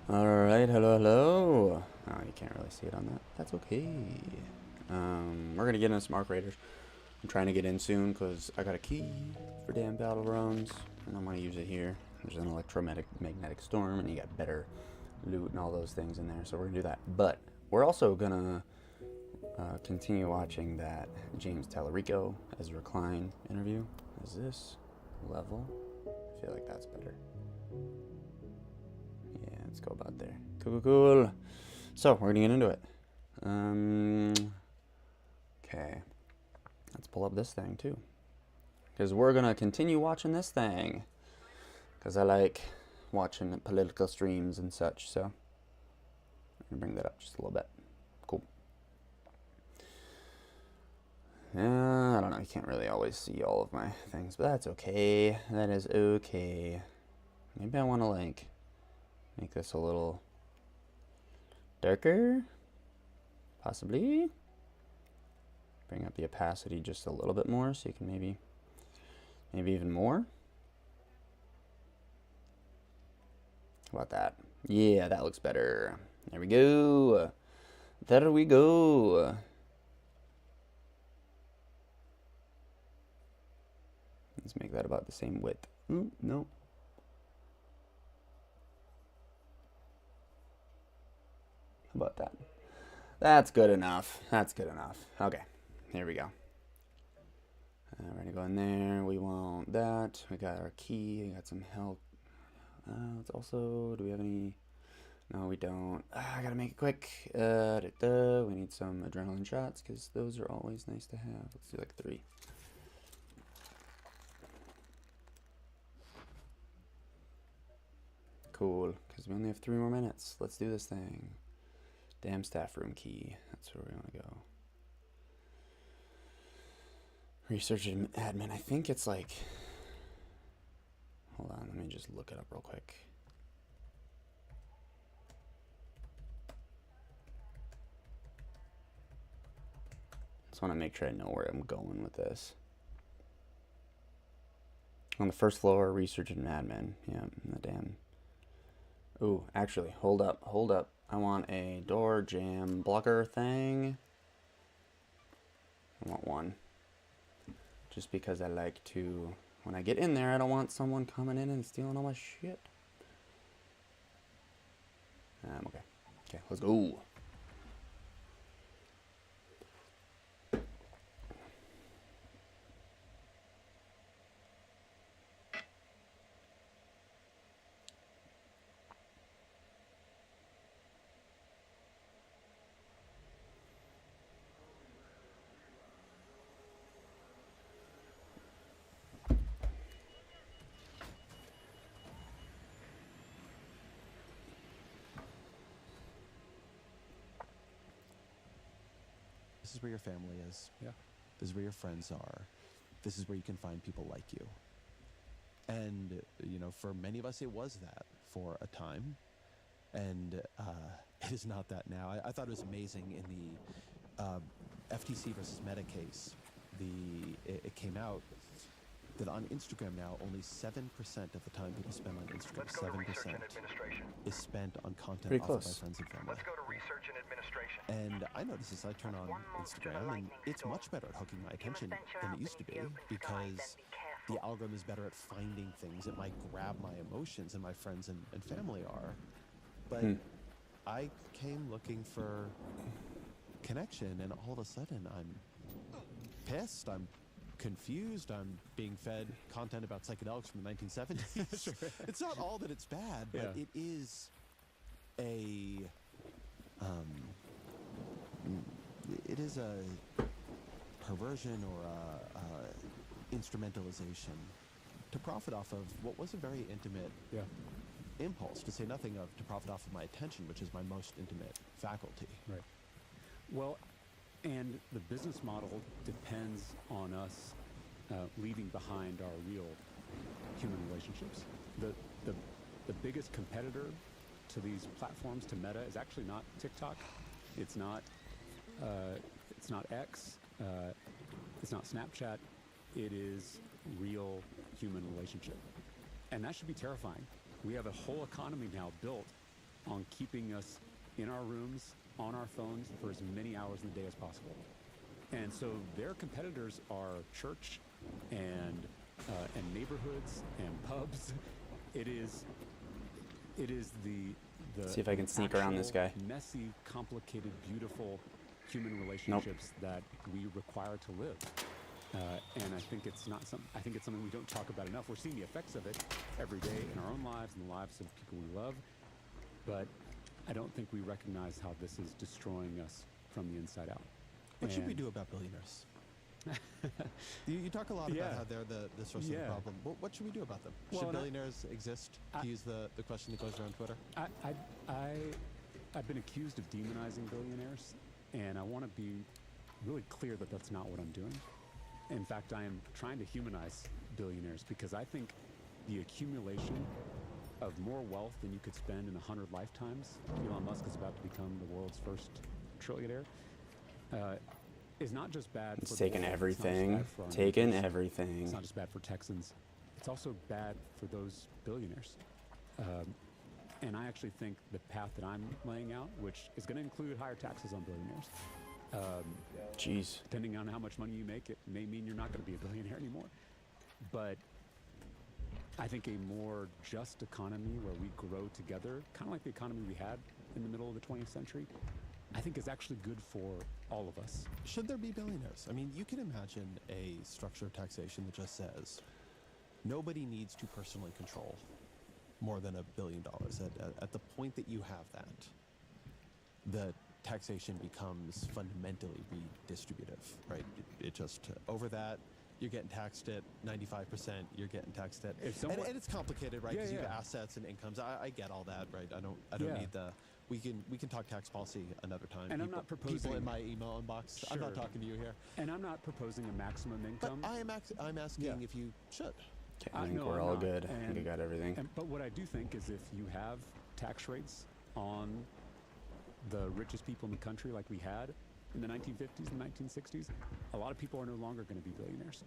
Alright, hello. Oh, you can't really see it on that. That's okay. We're gonna get into some Arc Raiders. I'm trying to get in soon because I got a key for damn battle rounds, and I'm gonna use it here. There's an electromagnetic storm, and you got better loot and all those things in there, so we're gonna do that. But we're also gonna continue watching that James Tallarico Ezra Klein interview. Is this level? I feel like that's better. Yeah, let's go about there. Cool. So, we're gonna get into it. Okay. Let's pull up this thing, too. Because we're gonna continue watching this thing. Because I like watching political streams and such, so. I'm gonna bring that up just a little bit. Cool. I don't know, you can't really always see all of my things, but that's okay. That is okay. Maybe I want to, like, make this a little darker, possibly. Bring up the opacity just a little bit more so you can maybe even more. How about that? Yeah, that looks better. There we go. There we go. Let's make that about the same width. No. How about that? That's good enough. That's good enough. Okay, here we go. We're gonna go in there. We want that. We got our key. We got some help. Let's also, do we have any? No, we don't. I gotta make it quick. We need some adrenaline shots because those are always nice to have. Let's do like 3. Cool, because we only have 3 more minutes. Let's do this thing. Damn staff room key. That's where we want to go. Research and admin. I think it's like... Hold on, let me just look it up real quick. Just want to make sure I know where I'm going with this. On the first floor, research and admin. Yeah, the damn... Ooh, actually, hold up. I want a door jam blocker thing. I want one. Just because I like to, when I get in there, I don't want someone coming in and stealing all my shit. Okay. Okay, let's go. This is where your family is. Yeah. This is where your friends are. This is where you can find people like you. And, you know, for many of us, it was that for a time. And it is not that now. I thought it was amazing in the FTC versus Meta case. It came out that on Instagram now, only 7% of the time people spend on Instagram, 7% is spent on content offered by friends and family. Let's go to research and administration. And I notice as I turn on Instagram, and it's much better at hooking my attention than it used to be because the algorithm is better at finding things that might grab my emotions than my friends and family are. But I came looking for connection, and all of a sudden I'm pissed, I'm confused, I'm being fed content about psychedelics from the 1970s. Sure. It's not all that it's bad, but Yeah. it is a perversion or a instrumentalization to profit off of what was a very intimate Yeah. impulse, to say nothing of to profit off of my attention, which is my most intimate faculty. Right. Well, and the business model depends on us leaving behind our real human relationships. The biggest competitor to these platforms, to Meta, is actually not TikTok. It's not X. It's not Snapchat. It is real human relationship, and that should be terrifying. We have a whole economy now built on keeping us in our rooms, on our phones for as many hours in the day as possible. And so their competitors are church and neighborhoods and pubs. It is the See if I can sneak around this actual guy. messy, complicated, beautiful human relationships that we require to live. And I think it's something we don't talk about enough. We're seeing the effects of it every day in our own lives and the lives of people we love, but I don't think we recognize how this is destroying us from the inside out. What should we And- do about billionaires? You talk a lot Yeah. about how they're the source of the Yeah. problem. What should we do about them? Well, Should and I- billionaires exist? I- To use the question that goes around Twitter. I've been accused of demonizing billionaires, and I want to be really clear that that's not what I'm doing. In fact, I am trying to humanize billionaires because I think the accumulation of more wealth than you could spend in 100 lifetimes, Elon Musk is about to become the world's first trillionaire, is not just bad It's for the taken world, it's not just everything. bad for our Taken neighbors. everything. It's not just bad for Texans. It's also bad for those billionaires. And I actually think the path that I'm laying out, which is going to include higher taxes on billionaires, Jeez. depending on how much money you make, it may mean you're not going to be a billionaire anymore. But I think a more just economy where we grow together, kind of like the economy we had in the middle of the 20th century, I think is actually good for all of us. Should there be billionaires? I mean, you can imagine a structure of taxation that just says nobody needs to personally control more than $1 billion. At the point that you have that, the taxation becomes fundamentally redistributive, right? It just, over that, you're getting taxed at 95%, you're getting taxed at, If someone- and it's complicated, right? Yeah, Because you have yeah. assets and incomes. I get all that, right? I don't Yeah. need the, we can talk tax policy another time. And I'm not People proposing- in my email inbox, I'm not Sure. talking to you here. And I'm not proposing a maximum But income. I'm asking Yeah. if you should. Okay, I think no, we're I'm all not. good. I think we got everything. But what I do think is if you have tax rates on the richest people in the country like we had in the 1950s and 1960s, a lot of people are no longer going to be billionaires.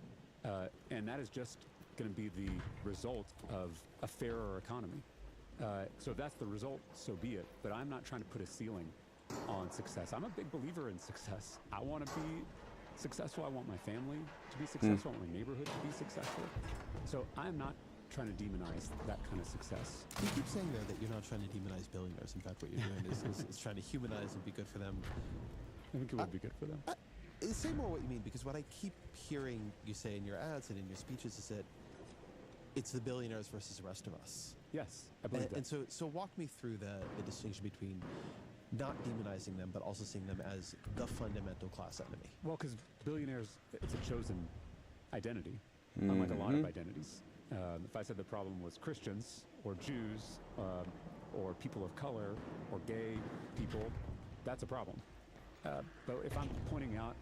And that is just going to be the result of a fairer economy. So if that's the result, so be it. But I'm not trying to put a ceiling on success. I'm a big believer in success. I want to be successful. I want my family to be successful. I want my neighborhood to be successful. So I'm not trying to demonize that kind of success. You keep saying there that you're not trying to demonize billionaires. In fact, what you're doing is trying to humanize and be good for them. I think it would be good for them. Say more what you mean, because what I keep hearing you say in your ads and in your speeches is that it's the billionaires versus the rest of us. Yes, I believe And that. so walk me through the distinction between not demonizing them, but also seeing them as the fundamental class enemy. Well, because billionaires, it's a chosen identity, unlike a lot of identities. If I said the problem was Christians or Jews or people of color or gay people, that's a problem. But if I'm pointing out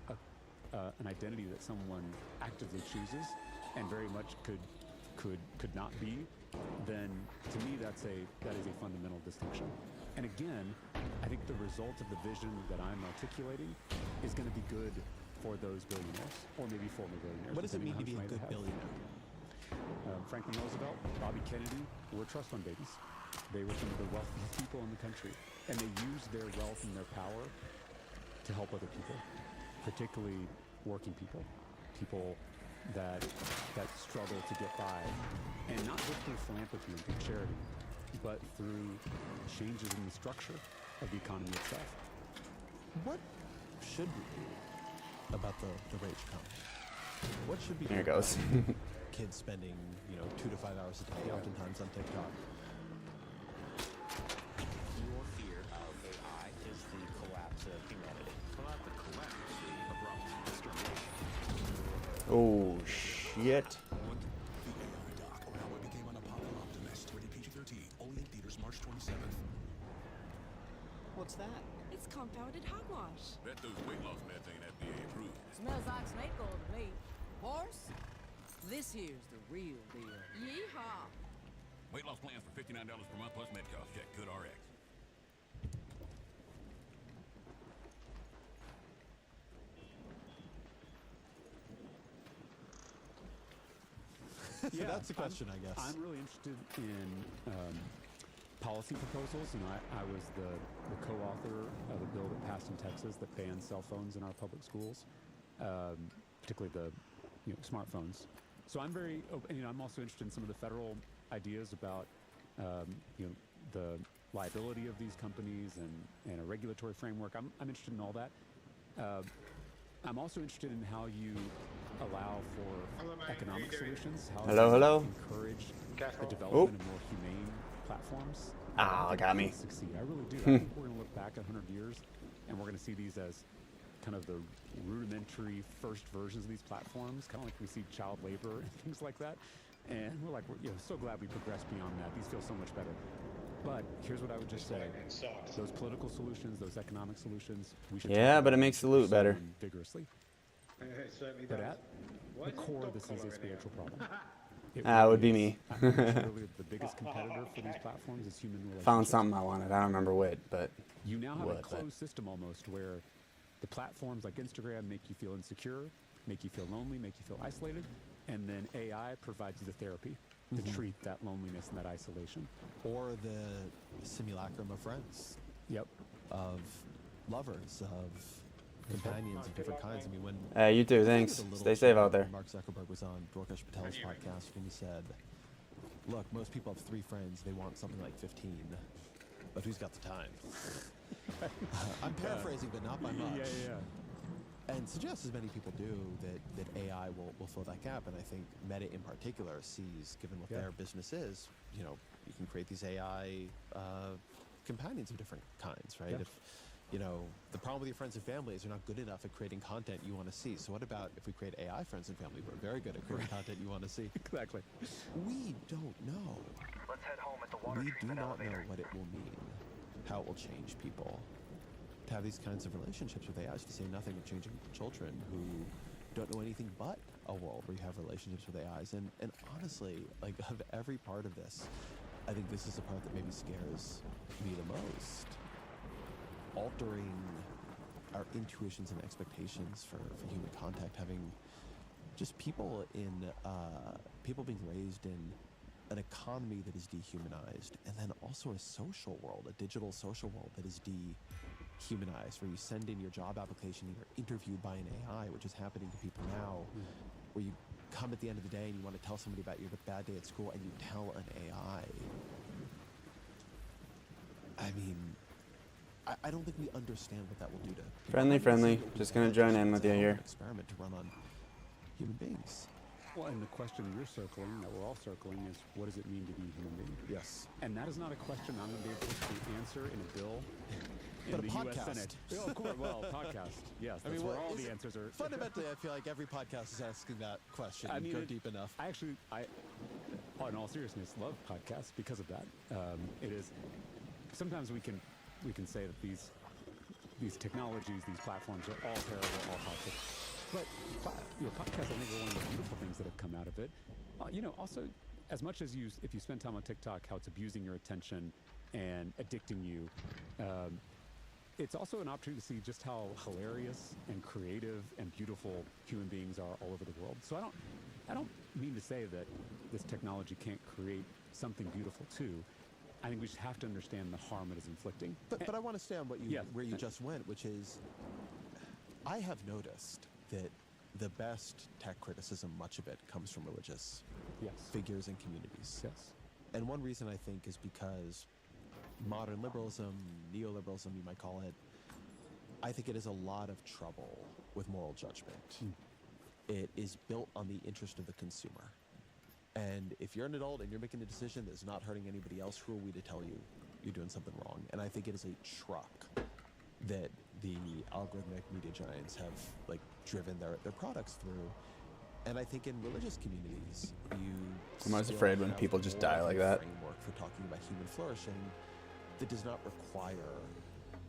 an identity that someone actively chooses and very much could not be, then to me that is a fundamental distinction. And again, I think the result of the vision that I'm articulating is going to be good for those billionaires, or maybe former billionaires. What does it mean to depending be on a how much money good they have. billionaire? Franklin Roosevelt, Bobby Kennedy were trust fund babies. They were some of the wealthiest people in the country, and they used their wealth and their power to help other people, particularly working people, people that struggle to get by, and not just through philanthropy and through charity, but through changes in the structure of the economy itself. What should we do about the rage economy? What should be There it done goes. about kids spending 2 to 5 hours a day, oftentimes on TikTok? Your fear of AI is the collapse of humanity. Well, not the collapse, the abrupt extermination. Oh, shit. What? The AI doc, or how I became an Apollo optimist. Rated PG-13. Only in theaters March 27th. What's that? It's compounded hogwash. Bet those weight loss meds ain't FDA approved. Smells like snake oil to me. Horse, this here's the real deal. Yeehaw. Weight loss plans for $59 per month plus med cost. Check. Good RX. So that's the question, I guess. I'm really interested in policy proposals. I was the co-author of a bill that passed in Texas that bans cell phones in our public schools, particularly the smartphones. So I'm very open. I'm also interested in some of the federal ideas about the liability of these companies and a regulatory framework. I'm interested in all that. I'm also interested in how you allow for economic solutions. How Hello? you encourage the development of more humane platforms. Ah, I think got me. these succeed. I really do. I think we're going to look back 100 years, and we're going to see these as kind of the rudimentary first versions of these platforms, kind of like we see child labor and things like that. And we're so glad we progressed beyond that. These feel so much better. But here's what I would just say: those political solutions, those economic solutions, we should. Yeah, talk but it about makes the and loot pursue better. them vigorously. It certainly But does. at the core, this is a spiritual problem. It Ah, it would be is. me. I think it's really the biggest competitor for these platforms is human relationships. Found something I wanted. I don't remember what, but You now have what, a but- closed system almost where the platforms like Instagram make you feel insecure, make you feel lonely, make you feel isolated, and then AI provides you the therapy to treat that loneliness and that isolation. Or the simulacrum of friends, Yep. of lovers, of companions of different kinds. I mean, when hey, you too. I think Thanks. it was a little Stay safe show out there. when Mark Zuckerberg was on Dorkesh Patel's podcast, and he said, "Look, most people have 3 friends. They want something like 15, but who's got the time?" I'm paraphrasing, but not by much. Yeah. And suggest, as many people do, that AI will fill that gap. And I think Meta in particular sees, given what Yeah. their business is, you can create these AI companions of different kinds, right? Yeah. If the problem with your friends and family is they're not good enough at creating content you want to see. So what about if we create AI friends and family who are very good at creating content you want to see? Exactly. We don't know. Let's head home at the water We do treatment not know elevator. what it will mean, how it will change people. To have these kinds of relationships with AIs, to say nothing of changing children who don't know anything but a world where you have relationships with AIs. And honestly, of every part of this, I think this is the part that maybe scares me the most. Altering our intuitions and expectations for human contact, having just people being raised in an economy that is dehumanized, and then also a social world, a digital social world that is dehumanized, where you send in your job application, you're interviewed by an AI, which is happening to people now, where you come at the end of the day and you want to tell somebody about your bad day at school, and you tell an AI. I mean, I don't think we understand what that will do to people. Friendly. Just gonna join in with you It's a hell of here. an experiment to run on human beings. Well, and the question you're circling, that we're all circling, is what does it mean to be a human being? Yes. And that is not a question I'm going to be able to answer in a bill in But a the U.S. podcast. Senate. Oh, of course. Well, podcast. Yes, that's where all the answers are. Fundamentally, I feel like every podcast is asking that question. I mean, go deep enough. I in all seriousness, love podcasts because of that. It is sometimes we can say that these technologies, these platforms are all terrible, all toxic. But podcasts, I think, are one of the beautiful things that have come out of it. Also, as much as if you spend time on TikTok, how it's abusing your attention and addicting you. It's also an opportunity to see just how hilarious and creative and beautiful human beings are all over the world. So I don't mean to say that this technology can't create something beautiful too. I think we just have to understand the harm it is inflicting. But I want to stay on what Yeah. where you just went, which is I have noticed that the best tech criticism, much of it comes from religious Yes. figures and communities. Yes. And one reason I think is because modern liberalism, neoliberalism, you might call it, I think it has a lot of trouble with moral judgment. It is built on the interest of the consumer. And if you're an adult and you're making a decision that's not hurting anybody else, who are we to tell you you're doing something wrong? And I think it is a truck that the algorithmic media giants have like driven their products through. And I think in religious communities, I'm always afraid when people just die like that. Framework for talking about human flourishing that does not require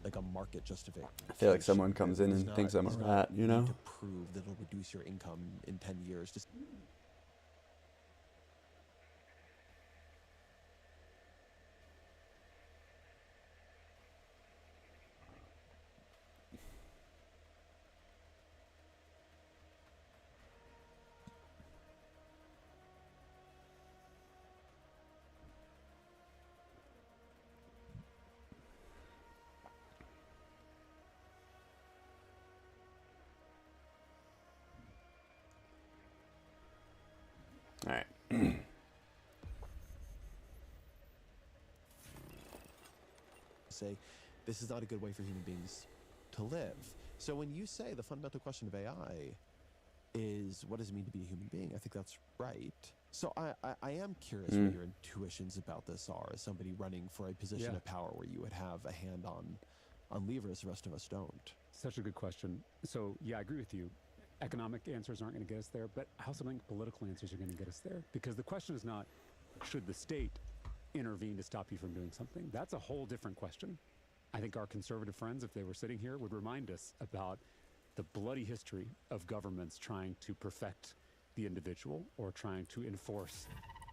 like a market justification. I feel like someone comes in and thinks I'm a rat, you know? To prove that it'll reduce your income in 10 years. Just All right. say, this is not a good way for human beings to live. So when you say the fundamental question of AI is, what does it mean to be a human being? I think that's right. So I am curious what your intuitions about this are as somebody running for a position of power where you would have a hand on levers, the rest of us don't. Such a good question. So, yeah, I agree with you. Economic answers aren't going to get us there, but I also think political answers are going to get us there. Because the question is not, should the state intervene to stop you from doing something? That's a whole different question. I think our conservative friends, if they were sitting here, would remind us about the bloody history of governments trying to perfect the individual or trying to enforce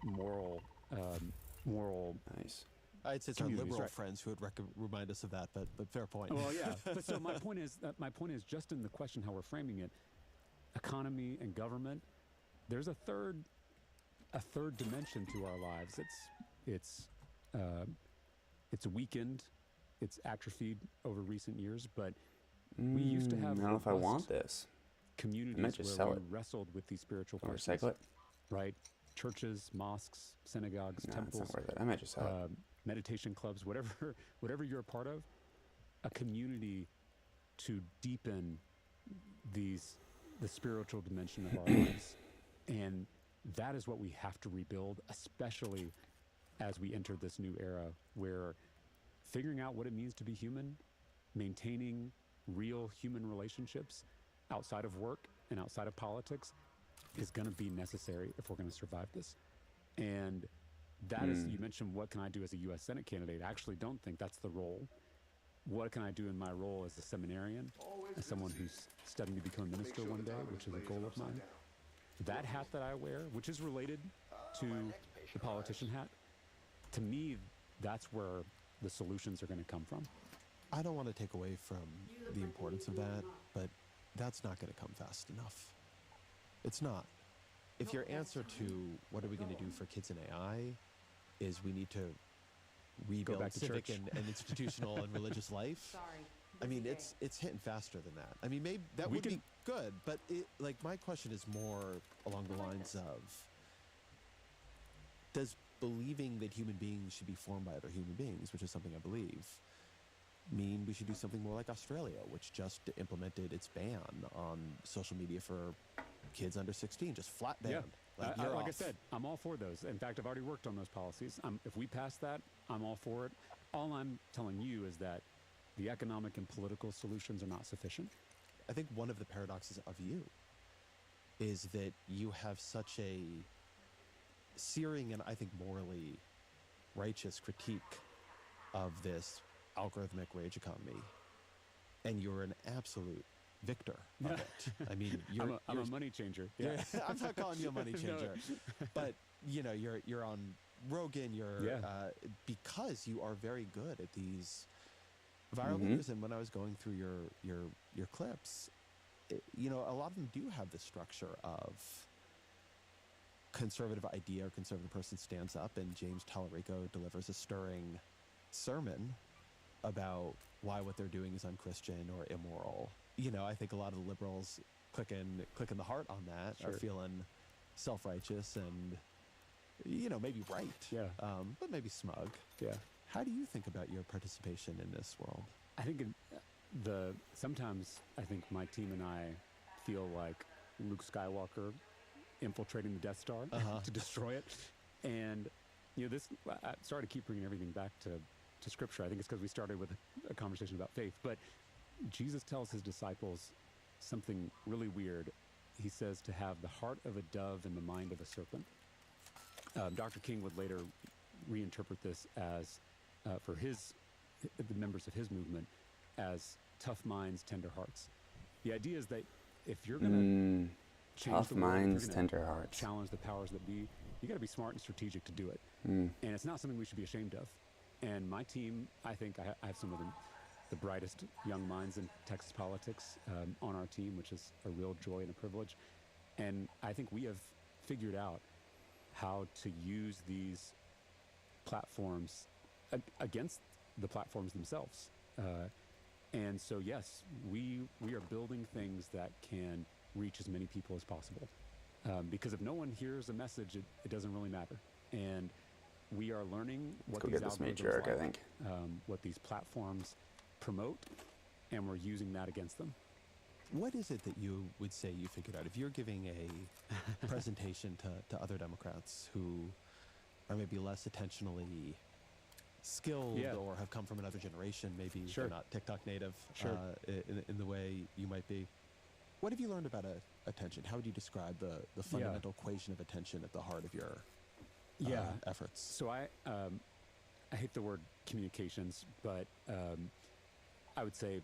moral. Nice. I'd say it's our Communities, liberal right. friends who would remind us of that, but fair point. Well, yeah. But so my point is just in the question how we're framing it, economy and government. There's a third dimension to our lives. It's weakened, it's atrophied over recent years, but we used to have. I don't know if I robust want this. communities just where sell we it. wrestled with these spiritual Or questions, recycle it. right? Churches, mosques, synagogues, No, it's temples, not worth it. I might just sell it. meditation clubs, whatever you're a part of, a community to deepen the spiritual dimension of our lives. And that is what we have to rebuild, especially as we enter this new era where figuring out what it means to be human, maintaining real human relationships outside of work and outside of politics is going to be necessary if we're going to survive this. And that is, you mentioned, what can I do as a U.S. Senate candidate? I actually don't think that's the role. What can I do in my role as a seminarian, as someone who's studying to become a minister one day, which is a goal of mine? That hat that I wear, which is related to the politician hat, to me, that's where the solutions are going to come from. I don't want to take away from the importance of that, but that's not going to come fast enough. It's not. If your answer to what are we going to do for kids in AI is we need to rebuild back to civic church. and institutional and religious life, I mean, it's hitting faster than that. I mean, maybe that would be good, but my question is more along the lines of, does believing that human beings should be formed by other human beings, which is something I believe, mean we should do something more like Australia, which just implemented its ban on social media for kids under 16, just flat ban. Yeah. Like I said, I'm all for those. In fact, I've already worked on those policies. If we pass that, I'm all for it. All I'm telling you is that the economic and political solutions are not sufficient. I think one of the paradoxes of you is that you have such a searing and I think morally righteous critique of this algorithmic rage economy, and you're an absolute victor of it. I mean, I'm a money changer. Yeah. I'm not calling you a money changer, but you're on Rogan. Because you are very good at these viral videos. And when I was going through your clips, a lot of them do have the structure of conservative idea or conservative person stands up, and James Tallarico delivers a stirring sermon about why what they're doing is unchristian or immoral. I think a lot of the liberals clicking the heart on that are feeling self-righteous and, maybe right. Yeah. But maybe smug. Yeah. How do you think about your participation in this world? I think sometimes I think my team and I feel like Luke Skywalker infiltrating the Death Star to destroy it. And, sorry to keep bringing everything back to Scripture. I think it's because we started with a conversation about faith. But Jesus tells his disciples something really weird. He says to have the heart of a dove and the mind of a serpent. Dr. King would later reinterpret this as, for the members of his movement, as tough minds, tender hearts. The idea is that if you're going to change tough the world, minds, tender hearts, challenge the powers that be, you got to be smart and strategic to do it. And it's not something we should be ashamed of. And my team, I think I have some of the brightest young minds in Texas politics on our team, which is a real joy and a privilege. And I think we have figured out how to use these platforms against the platforms themselves. And so, yes, we are building things that can reach as many people as possible. Because if no one hears a message, it doesn't really matter. And we are learning what these algorithms like, what these platforms promote, and we're using that against them. What is it that you would say you figured out? If you're giving a presentation to other Democrats who are maybe less attentionally skilled or have come from another generation, maybe they're not TikTok native in the way you might be. What have you learned about attention? How would you describe the fundamental equation of attention at the heart of your efforts? So I hate the word communications, but I would say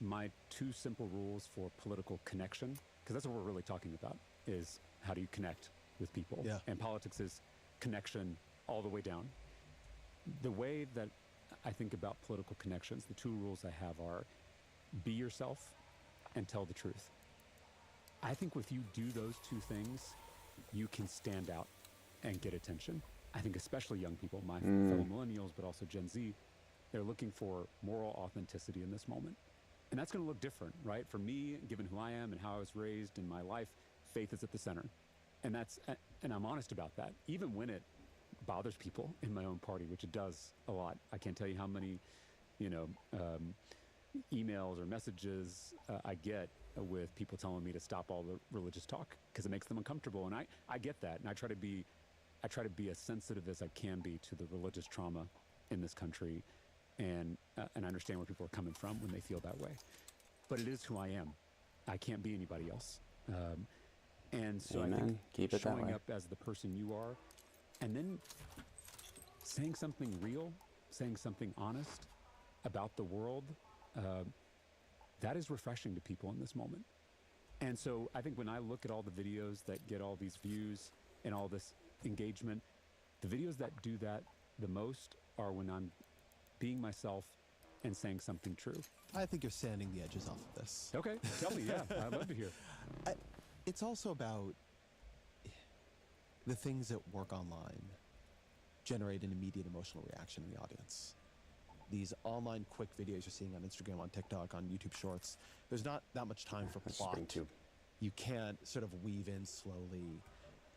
my two simple rules for political connection, because that's what we're really talking about, is how do you connect with people? Yeah. And politics is connection all the way down. The way that I think about political connections, the two rules I have are be yourself and tell the truth. I think if you do those two things, you can stand out and get attention. I think especially young people, my fellow millennials, but also Gen Z, they're looking for moral authenticity in this moment. And that's going to look different, right? For me, given who I am and how I was raised in my life, faith is at the center. And I'm honest about that, even when it bothers people in my own party, which it does a lot. I can't tell you how many, emails or messages I get with people telling me to stop all the religious talk because it makes them uncomfortable. And I get that. And I try to be as sensitive as I can be to the religious trauma in this country. And I understand where people are coming from when they feel that way. But it is who I am. I can't be anybody else. And so Amen. I think Keep it that showing way. up as the person you are, and then saying something real, saying something honest about the world, that is refreshing to people in this moment. And so I think when I look at all the videos that get all these views and all this engagement, the videos that do that the most are when I'm being myself and saying something true. I think you're sanding the edges off of this. Okay, tell me, I'd love to hear. It's also about the things that work online generate an immediate emotional reaction in the audience. These online quick videos you're seeing on Instagram, on TikTok, on YouTube Shorts, there's not that much time for plot. You can't sort of weave in slowly.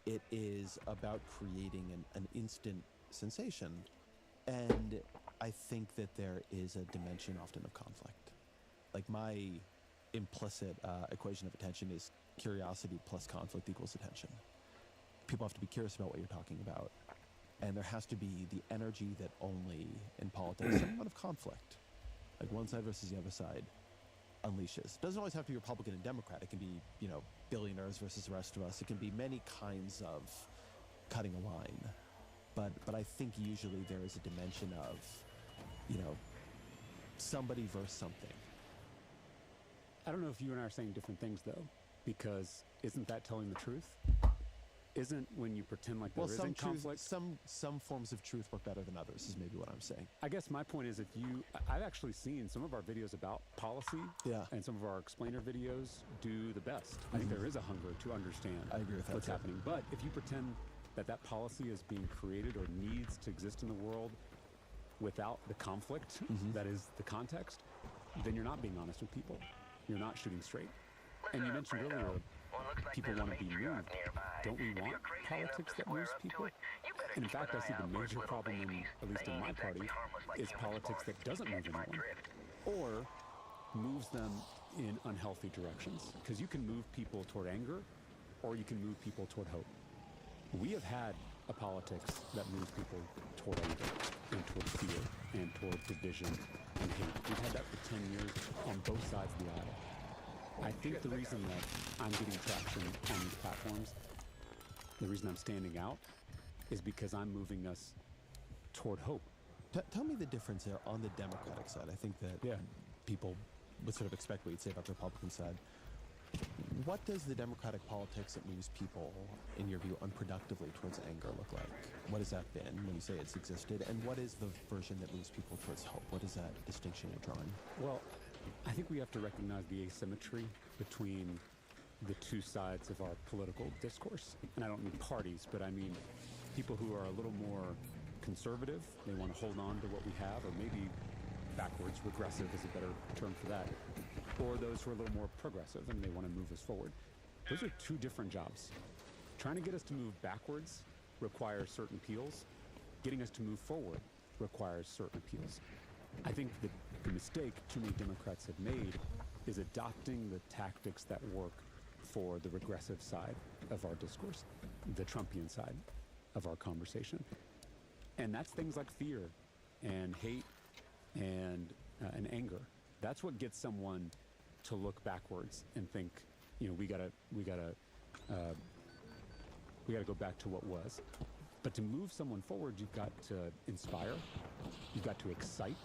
It is about creating an instant sensation. And I think that there is a dimension often of conflict. Like my implicit equation of attention is curiosity plus conflict equals attention. People have to be curious about what you're talking about. And there has to be the energy that only in politics, some amount of conflict, like one side versus the other side, unleashes. It doesn't always have to be Republican and Democrat. It can be, billionaires versus the rest of us. It can be many kinds of cutting a line. But I think usually there is a dimension of, somebody versus something. I don't know if you and I are saying different things, though, because isn't that telling the truth? Isn't when you pretend like there isn't conflict? Some forms of truth work better than others is maybe what I'm saying. I guess my point is I've actually seen some of our videos about policy and some of our explainer videos do the best. I think there is a hunger to understand I agree with that what's too. happening. But if you pretend that policy is being created or needs to exist in the world without the conflict that is the context, then you're not being honest with people. You're not shooting straight. And you mentioned earlier, people want to be moved. Don't we want politics that moves people? And in fact, I see the major problem, at least in my party, is politics that doesn't move anyone, or moves them in unhealthy directions. Because you can move people toward anger, or you can move people toward hope. We have had a politics that moves people toward anger and toward fear and toward division and hate. We've had that for 10 years on both sides of the aisle. I think the reason that I'm getting traction on these platforms, the reason I'm standing out, is because I'm moving us toward hope. Tell me the difference there on the Democratic side. I think that people would sort of expect what you'd say about the Republican side. What does the Democratic politics that moves people, in your view, unproductively towards anger look like? What has that been when you say it's existed? And what is the version that moves people towards hope? What is that distinction you're drawing? Well, I think we have to recognize the asymmetry between the two sides of our political discourse. And I don't mean parties, but I mean people who are a little more conservative. They want to hold on to what we have, or maybe backwards, regressive is a better term for that. Or those who are a little more progressive and they want to move us forward. Those are two different jobs. Trying to get us to move backwards requires certain appeals. Getting us to move forward requires certain appeals. I think that the mistake too many Democrats have made is adopting the tactics that work for the regressive side of our discourse, the Trumpian side of our conversation. And that's things like fear and hate and anger. That's what gets someone to look backwards and think, you know, we gotta go back to what was. But to move someone forward, you've got to inspire, you've got to excite,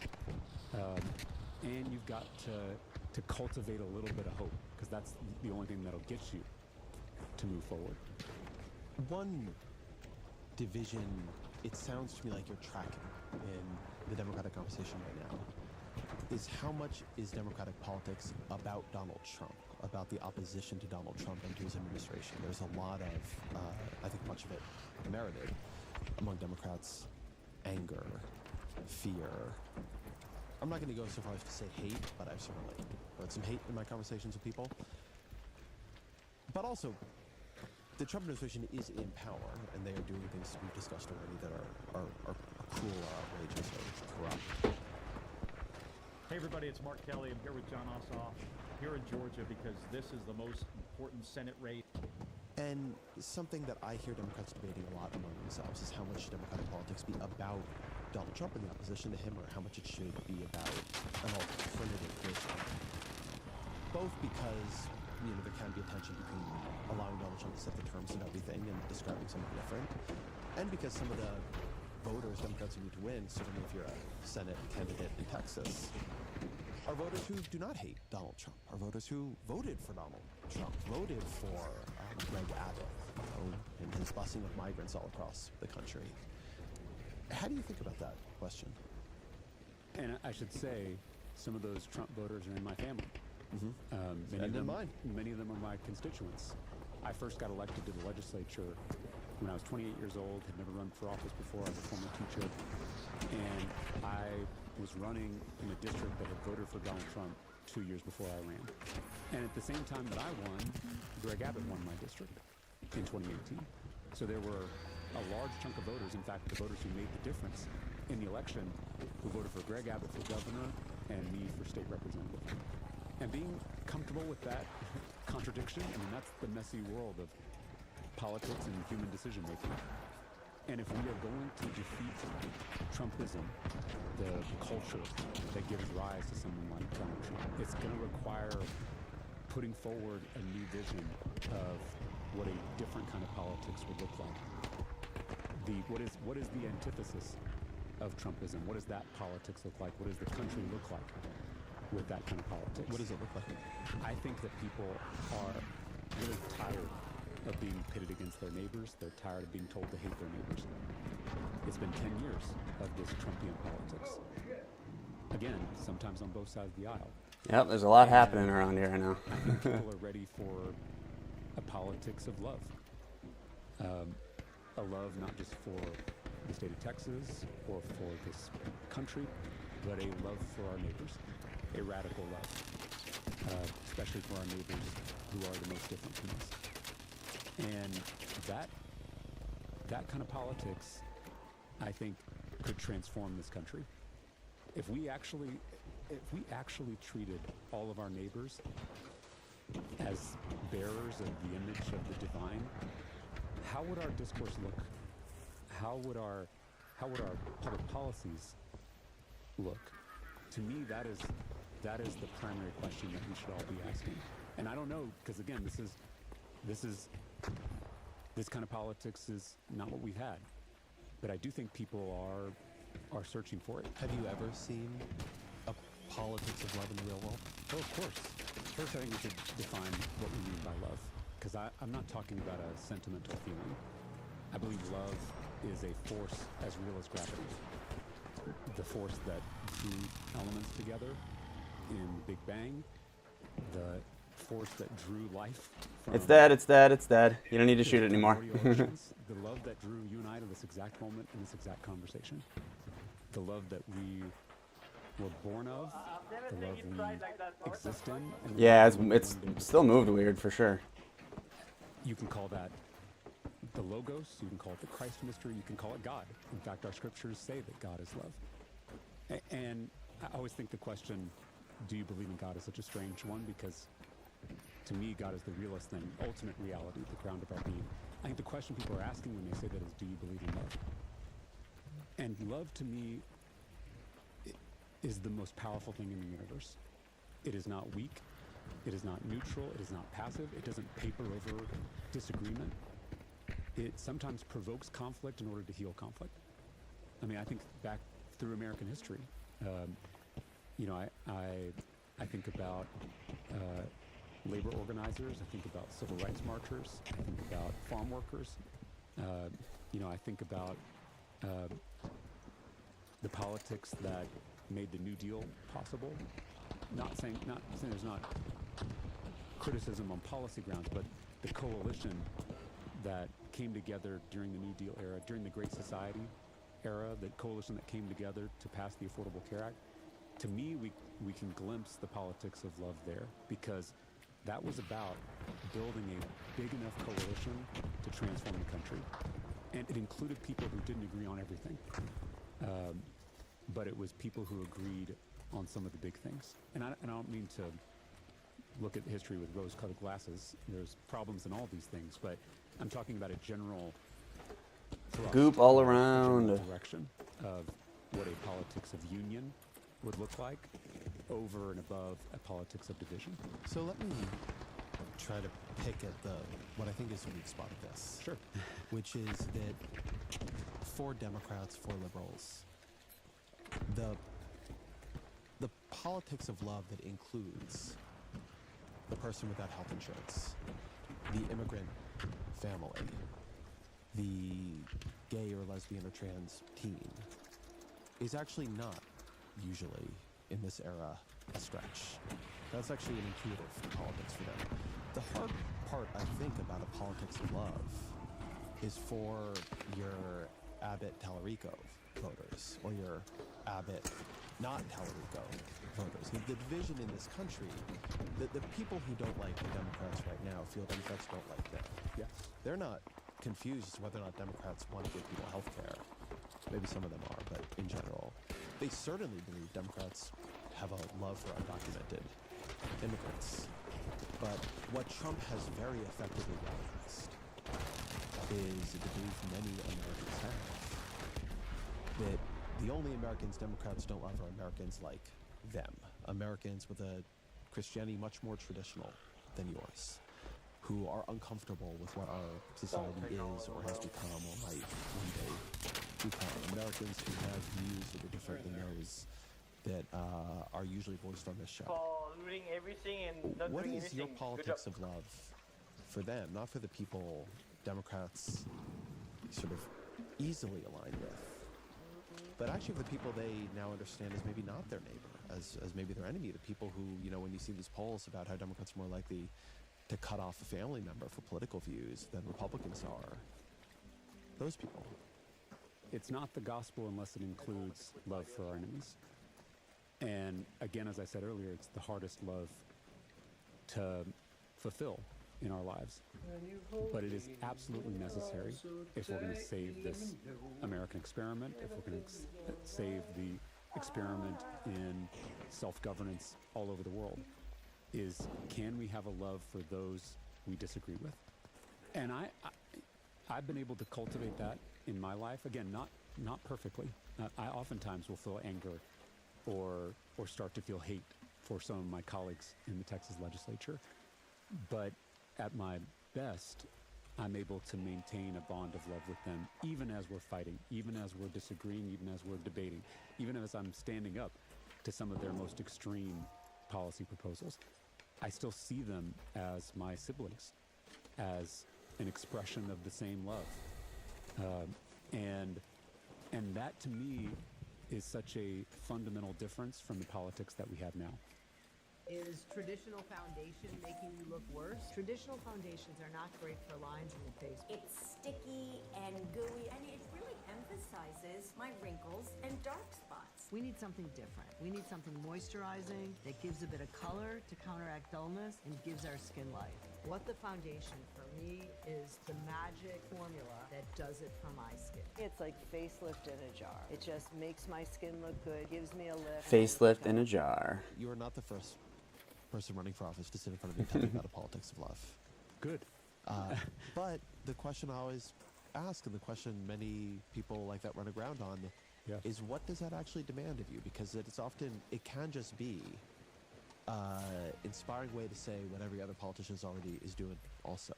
and you've got to cultivate a little bit of hope, because that's the only thing that'll get you to move forward. One division, it sounds to me like you're tracking in the Democratic conversation right now, is how much is Democratic politics about Donald Trump, about the opposition to Donald Trump and to his administration? There's a lot of, I think much of it merited among Democrats, anger, fear. I'm not going to go so far as to say hate, but I've certainly heard some hate in my conversations with people. But also, the Trump administration is in power, and they are doing things we've discussed already that are cruel, or outrageous, or corrupt. Hey everybody, it's Mark Kelly. I'm here with John Ossoff, here in Georgia, because this is the most important Senate race. And something that I hear Democrats debating a lot among themselves is how much should Democratic politics be about Donald Trump and the opposition to him, or how much it should be about an alternative vision. Both because, you know, there can be a tension between allowing Donald Trump to set the terms of everything and describing something different, and because some of the voters Democrats need to win, certainly if you're a Senate candidate in Texas, are voters who do not hate Donald Trump, are voters who voted for Donald Trump, voted for Greg Abbott, you know, and his busing of migrants all across the country. How do you think about that question? And I should say, some of those Trump voters are in my family. Mm-hmm. Many of them are my constituents. I first got elected to the legislature when I was 28 years old, had never run for office before. I was a former teacher, and I was running in a district that had voted for Donald Trump 2 years before I ran. And at the same time that I won, Greg Abbott won my district in 2018. So there were a large chunk of voters, in fact, the voters who made the difference in the election, who voted for Greg Abbott for governor and me for state representative. And being comfortable with that contradiction, I mean, that's the messy world of politics and human decision making. And if we are going to defeat Trumpism, the culture that gives rise to someone like Donald Trump, it's going to require putting forward a new vision of what a different kind of politics would look like. What is the antithesis of Trumpism? What does that politics look like? What does the country look like with that kind of politics? What does it look like? I think that people are really tired of being pitted against their neighbors. They're tired of being told to hate their neighbors. It's been 10 years of this Trumpian politics. Again, sometimes on both sides of the aisle. Yep, there's a lot happening around here right now. I think people are ready for a politics of love. A love not just for the state of Texas or for this country, but a love for our neighbors. a radical love, especially for our neighbors who are the most different from us. And that kind of politics, I think, could transform this country. If we actually treated all of our neighbors as bearers of the image of the divine, how would our discourse look? How would our public policies look? To me, that is the primary question that we should all be asking. And I don't know, because again, this kind of politics is not what we've had. But I do think people are searching for it. Have you ever seen a politics of love in the real world? Oh, of course. First, I think we should define what we mean by love, because I'm not talking about a sentimental feeling. I believe love is a force as real as gravity. The force that drew elements together in Big Bang, the force that drew life from... It's dead, it's dead, it's dead. You don't need to shoot it anymore. The love that drew you and I to this exact moment in this exact conversation. The love that we were born of, the love we exist in. And Yeah, it's still moved weird for sure. You can call that the Logos, you can call it the Christ mystery, you can call it God. In fact, our scriptures say that God is love. And I always think the question, do you believe in God, is such a strange one, because to me, God is the realest thing, ultimate reality, the ground of our being. I think the question people are asking when they say that is, do you believe in love? And love, to me, is the most powerful thing in the universe. It is not weak. It is not neutral. It is not passive. It doesn't paper over disagreement. It sometimes provokes conflict in order to heal conflict. I mean, I think back through American history, I think about labor organizers. I think about civil rights marchers. I think about farm workers. I think about the politics that made the New Deal possible. Not saying there's not criticism on policy grounds, but the coalition that came together during the New Deal era, during the Great Society era, the coalition that came together to pass the Affordable Care Act. To me, we can glimpse the politics of love there, because that was about building a big enough coalition to transform the country. And it included people who didn't agree on everything. But it was people who agreed on some of the big things. And I don't mean to look at history with rose-colored glasses. There's problems in all these things, but I'm talking about a general thrust, Goop all a around. general direction of what a politics of union would look like over and above a politics of division. So let me try to pick at what I think is the weak spot of this. Sure. Which is that for Democrats, for liberals, the politics of love that includes the person without health insurance, the immigrant family, the gay or lesbian or trans teen, is actually not usually in this era a stretch. That's actually an intuitive politics for them. The hard part, I think, about a politics of love is for your Abbott Tallarico voters or your Abbott not Tallarico voters. The division in this country, the people who don't like the Democrats right now feel Democrats don't like them. Yes. They're not confused as to whether or not Democrats want to give people health care. Maybe some of them are, but in general, they certainly believe Democrats have a love for undocumented immigrants. But what Trump has very effectively weaponized is the belief many Americans have that the only Americans Democrats don't love are Americans like them. Americans with a Christianity much more traditional than yours, who are uncomfortable with what our society is or has become or might one day become. Americans who have views that are different than those that are usually voiced on this show. What is your politics of love for them, not for the people Democrats sort of easily align with, but actually for the people they now understand as maybe not their neighbor, as maybe their enemy, the people who, when you see these polls about how Democrats are more likely to cut off a family member for political views than Republicans are, those people. It's not the gospel unless it includes love for our enemies. And again, as I said earlier, it's the hardest love to fulfill in our lives. But it is absolutely necessary if we're going to save this American experiment, if we're going to save the experiment in self-governance all over the world, is can we have a love for those we disagree with? And I've been able to cultivate that in my life. Again, not perfectly. I oftentimes will feel anger or start to feel hate for some of my colleagues in the Texas legislature. But at my best, I'm able to maintain a bond of love with them, even as we're fighting, even as we're disagreeing, even as we're debating, even as I'm standing up to some of their most extreme policy proposals. I still see them as my siblings, as an expression of the same love. And that, to me, is such a fundamental difference from the politics that we have now. Is traditional foundation making you look worse? Traditional foundations are not great for lines in the face. It's sticky and gooey, and it really emphasizes my wrinkles and dark spots. We need something different. We need something moisturizing that gives a bit of color to counteract dullness and gives our skin life. What the foundation for me is the magic formula that does it for my skin. It's like facelift in a jar. It just makes my skin look good, gives me a lift. Facelift in a jar. You are not the first person running for office to sit in front of me talking about the politics of love. Good. But the question I always ask, and the question many people like that run aground on, is what does that actually demand of you? Because it can just be inspiring way to say what every other politician already is doing also.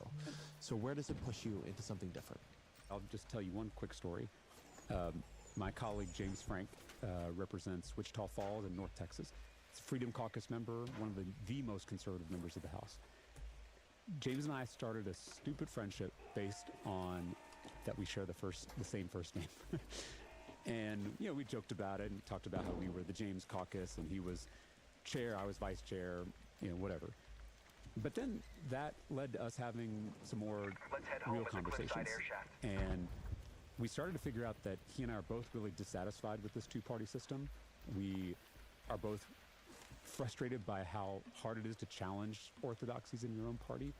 So where does it push you into something different? I'll just tell you one quick story. My colleague James Frank represents Wichita Falls in North Texas. He's a Freedom Caucus member, one of the most conservative members of the House. James and I started a stupid friendship based on that we share the same first name. And, we joked about it and talked about how we were the James Caucus and he was chair, I was vice chair, whatever. But then that led to us having some more real conversations. And we started to figure out that he and I are both really dissatisfied with this two-party system. We are both frustrated by how hard it is to challenge orthodoxies in your own party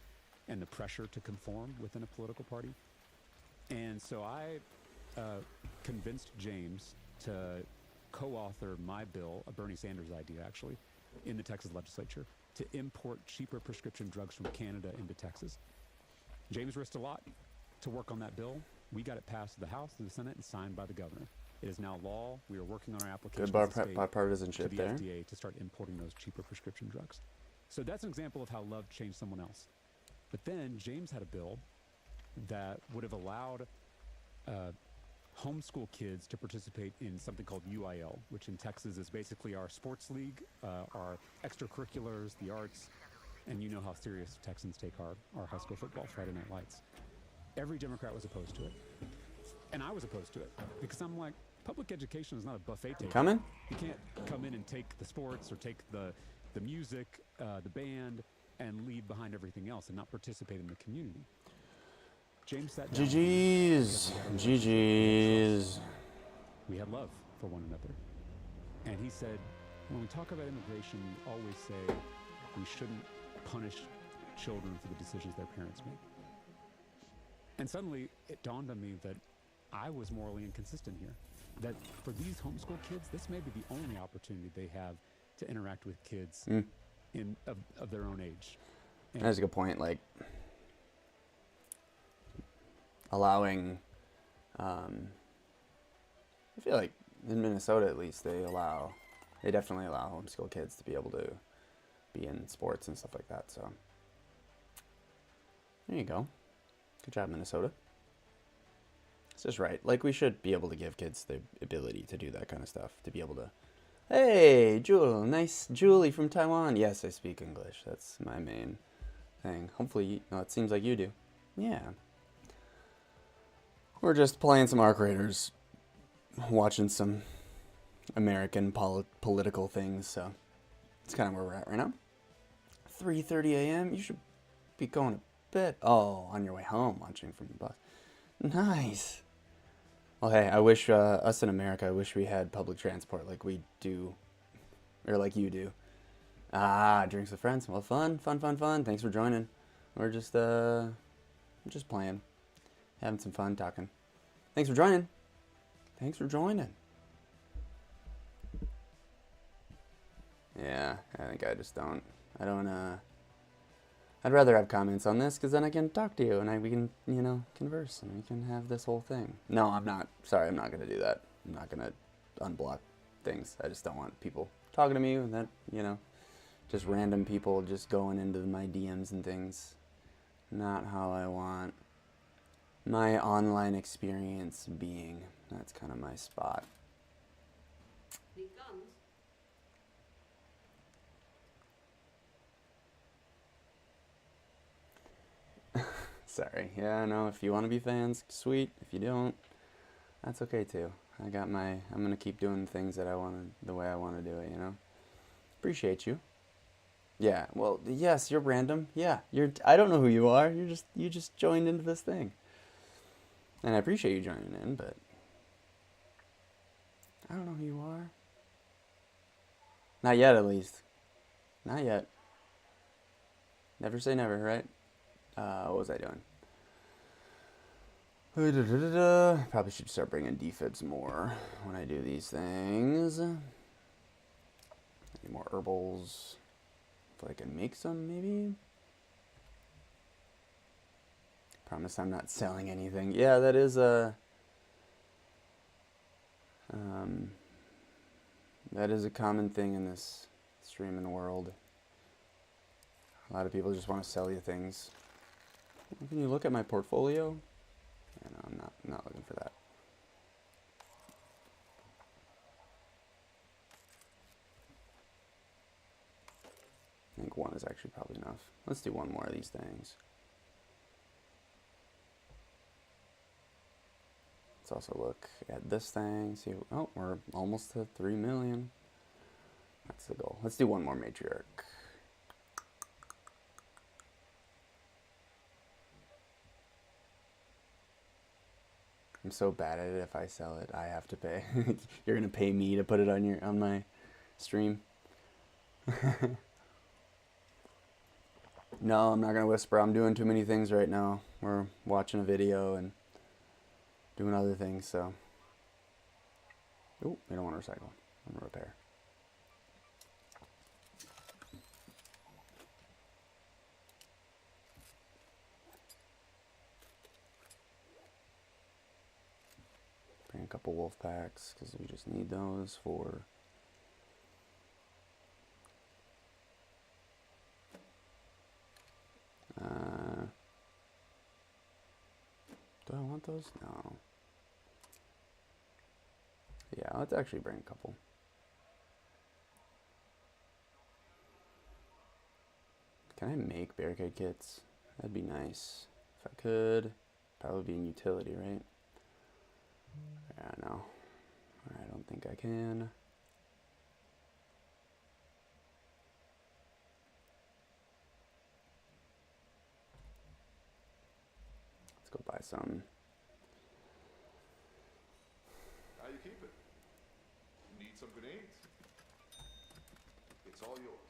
and the pressure to conform within a political party. And so I convinced James to co-author my bill, a Bernie Sanders idea actually, in the Texas legislature to import cheaper prescription drugs from Canada into Texas. James risked a lot to work on that bill. We got it passed the House and the Senate and signed by the governor. It is now law. We are working on our application Good bipartisanship to the there. FDA to start importing those cheaper prescription drugs. So that's an example of how love changed someone else. But then James had a bill that would have allowed homeschool kids to participate in something called UIL, which in Texas is basically our sports league, our extracurriculars, the arts, and you know how serious Texans take our high school football, Friday Night Lights. Every Democrat was opposed to it. And I was opposed to it because I'm like, public education is not a buffet table. Coming? You can't come in and take the sports or take the music, the band, and leave behind everything else and not participate in the community. James sat down. GG's. We had love for one another. And he said, when we talk about immigration, we always say we shouldn't punish children for the decisions their parents make. And suddenly it dawned on me that I was morally inconsistent here. That for these homeschool kids, this may be the only opportunity they have to interact with kids of their own age. And that's a good point. Like, allowing, I feel like in Minnesota at least, they definitely allow homeschool kids to be able to be in sports and stuff like that. So there you go. Good job, Minnesota. It's just right. Like, we should be able to give kids the ability to do that kind of stuff. To be able to, hey, Julie from Taiwan. Yes, I speak English. That's my main thing. Hopefully, it seems like you do. Yeah. We're just playing some Arc Raiders, watching some American political things, so it's kind of where we're at right now. 3:30 a.m. You should be going to bed. Oh, on your way home, watching from the bus. Nice. Well, hey, I wish us in America, I wish we had public transport like we do or like you do. Ah, drinks with friends. Well, fun. Thanks for joining. We're just playing, having some fun talking. Thanks for joining. Yeah, I think I just don't. I don't. I'd rather have comments on this because then I can talk to you and we can, converse and we can have this whole thing. No, I'm not. Sorry, I'm not gonna do that. I'm not gonna unblock things. I just don't want people talking to me and that, just random people just going into my DMs and things. Not how I want my online experience being. That's kind of my spot. Need guns? Sorry. Yeah, no, if you want to be fans, sweet. If you don't, that's okay too. I'm going to keep doing things that the way I want to do it, Appreciate you. Yeah, well, yes, you're random. Yeah, I don't know who you are. You just joined into this thing. And I appreciate you joining in, but I don't know who you are. Not yet, at least. Not yet. Never say never, right? What was I doing? Probably should start bringing defibs more when I do these things. Need more herbals. If I can make some, maybe. Promise I'm not selling anything. Yeah, that is a common thing in this streaming world. A lot of people just want to sell you things. Can you look at my portfolio? Yeah, no, I'm not looking for that. I think one is actually probably enough. Let's do one more of these things. Let's also look at this thing. See, oh, we're almost to 3 million. That's the goal. Let's do one more matriarch. I'm so bad at it. If I sell it, I have to pay. You're gonna pay me to put it on my stream. No, I'm not gonna whisper. I'm doing too many things right now. We're watching a video and doing other things. So, oh, we don't want to recycle. I'm gonna repair. Bring a couple wolf packs because we just need those for. Do I want those? No. Yeah, let's actually bring a couple. Can I make barricade kits? That'd be nice. If I could. Probably be in utility, right? Yeah, no. I don't think I can. Let's go buy some. How you keep it? Need some grenades? It's all yours.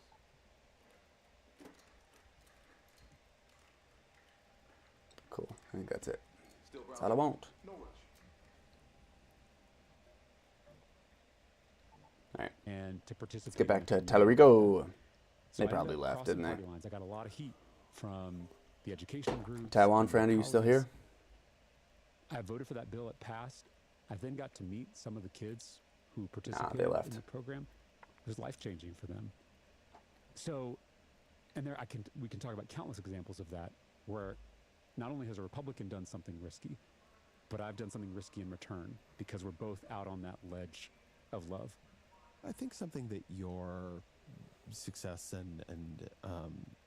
Cool. I think that's it. That's all I want. No rush. All right. And to participate. Let's get back to Tellerico. They probably ended up left, didn't they? crossing party lines. I got a lot of heat from the education groups. Taiwan and friend, are you still here? I voted for that bill. It passed. I then got to meet some of the kids who participated they left. in the program. It was life-changing for them. So, and we can talk about countless examples of that, where not only has a Republican done something risky, but I've done something risky in return because we're both out on that ledge of love. I think something that your success and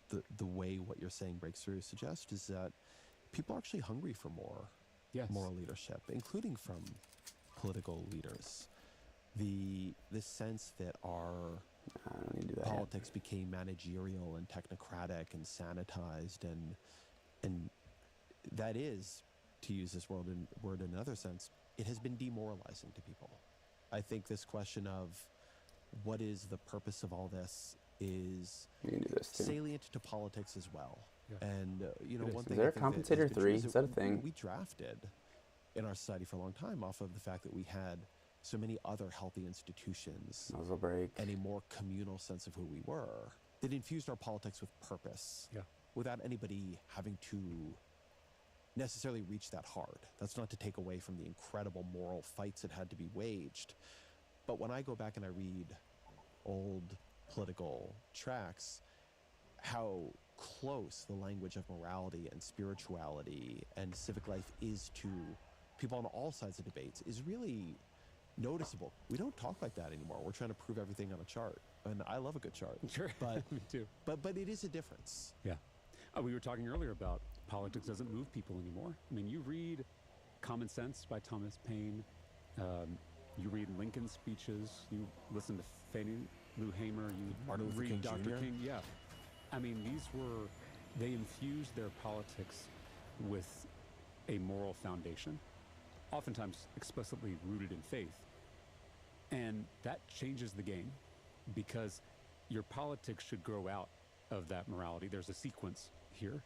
the way what you're saying breaks through suggests is that people are actually hungry for more moral leadership, including from political leaders. This sense that our politics became managerial and technocratic and sanitized, and that is, to use this word in another sense, it has been demoralizing to people. I think this question of what is the purpose of all this is You can do this too. salient to politics as well. Yeah. And one Is thing there I a think that has compensator been true 3? is Is that a thing? we drafted in our society for a long time off of the fact that we had so many other healthy institutions Muzzle break. and a more communal sense of who we were that infused our politics with purpose. Yeah. Without anybody having to necessarily reach that hard. That's not to take away from the incredible moral fights that had to be waged. But when I go back and I read old political tracts, how close the language of morality and spirituality and civic life is to people on all sides of debates is really noticeable. We don't talk like that anymore. We're trying to prove everything on a chart. And I love a good chart. Sure. But Me too. But it is a difference. Yeah. We were talking earlier about politics doesn't move people anymore. I mean, you read Common Sense by Thomas Paine. You read Lincoln's speeches. You listen to Fannie Lou Hamer. You Martin Luther read King Dr. Jr.? King. Yeah. I mean, they infused their politics with a moral foundation, oftentimes explicitly rooted in faith. And that changes the game because your politics should grow out of that morality. There's a sequence here.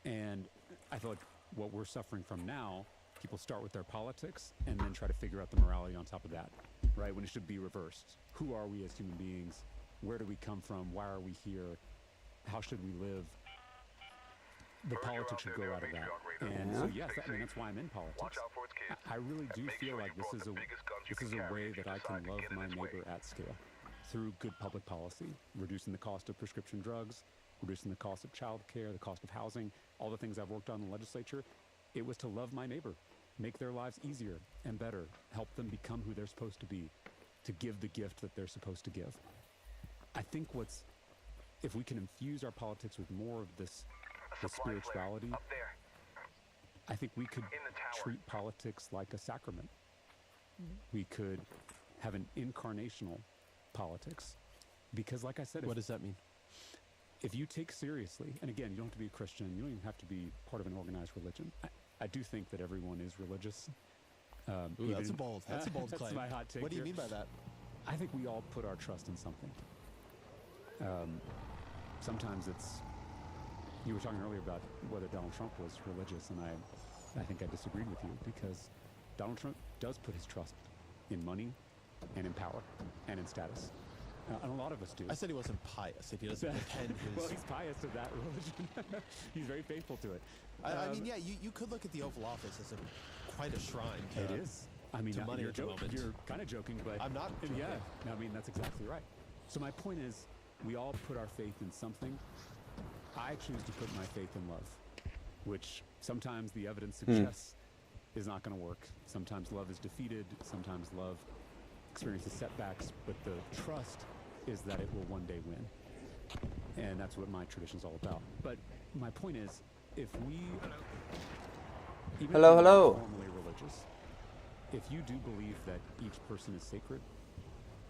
And I feel like what we're suffering from now, people start with their politics and then try to figure out the morality on top of that, right? When it should be reversed. Who are we as human beings? Where do we come from? Why are we here? How should we live? The politics should grow out of that. And so, yes, I mean, that's why I'm in politics. I really do feel like this is a way that I can love my neighbor at scale through good public policy, reducing the cost of prescription drugs, reducing the cost of child care, the cost of housing, all the things I've worked on in the legislature. It was to love my neighbor, make their lives easier and better, help them become who they're supposed to be, to give the gift that they're supposed to give. I think if we can infuse our politics with more of the spirituality, I think we could treat politics like a sacrament. We could have an incarnational politics. Because like I said, What does that mean? if you take seriously, and again, you don't have to be a Christian, you don't even have to be part of an organized religion. I do think that everyone is religious. Ooh, that's a bold that's claim. That's my hot take. What do you here. mean by that? I think we all put our trust in something. Sometimes you were talking earlier about whether Donald Trump was religious, and I think I disagreed with you because Donald Trump does put his trust in money and in power and in status. And a lot of us do. I said he wasn't pious. If he doesn't pretend his... Well, he's pious to that religion. He's very faithful to it. I mean, yeah, you could look at the Oval Office as quite a shrine. It is. I mean, to money you're at the moment. You're kind of joking, but I'm not joking. Yeah, I mean, that's exactly right. So my point is, we all put our faith in something. I choose to put my faith in love, which sometimes the evidence suggests is not going to work. Sometimes love is defeated. Sometimes love experiences setbacks, but the trust is that it will one day win. And that's what my tradition is all about. But my point is, if we, even if Hello, you're not hello. formally religious, if you do believe that each person is sacred,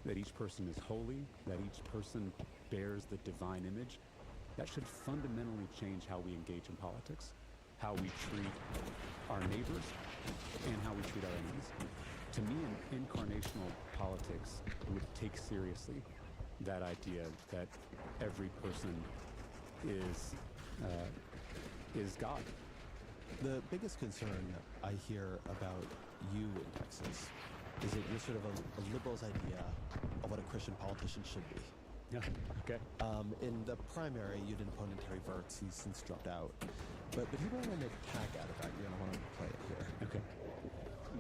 that each person is holy, that each person bears the divine image, that should fundamentally change how we engage in politics, how we treat our neighbors, and how we treat our enemies. To me, an incarnational politics would take seriously that idea that every person is God. The biggest concern I hear about you in Texas is that you're sort of a liberal's idea of what a Christian politician should be. Yeah. Okay. In the primary, you didn't opponent Terry Virts. He's since dropped out. But he ran an attack ad about you, and I want to play it here. Okay.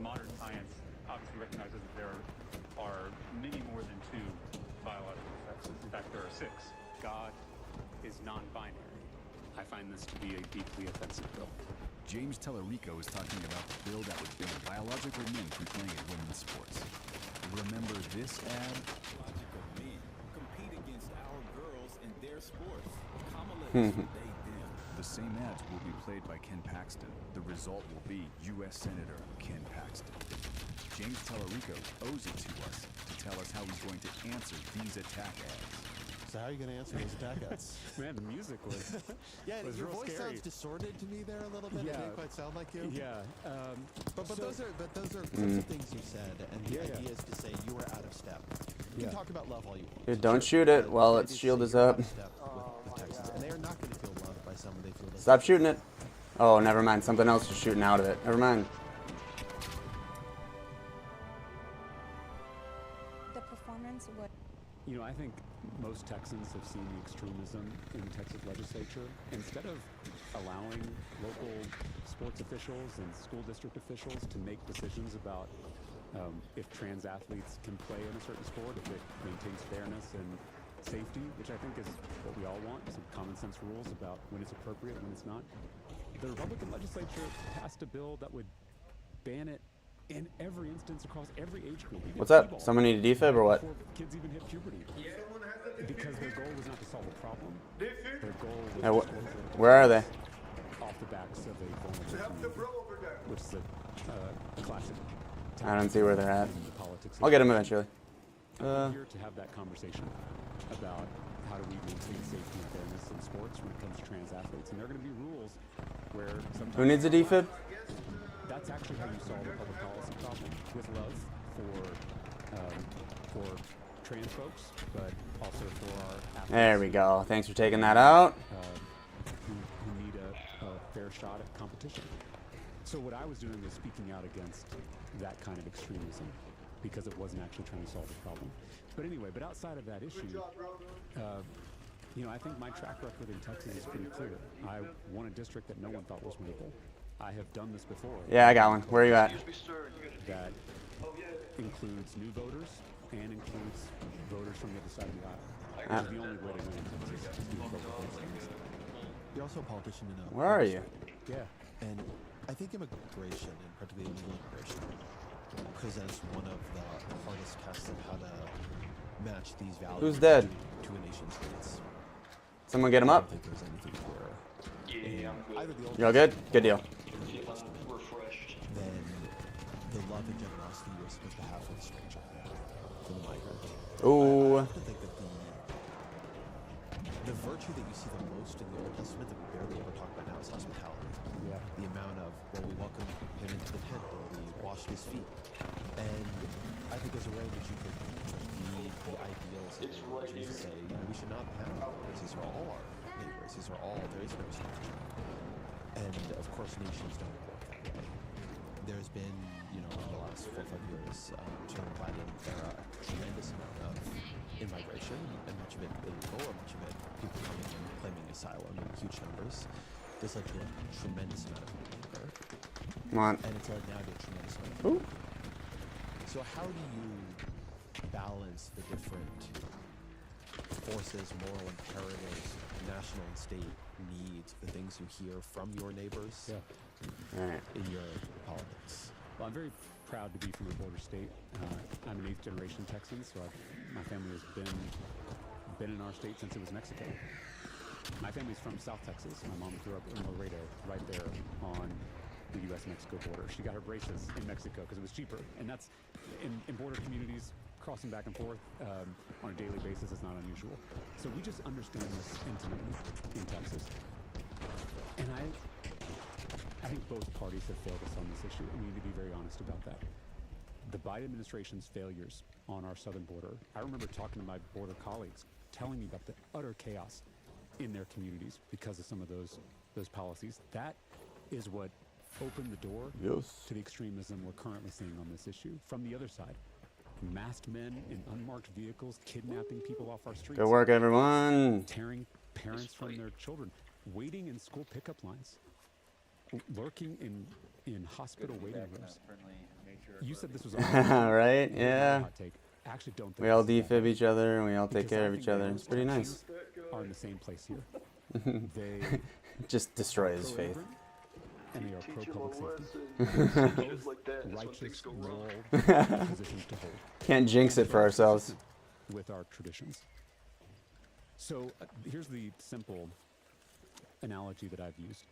Modern science obviously recognizes that there are many more than two biological sexes. In fact, there are 6. God is non-binary. I find this to be a deeply offensive bill. James Tellerico is talking about the bill that would ban biological men from playing in women's sports. Remember this ad? Biological men compete against our girls in their sports. Kamala is what they do. The same ads will be played by Ken Paxton. The result will be U.S. Senator Ken Paxton. James Tellerico owes it to us to tell us how he's going to answer these attack ads. So how are you going to answer those attack ads? Man, the music was was your real voice scary. sounds distorted to me there a little bit. Yeah. It didn't quite sound like you. Yeah. But so- those are some of the things you said, and the idea is to say you were out of step. You can talk about love all you want. Dude, don't shoot it while its shield is up. With Texas, and they are not going to feel loved by someone they feel. Stop shooting it. Oh, never mind. Something else is shooting out of it. Never mind. The performance would. You know, I think most Texans have seen the extremism in the Texas legislature. Instead of allowing local sports officials and school district officials to make decisions about if trans athletes can play in a certain sport, if it maintains fairness and safety, which I think is what we all want, some common sense rules about when it's appropriate, when it's not. The Republican legislature passed a bill that would ban it in every instance across every age group. What's up? Someone need a defib or what? Before kids even hit puberty. Because their goal was not to solve a problem. Their goal was to where are they? off the backs of a vulnerable community, which is a classic. I don't see where they're at. Politics. I'll get them eventually. I'm here to have that conversation about how do we maintain safety and fairness in sports when it comes to trans athletes. And there are going to be rules where sometimes... Who needs a defib? That's actually how you solve a public policy problem, with love for trans folks, but also for our athletes. There we go. Thanks for taking that out. Who need a fair shot at competition. So what I was doing was speaking out against that kind of extremism because it wasn't actually trying to solve the problem. But anyway, outside of that issue, you know, I think my track record in Texas is pretty clear. I won a district that no one thought was winnable. I have done this before. Yeah, I got one. Where are you at? That includes new voters and includes voters from the other side of the aisle. Which is the only way to win in Texas is to vote for both sides. You're also a politician in a... Where are you? Yeah. And I think immigration, and particularly illegal immigration, presents one of the hardest tests of how to match these values. Who's dead? To a nation state's. Someone get him up. I don't think there's anything here. You all good? Good deal. Then the love and generosity you're supposed to have for the stranger, for the migrant. Ooh. I think that the virtue that you see the most in the Old Testament that we barely ever talk about now is hospitality. Yeah. The amount of, well, we welcomed him into the tent, or we washed his feet. And I think there's a way in which you could read the ideals of Jesus say, you know, we should not have neighbors. These are all our neighbors. These are all, there is no stranger. And of course, nations don't work that way. There's been, you know, in the last 4 or 5 years, during the Biden era, a tremendous amount of immigration, and much of it illegal, or much of it people coming in claiming asylum in huge numbers. This led to a tremendous amount of anger. Come on. And it's led now to a tremendous amount of Ooh. So how do you balance the different forces, moral imperatives, national and state needs, the things you hear from your neighbors in your politics? Well, I'm very proud to be from a border state. I'm an 8th generation Texan, so my family has been in our state since it was Mexico. My family's from South Texas. My mom grew up in Laredo, right there on the U.S.-Mexico border. She got her braces in Mexico because it was cheaper, and that's in border communities. Crossing back and forth on a daily basis is not unusual. So we just understand this intimately in Texas. And I think both parties have failed us on this issue, and we need to be very honest about that. The Biden administration's failures on our southern border, I remember talking to my border colleagues, telling me about the utter chaos in their communities because of some of those policies. That is what opened the door to the extremism we're currently seeing on this issue from the other side. Masked men in unmarked vehicles, kidnapping people off our streets. Good work, everyone. Tearing parents from their children, waiting in school pickup lines, lurking in hospital waiting rooms. You said this was right? Yeah. hot take. I actually don't think We all this is that defib each other and we all take because care I of think each other. those It's pretty nice. Are in the same place here. They just destroy his faith. and they are pro-public safety. Both righteous, moral positions to hold. Can't jinx it for ourselves. With our traditions. So here's the simple analogy that I've used.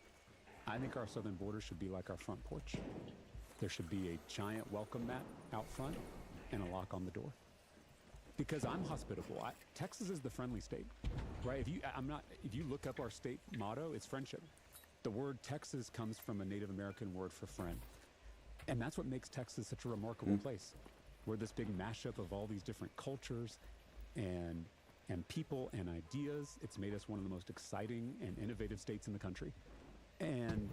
I think our southern border should be like our front porch. There should be a giant welcome mat out front and a lock on the door. Because I'm hospitable. Texas is the friendly state, right? If you look up our state motto, it's friendship. The word Texas comes from a Native American word for friend. And that's what makes Texas such a remarkable place. We're this big mashup of all these different cultures and people and ideas. It's made us one of the most exciting and innovative states in the country. And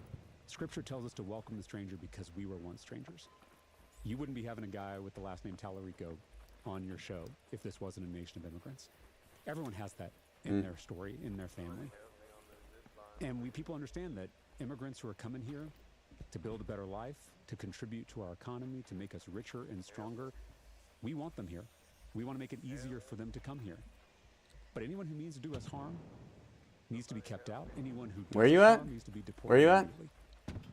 Scripture tells us to welcome the stranger because we were once strangers. You wouldn't be having a guy with the last name Tallarico on your show if this wasn't a nation of immigrants. Everyone has that in their story, in their family. And people understand that immigrants who are coming here to build a better life, to contribute to our economy, to make us richer and stronger, we want them here. We want to make it easier for them to come here. But anyone who means to do us harm needs to be kept out. Anyone who Where are you at? needs to be deported. Where are you at?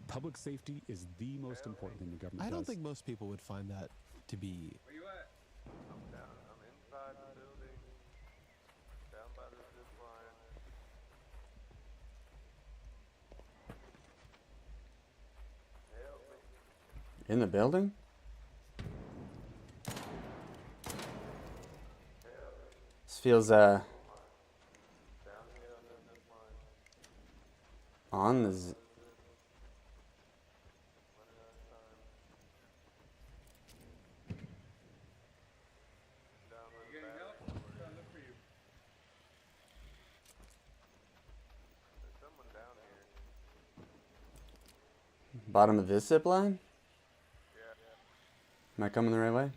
Public safety is the most important thing the government does. I don't think most people would find that to be. Where you at? I'm down. I'm inside the building. Down by the zip line. Help me. In the building? This feels on the bottom of this zip line? Am I coming the right way?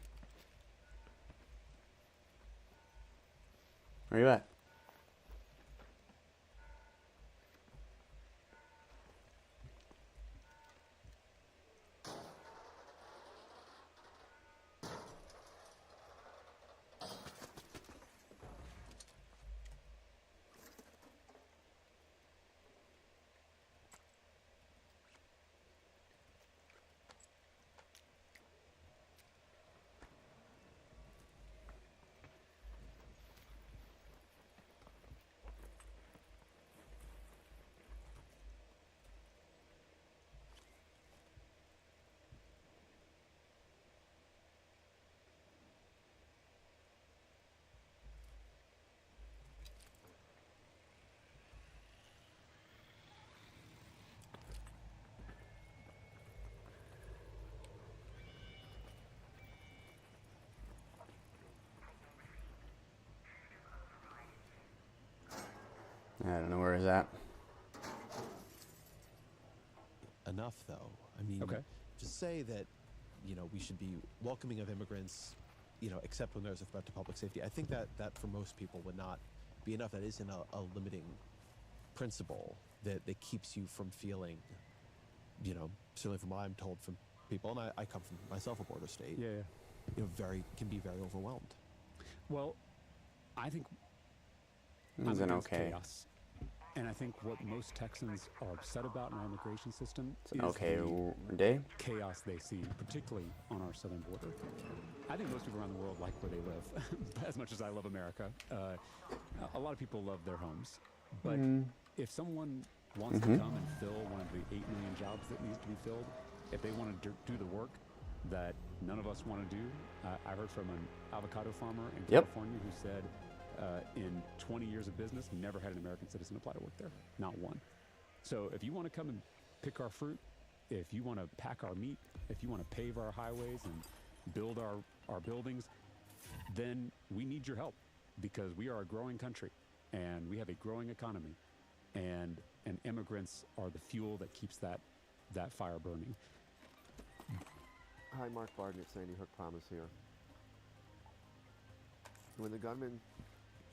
Where you at? I don't know where he's at. Enough, though. I mean, Okay. just say that, we should be welcoming of immigrants, except when there's a threat to public safety. I think that for most people would not be enough. That isn't a limiting principle that keeps you from feeling, certainly from what I'm told from people, and I come from myself a border state. Yeah. Can be very overwhelmed. Well, I think It's an okay. chaos. And I think what most Texans are upset about in our immigration system It's an is okay the day. chaos they see, particularly on our southern border. I think most people around the world like where they live, as much as I love America. A lot of people love their homes. But if someone wants to come and fill one of the 8 million jobs that needs to be filled, if they want to do the work that none of us want to do, I heard from an avocado farmer in California who said, in 20 years of business, never had an American citizen apply to work there. Not one. So if you want to come and pick our fruit, if you want to pack our meat, if you want to pave our highways and build our buildings, then we need your help because we are a growing country and we have a growing economy and immigrants are the fuel that keeps that fire burning. Hi, Mark Barden at Sandy Hook Promise here. When the gunman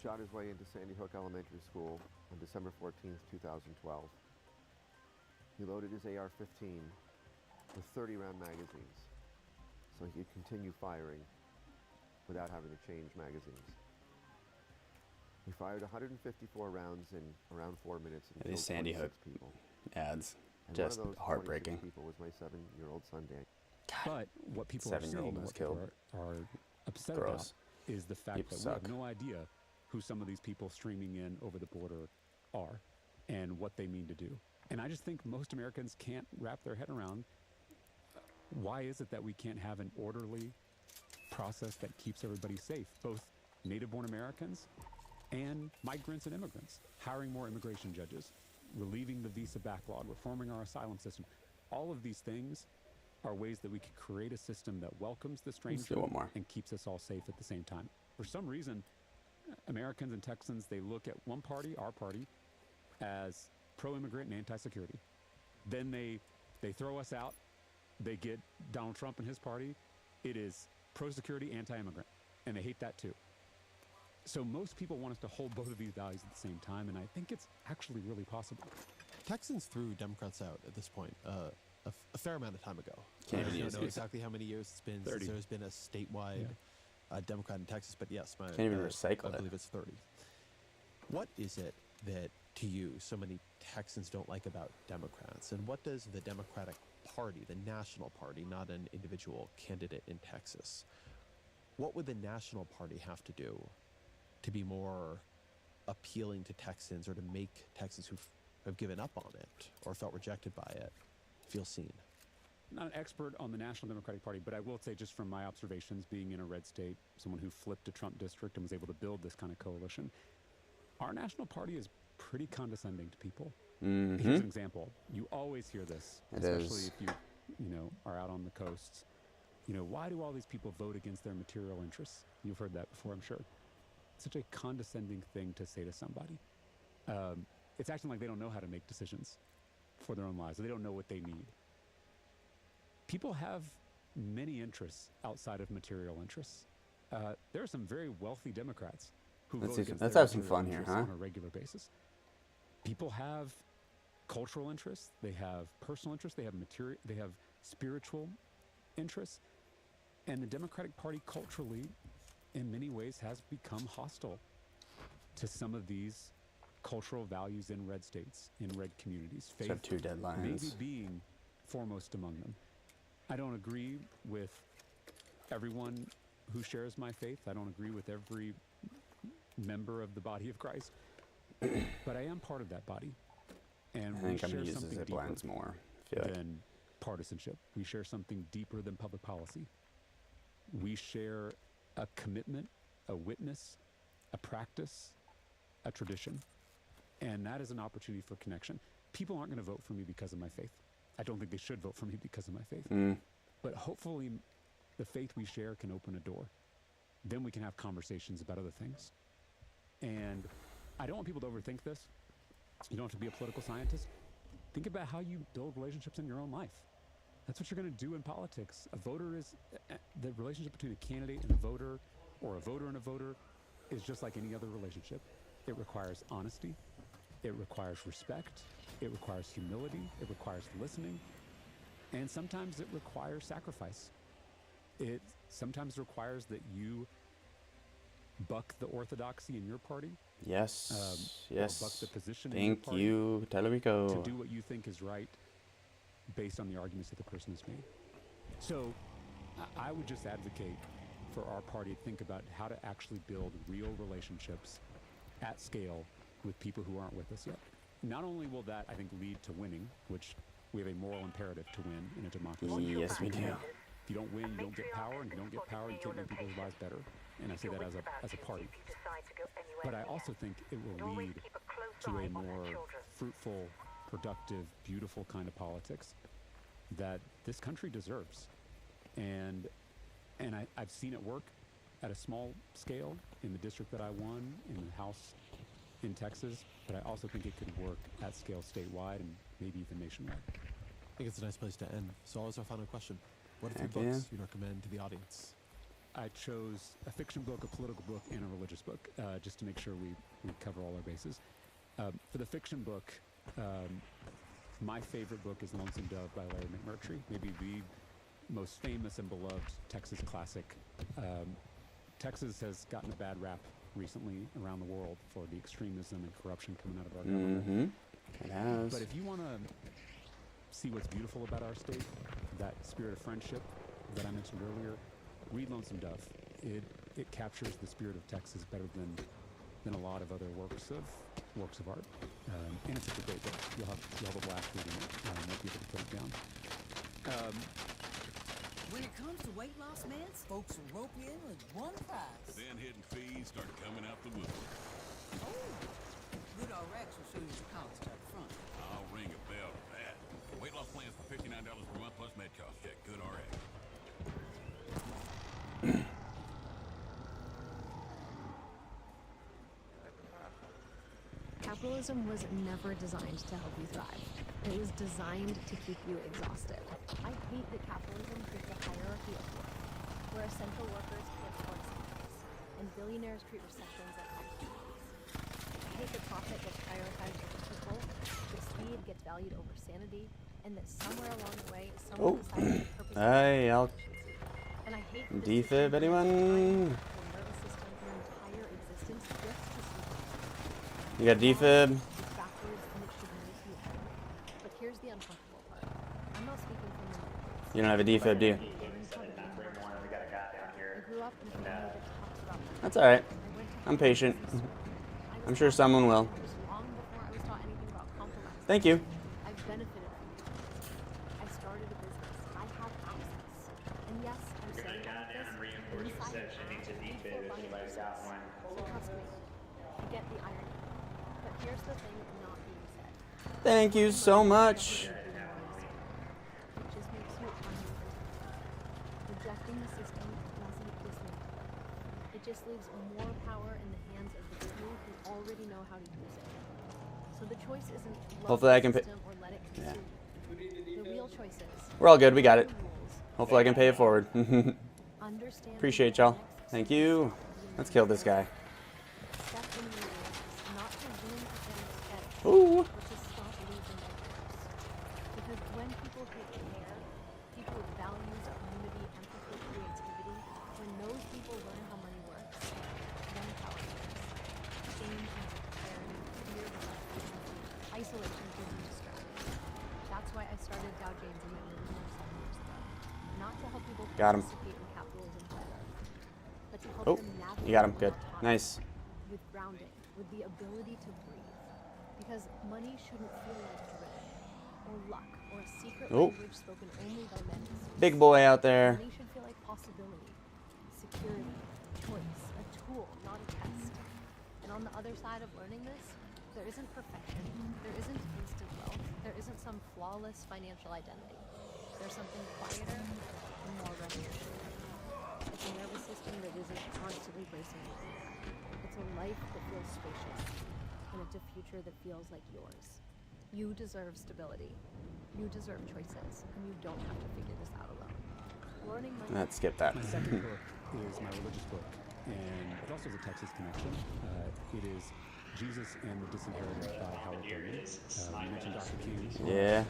shot his way into Sandy Hook Elementary School on December 14th, 2012, he loaded his AR-15 with 30-round magazines so he could continue firing without having to change magazines. He fired 154 rounds in around 4 minutes and killed Sandy 26 Hook people. ads, And just one of those heartbreaking. 26 people was my 7-year-old son, Dan. But what people are saying, 7-year-old was what killed. people are upset Gross. about is the fact People that suck. we have no idea who some of these people streaming in over the border are and what they mean to do. And I just think most Americans can't wrap their head around why is it that we can't have an orderly process that keeps everybody safe, both native-born Americans and migrants and immigrants, hiring more immigration judges, relieving the visa backlog, reforming our asylum system. All of these things are ways that we could create a system that welcomes the stranger do one more. and keeps us all safe at the same time. For some reason, Americans and Texans, they look at one party, our party, as pro-immigrant and anti-security. Then they throw us out. They get Donald Trump and his party. It is pro-security, anti-immigrant, and they hate that too. So most people want us to hold both of these values at the same time, and I think it's actually really possible. Texans threw Democrats out at this point a fair amount of time ago. Can't I even don't use know it. exactly how many years it's been 30. since there's been a statewide Democrat in Texas, but yes, Can't even recycle I it. believe it's 30. What is it that, to you, so many Texans don't like about Democrats? And what does the Democratic Party, the national party, not an individual candidate in Texas, what would the national party have to do to be more appealing to Texans, or to make Texans who have given up on it or felt rejected by it feel seen? Not an expert on the National Democratic Party, but I will say, just from my observations, being in a red state, someone who flipped a Trump district and was able to build this kind of coalition, our national party is pretty condescending to people. Mm-hmm. Here's an example. You always hear this, It especially is. if you are out on the coasts. Why do all these people vote against their material interests? You've heard that before, I'm sure. It's such a condescending thing to say to somebody. It's acting like they don't know how to make decisions for their own lives. They don't know what they need. People have many interests outside of material interests. There are some very wealthy Democrats who vote against let's their have some material fun here, interests huh? on a regular basis. People have cultural interests. They have personal interests. They have They have spiritual interests. And the Democratic Party culturally, in many ways, has become hostile to some of these cultural values in red states, in red communities. Let's have two deadlines. Maybe being foremost among them. I don't agree with everyone who shares my faith. I don't agree with every member of the body of Christ. But I am part of that body. And I we think I'm share going to use something the zip deeper lines more. I feel like. than partisanship. We share something deeper than public policy. We share a commitment, a witness, a practice, a tradition. And that is an opportunity for connection. People aren't going to vote for me because of my faith. I don't think they should vote for me because of my faith. But hopefully the faith we share can open a door. Then we can have conversations about other things. And I don't want people to overthink this. You don't have to be a political scientist. Think about how you build relationships in your own life. That's what you're going to do in politics. A voter is, the relationship between a candidate and a voter, or a voter and a voter, is just like any other relationship. It requires honesty. It requires respect. It requires humility. It requires listening. And sometimes it requires sacrifice. It sometimes requires that you buck the orthodoxy in your party. Yes. Or Yes. buck the position in your Thank party you, Talarico. to do what you think is right based on the arguments that the person has made. So I would just advocate for our party to think about how to actually build real relationships at scale with people who aren't with us yet. Not only will that, I think, lead to winning, which we have a moral imperative to win in a democracy. Yes, we do. If you don't win, you don't get power, and if you don't get power, you can't make people's lives better. And I say that as a party. But I also think it will lead to a more fruitful, productive, beautiful kind of politics that this country deserves. And I've seen it work at a small scale in the district that I won, in the House in Texas, but I also think it could work at scale statewide and maybe even nationwide. I think it's a nice place to end. So always our final question. What are Heck three books yeah. you'd recommend to the audience? I chose a fiction book, a political book, and a religious book, just to make sure we cover all our bases. For the fiction book, my favorite book is Lonesome Dove by Larry McMurtry, maybe the most famous and beloved Texas classic. Texas has gotten a bad rap recently around the world for the extremism and corruption coming out of our government. It has. But if you want to see what's beautiful about our state, that spirit of friendship that I mentioned earlier, read Lonesome Dove. It captures the spirit of Texas better than a lot of other works of art. And it's a great book. You'll have a blast reading it. Won't be able to put it down. When it comes to weight loss meds, folks will rope you in with one price. Then hidden fees start coming out the woodwork. Oh, Good RX will show you the cost up front. I'll ring a bell to that. Weight loss plans for $59 per month plus med cost check. Good Capitalism was never designed to help you thrive. It was designed to keep you exhausted. I hate that capitalism creates a hierarchy of work, where essential workers get towards salaries, and billionaires treat recessions like opportunities. I hate that profit gets prioritized over people, that speed gets valued over sanity, and that somewhere along the way, someone decided the purpose of Hey, I'll and I hate defib anyone? your nervous system, your entire existence just to sleep. You got defib? It's backwards and it should make you angry. But here's the uncomfortable part. I'm not speaking from the moment. You don't have a defib, do you? I grew up in a family that talks about That's alright. I'm patient. I'm sure someone will. long before I was taught anything about compromise. Thank you. I've benefited from it. I started a business. I have access. And yes, I'm saying all of this inside before buying a business. So trust me, I get the irony. But here's the thing not being said. Thank you so much. It just makes you uncontent. Rejecting the system doesn't dismantle it. It just leaves more power in the hands of the few who already know how to use it. So the choice isn't love Hopefully I the can pay. system or let it consume you. The real choice is We're all good. We got it. Hopefully I can pay it forward. understand Appreciate y'all. Thank you. Let's kill this guy. step in the awareness, not to win against it, Ooh. but to stop losing their thirst. Because when people take care, people with values, community, empathy, creativity, when those people learn how money works, then power comes. Shame and clarity, fear becomes isolation gives you distraction. That's why I started Dow James in the early 7 years ago. Not to help people Got him. participate in capitalism better, but to help Oh, them navigate you got him. with Good. autonomy, Nice. with grounding, with the ability to breathe. Because money shouldn't feel like driven, or luck, or a secret Oh. language spoken only by men. Big boy out there. Money should feel like possibility, security, choice, a tool, not a test. And on the other side of learning this, there isn't perfection, there isn't instant wealth, there isn't some flawless financial identity. There's something quieter and more revolutionary. It's a nervous system that isn't constantly bracing you. It's a life that feels spacious, and it's a future that feels like yours. You deserve stability. You deserve choices, and you don't have to figure this out alone. Learning money. Let's skip that. My second book is my religious book, and it also has a Texas connection. It is Jesus and the Disinherited by Howard Thurman. You mentioned Dr. King. Yeah.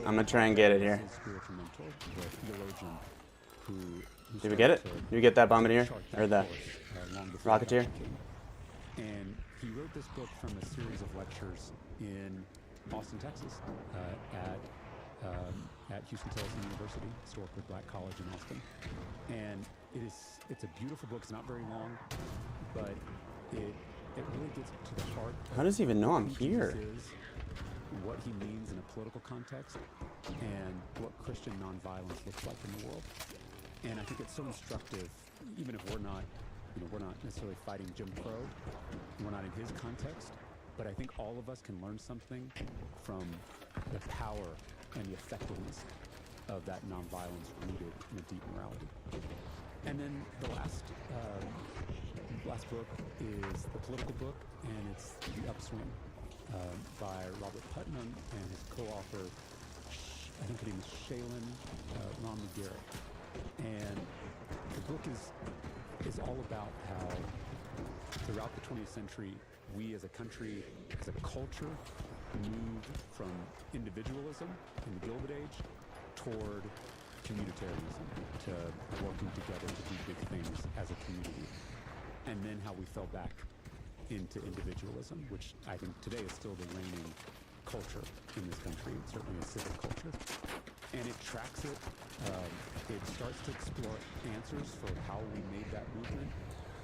I'm gonna try and get it here. His spiritual mentor, the theologian who Did we get it? started Did we get that bombardier? chart Or the that course, long before rocketeer? Dr. King. And he wrote this book from a series of lectures in Austin, Texas, at Houston Tillotson University, historically black college in Austin. And it's a beautiful book. It's not very long, but it really gets to the heart. How does he even know I'm who here? Jesus is, what he means in a political context, and what Christian nonviolence looks like in the world. And I think it's so instructive, even if we're not necessarily fighting Jim Crow, and we're not in his context, but I think all of us can learn something from the power and the effectiveness of that nonviolence rooted in a deep morality. And then the last book is the political book, and it's The Upswing by Robert Putnam and his co-author, I think her name is Shaylin Romney Garrett. And the book is all about how throughout the 20th century, we as a country, as a culture, moved from individualism in the Gilded Age toward communitarianism, to working together to do big things as a community. And then how we fell back into individualism, which I think today is still the reigning culture in this country, certainly a civic culture. And it tracks it. It starts to explore answers for how we made that movement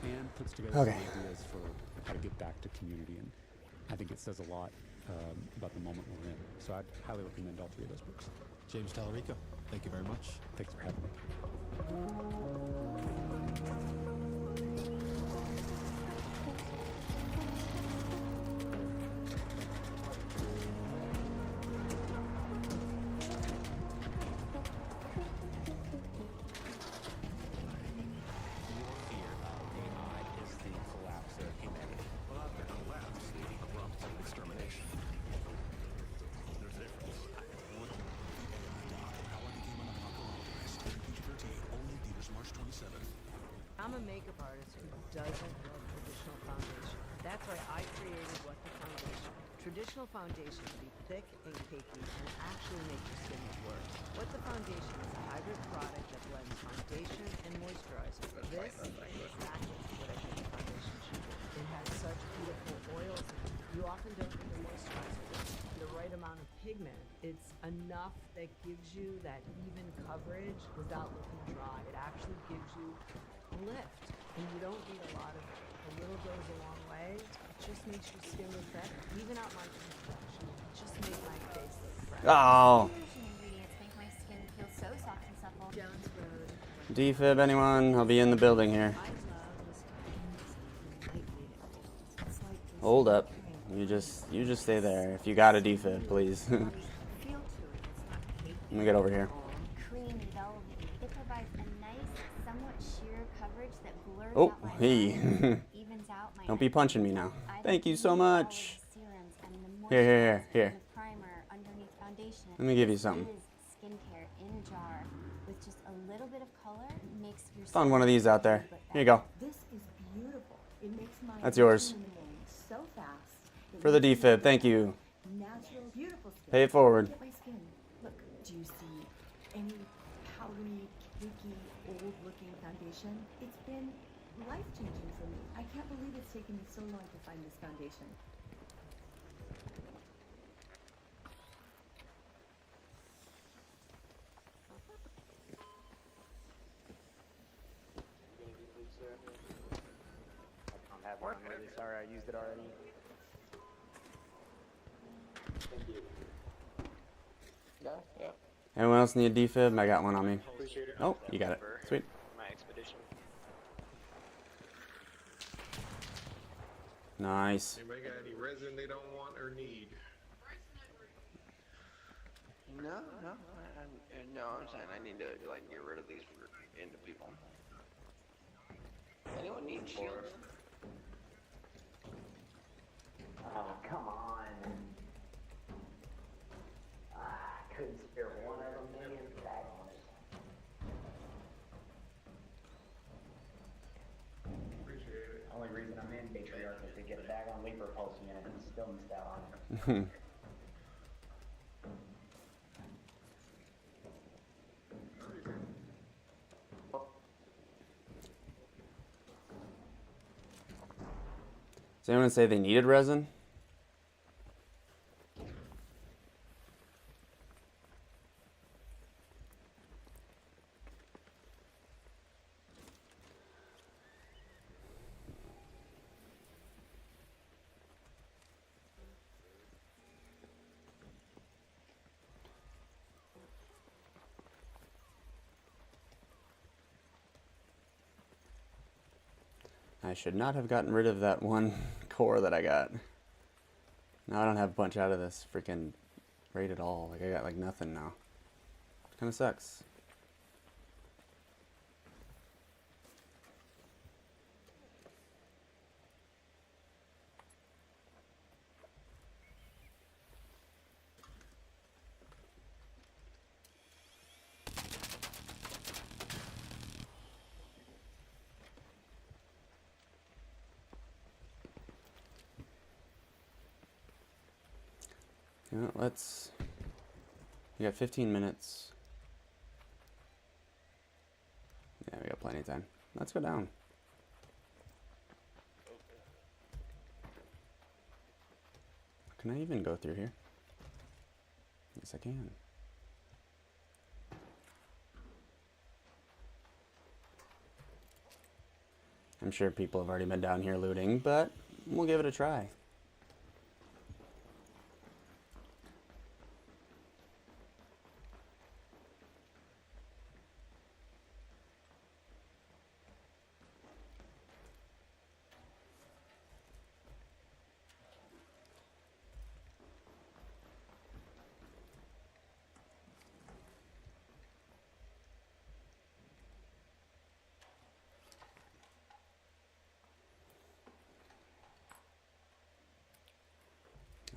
and puts together some ideas for how to get back to community. And I think it says a lot about the moment we're in. So I'd highly recommend all three of those books. James Tallarico, thank you very much. Thanks for having me. Fear of AI is the collapse of humanity. Well, I've been a lab, the abrupt extermination created what the foundation. Traditional foundation can be thick and cakey and actually make your skin look worse. What the foundation is a hybrid product that blends foundation and moisturizer. This is exactly what I think the foundation should do. It has such beautiful oils in it. You often don't need a moisturizer with it. The right amount of pigment, it's enough that gives you that even coverage without looking dry. It actually gives you a lift, and you don't need a lot of it. A little goes a long way. It just makes your skin look better. Even out my complexion, it just made my face look fresh. Oh. Ingredients make my skin feel so soft and supple. Jones Road. Defib, anyone? I'll be in the building here. Hold up. You just stay there. If you got a defib, please. Let me get over here. Creamy, velvety. It provides a nice, somewhat sheer coverage that blurs Oh, out my hey. lines, evens out my Don't be punching me now. I Thank don't you so need all of much. the serums and the Here. moisturizer and the primer underneath foundation. Let me give you This something. is skincare in a jar with just a little bit of color makes your Found skin one of these out there. Here you go. This is beautiful. It makes my That's yours. routine in the morning so fast. It For the makes me defib, thank you. Natural, beautiful skin. Pay it forward. Look at my skin. Look, do you see any powdery, cakey, old-looking foundation? It's been life-changing for me. I can't believe it's taken me so long to find this foundation. I have one. I'm really sorry I used it already. Thank you. Yeah. Anyone else need a defib? I got one on me. Appreciate it. Oh, you got it. Sweet. My expedition. Nice. Anybody got any resin they don't want or need? No, I'm saying I need to like get rid of these into people. Anyone need shields? Oh, come on. Couldn't spare one of them, man. Appreciate it. Only reason I'm in Patriarch is to get a daggone Leaper pulse unit and still missed out on it. Does anyone say they needed resin? I should not have gotten rid of that one core that I got. Now I don't have a bunch out of this freaking raid at all. Like I got like nothing now. Kind of sucks. You know, let's. We got 15 minutes. Yeah, we got plenty of time. Let's go down. Can I even go through here? Yes, I can. I'm sure people have already been down here looting, but we'll give it a try.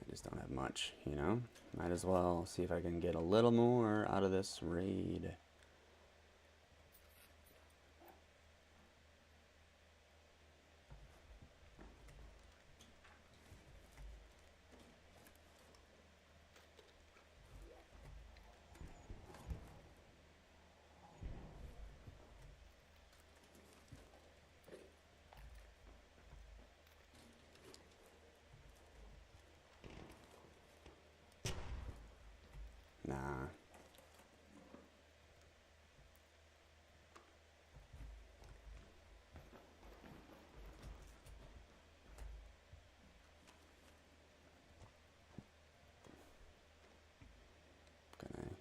I just don't have much, you know? Might as well see if I can get a little more out of this raid. Nah. Gonna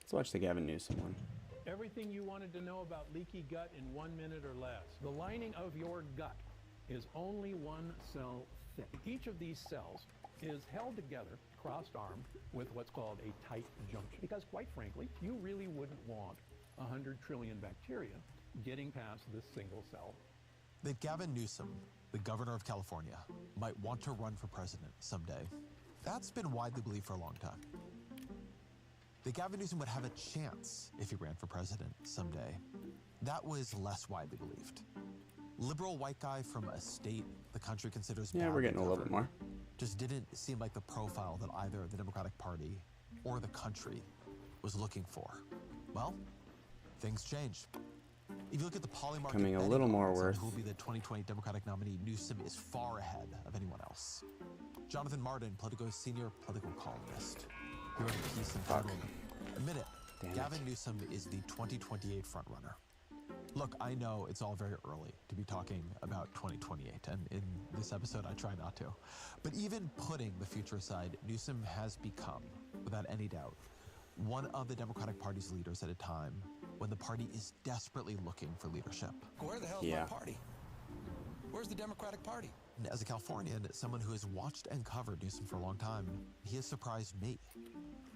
let's watch the Gavin Newsom one. Everything you wanted to know about leaky gut in 1 minute or less. The lining of your gut is only one cell thick. Each of these cells is held together, crossed armed, with what's called a tight junction. Because quite frankly, you really wouldn't want 100 trillion bacteria getting past this single cell. That Gavin Newsom, the governor of California, might want to run for president someday. That's been widely believed for a long time. That Gavin Newsom would have a chance if he ran for president someday. That was less widely believed. Liberal white guy from a state the country considers Yeah, we're getting a little bit more. Just didn't seem like the profile that either the Democratic Party or the country was looking for. Well, things change. If you look at the poly market, Coming a little more worth. who will be the 2020 Democratic nominee, Newsom is far ahead of anyone else. Jonathan Martin, Politico's senior political columnist, he wrote a piece entitled, "Admit it, Gavin Newsom is the 2028 frontrunner." Look, I know it's all very early to be talking about 2028, and in this episode, I try not to. But even putting the future aside, Newsom has become, without any doubt, one of the Democratic Party's leaders at a time when the party is desperately looking for leadership. Where the hell's my party? Where's the Democratic Party? And as a Californian, someone who has watched and covered Newsom for a long time, he has surprised me.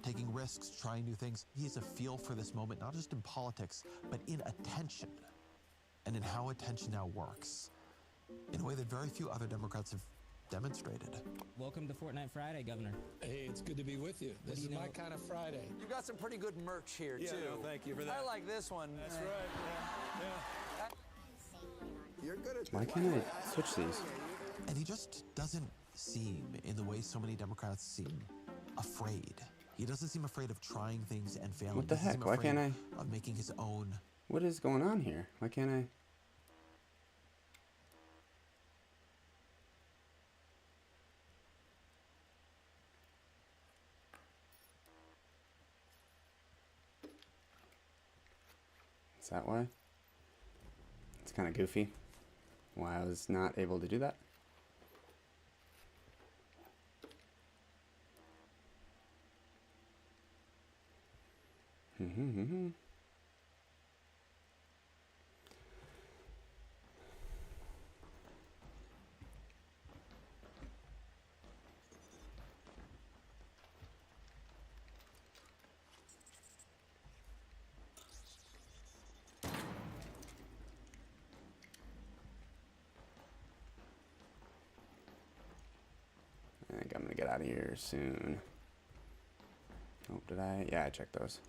Taking risks, trying new things, he has a feel for this moment, not just in politics, but in attention, and in how attention now works, in a way that very few other Democrats have demonstrated. Welcome to Fortnite Friday, Governor. Hey, it's good to be with you. This is my kind of Friday. You got some pretty good merch here, Yeah, too. no, thank you for that. I like this one. That's right. Yeah. You're good at Why can't I switch these? And he just doesn't seem, in the way so many Democrats seem, afraid. He doesn't seem afraid of trying things and failing. What the He doesn't heck? seem Why afraid can't I? of making his own. What is going on here? Why can't I? Is that why? It's kind of goofy. Why I was not able to do that. I think I'm gonna get out of here soon. Oh, did I? Yeah, I checked those.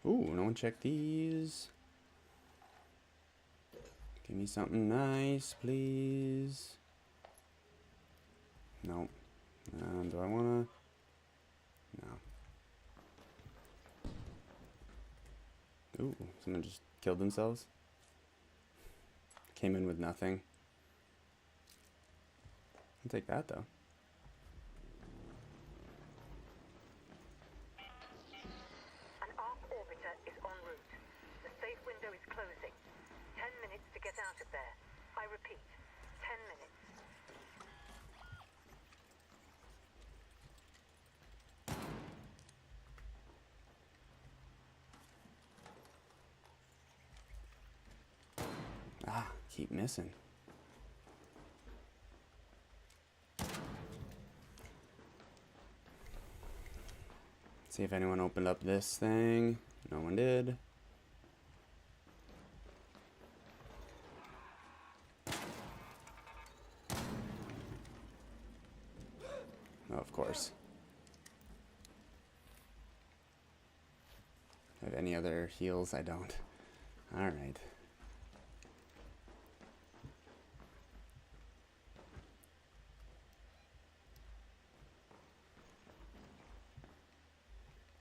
Ooh, no one checked these. Give me something nice, please. Nope. Do I wanna? No. Ooh, someone just killed themselves. Came in with nothing. I'll take that though. An arc orbiter is en route. The safe window is closing. 10 minutes to get out of there. I repeat, 10 minutes. Ah, keep missing. See if anyone opened up this thing. No one did. Oh, of course. Have any other heals? I don't. Alright.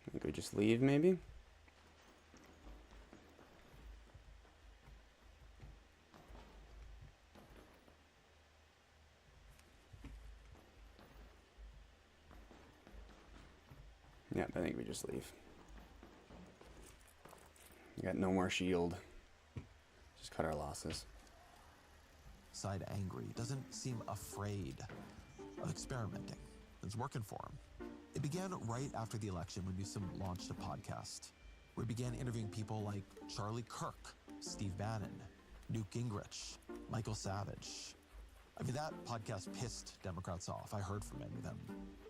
I think we just leave, maybe? Yep, I think we just leave. We got no more shield. Just cut our losses. Side angry, doesn't seem afraid of experimenting. It's working for him. It began right after the election when Newsom launched a podcast where he began interviewing people like Charlie Kirk, Steve Bannon, Newt Gingrich, Michael Savage. I mean, that podcast pissed Democrats off. I heard from many of them.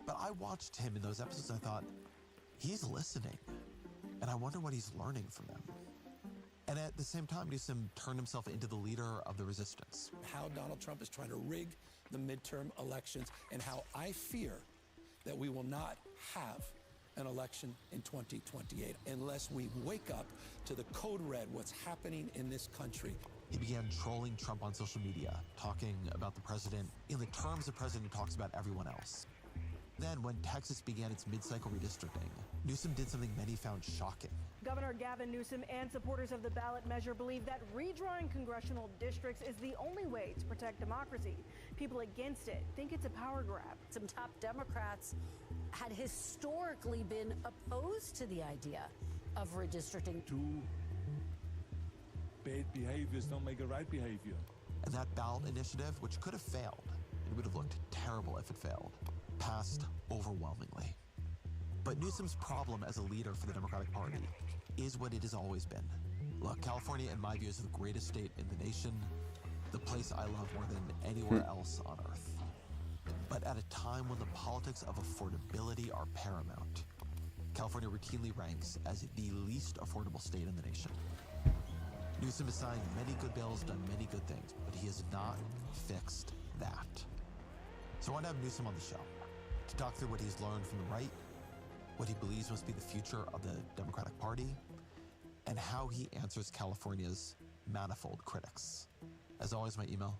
But I watched him in those episodes. I thought, he's listening. And I wonder what he's learning from them. And at the same time, Newsom turned himself into the leader of the resistance. How Donald Trump is trying to rig the midterm elections and how I fear that we will not have an election in 2028 unless we wake up to the code red, what's happening in this country. He began trolling Trump on social media, talking about the president in the terms the president talks about everyone else. Then, when Texas began its mid-cycle redistricting, Newsom did something many found shocking. Governor Gavin Newsom and supporters of the ballot measure believe that redrawing congressional districts is the only way to protect democracy. People against it think it's a power grab. Some top Democrats had historically been opposed to the idea of redistricting. Two bad behaviors don't make a right behavior. And that ballot initiative, which could have failed, it would have looked terrible if it failed, passed overwhelmingly. But Newsom's problem as a leader for the Democratic Party is what it has always been. Look, California, in my view, is the greatest state in the nation, the place I love more than anywhere else on earth. But at a time when the politics of affordability are paramount, California routinely ranks as the least affordable state in the nation. Newsom has signed many good bills, done many good things, but he has not fixed that. So I want to have Newsom on the show to talk through what he's learned from the right, what he believes must be the future of the Democratic Party, and how he answers California's manifold critics. As always, my email,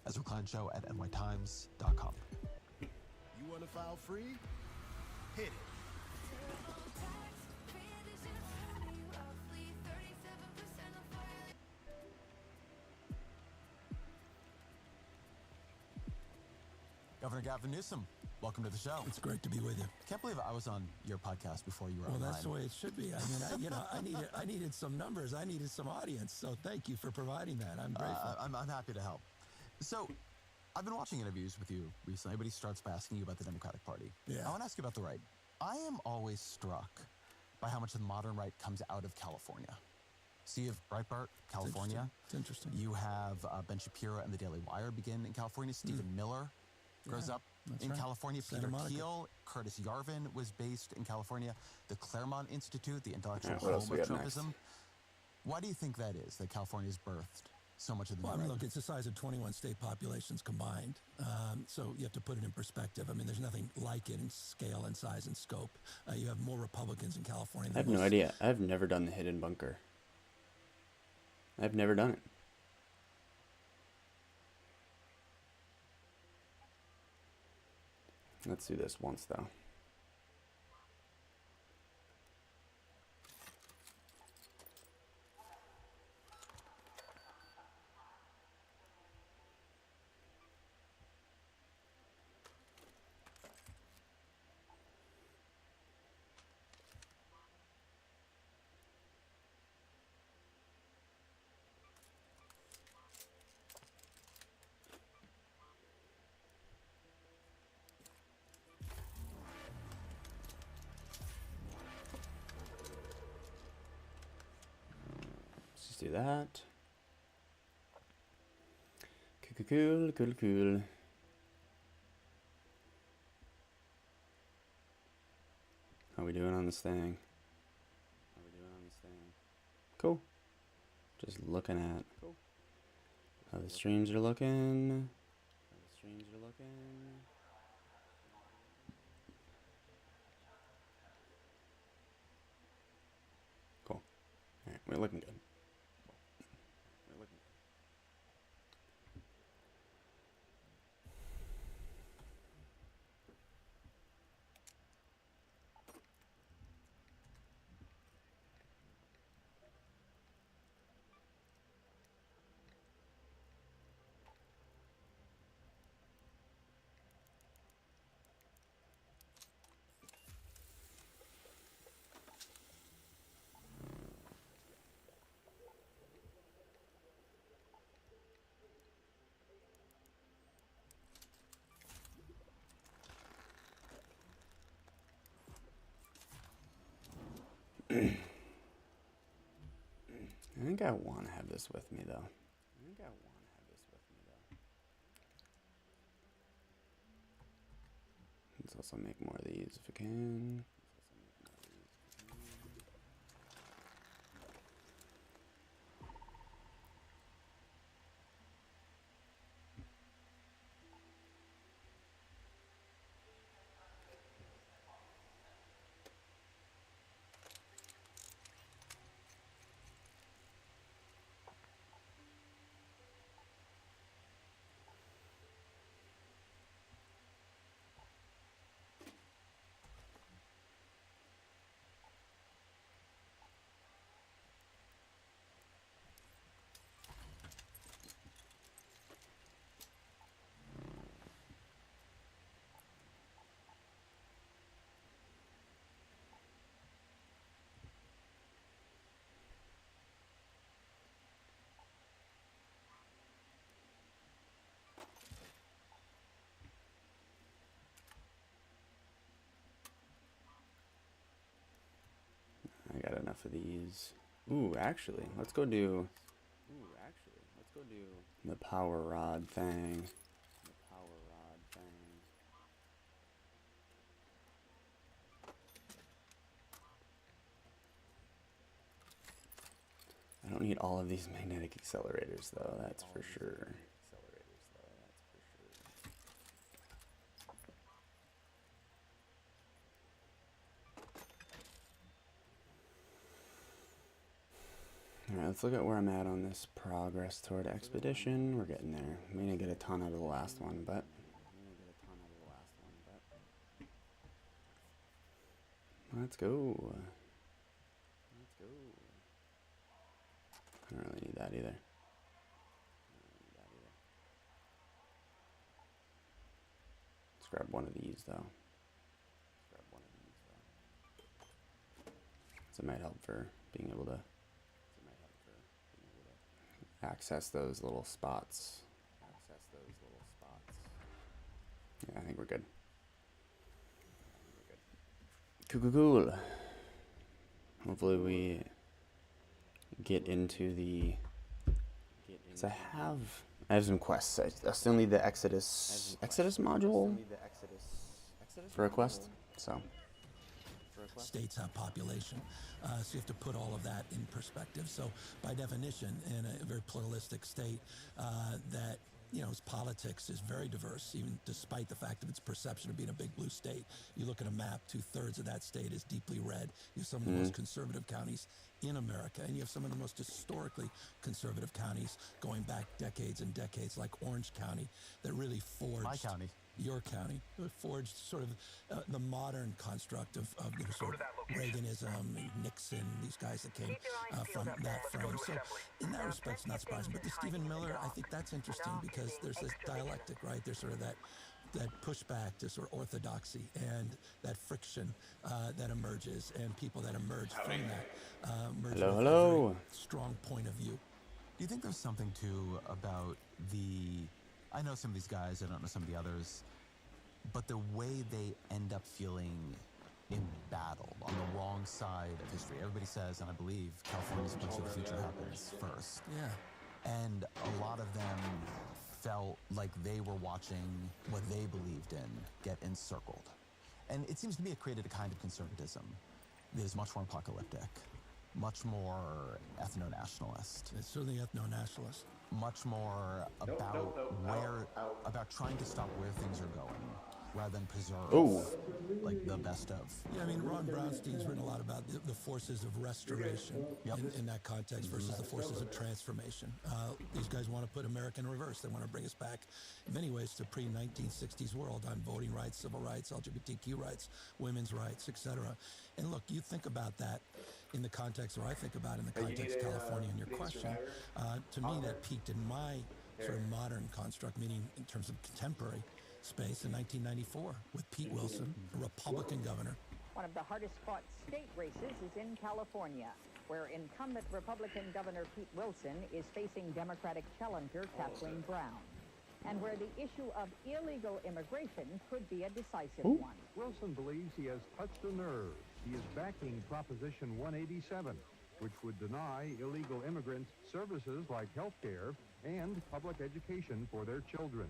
EzraKleinShow@nytimes.com. You want to file free? Hit it. Governor Gavin Newsom, welcome to the show. It's great to be with you. I can't believe I was on your podcast before you were Well, online. that's the way it should be. I mean, I needed some numbers. I needed some audience. So thank you for providing that. I'm grateful. I'm happy to help. So, I've been watching interviews with you recently. Everybody starts by asking you about the Democratic Party. Yeah. I want to ask you about the right. I am always struck by how much the modern right comes out of California. So you have Breitbart, California. It's interesting. You have Ben Shapiro and the Daily Wire begin in California. Stephen Miller grows up in California. Santa Peter Monica. Thiel, Curtis Yarvin was based in California. The Claremont Institute, the intellectual Alright, what else home we of got next? Trumpism. Why do you think that is, that California's birthed so much of the Well, I new mean, right? look, it's the size of 21 state populations combined. So you have to put it in perspective. I mean, there's nothing like it in scale and size and scope. You have more Republicans in California I than have no most- idea. I've never done the hidden bunker. I've never done it. Let's do this once, though. Let's just do that. Cool. How we doing on this thing? Cool. Just looking at how the streams are looking. We're looking good. We're looking good. I think I want to have this with me, though. Let's also make more of these if we can. I got enough of these. Actually, let's go do the power rod thing. I don't need all of these magnetic accelerators, though, that's for sure. Alright, let's look at where I'm at on this progress toward expedition. We're getting there. We didn't get a ton out of the last one, but let's go. I don't really need that either. Let's grab one of these, though. So it might help for being able to access those little spots. Yeah, I think we're good. Cool. Hopefully we get into the... Because I have some quests. I still need the Exodus module for a quest, so... States have population. So you have to put all of that in perspective. So by definition, in a very pluralistic state, that, you know, its politics is very diverse, even despite the fact of its perception of being a big blue state. You look at a map, 2/3 of that state is deeply red. You have some of the most conservative counties in America, and you have some of the most historically conservative counties going back decades and decades, like Orange County, that really forged... My county. Your county, forged sort of the modern construct of you know, sort of Reaganism, and Nixon, these guys that came from that frame. So in that respect, it's not surprising. But the Stephen Miller, I think that's interesting because there's this dialectic, right? There's sort of that pushback to sort of orthodoxy and that friction that emerges, and people that emerge from that emerge with a very strong point of view. Do you think there's something too about I know some of these guys, I don't know some of the others, but the way they end up feeling embattled on the wrong side of history. Everybody says, and I believe California's Punch of the Future happens first. Yeah. And a lot of them felt like they were watching what they believed in get encircled. And it seems to me it created a kind of conservatism that is much more apocalyptic, much more ethno-nationalist. It's certainly ethno-nationalist. Much more about about trying to stop where things are going rather than preserve like the best of. Yeah, I mean, Ron Brownstein's written a lot about the forces of restoration in that context versus the forces of transformation. These guys want to put America in reverse. They want to bring us back, in many ways, to pre-1960s world on voting rights, civil rights, LGBTQ rights, women's rights, etc. And look, you think about that in the context, or I think about in the context of California in your question. To me, that peaked in my sort of modern construct, meaning in terms of contemporary space in 1994 with Pete Wilson, a Republican governor. One of the hardest fought state races is in California, where incumbent Republican Governor Pete Wilson is facing Democratic challenger Kathleen Brown, and where the issue of illegal immigration could be a decisive one. Wilson believes he has touched a nerve. He is backing Proposition 187, which would deny illegal immigrants services like health care and public education for their children.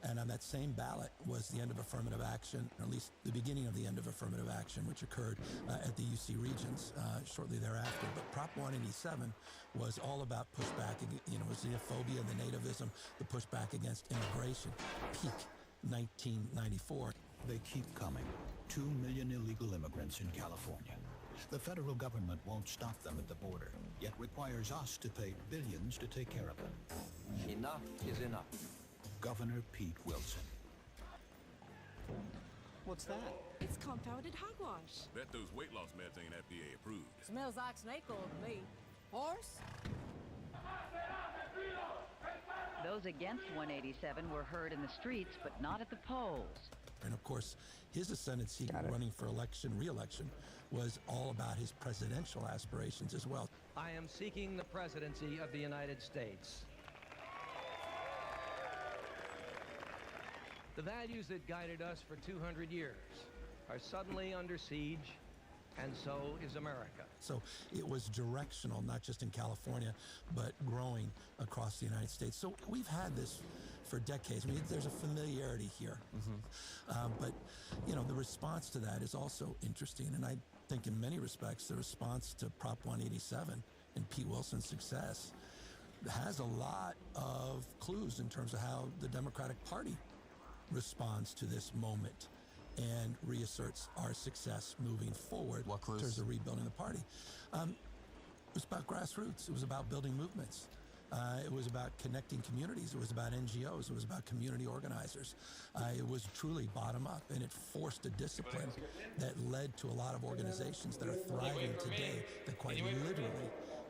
And on that same ballot was the end of affirmative action, or at least the beginning of the end of affirmative action, which occurred at the UC Regents shortly thereafter. But Prop 187 was all about pushback, xenophobia, the nativism, the pushback against immigration. Peak 1994. They keep coming. 2 million illegal immigrants in California. The federal government won't stop them at the border, yet requires us to pay billions to take care of them. Enough is enough. Governor Pete Wilson. What's that? It's compounded hogwash. Bet those weight loss meds ain't FDA approved. Smells like snake oil to me. Horse? Those against 187 were heard in the streets, but not at the polls. And of course, his ascendancy running for re-election, was all about his presidential aspirations as well. I am seeking the presidency of the United States. The values that guided us for 200 years are suddenly under siege, and so is America. So it was directional, not just in California, but growing across the United States. So we've had this for decades. I mean, there's a familiarity here. But, the response to that is also interesting. And I think in many respects, the response to Prop 187 and Pete Wilson's success has a lot of clues in terms of how the Democratic Party responds to this moment and reasserts our success moving forward in terms of rebuilding the party. It was about grassroots. It was about building movements. It was about connecting communities. It was about NGOs. It was about community organizers. It was truly bottom up, and it forced a discipline that led to a lot of organizations that are thriving today that quite literally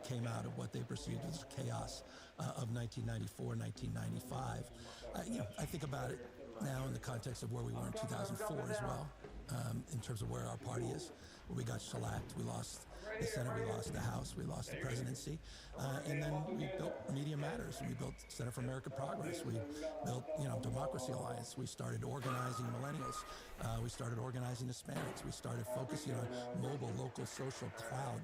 came out of what they perceived as chaos of 1994, 1995. I think about it now in the context of where we were in 2004 as well, in terms of where our party is, where we got shellacked, we lost the Senate, we lost the House, we lost the presidency, and then we built Media Matters, and we built Center for American Progress, we built, Democracy Alliance, we started organizing millennials, we started organizing Hispanics, we started focusing on mobile, local, social,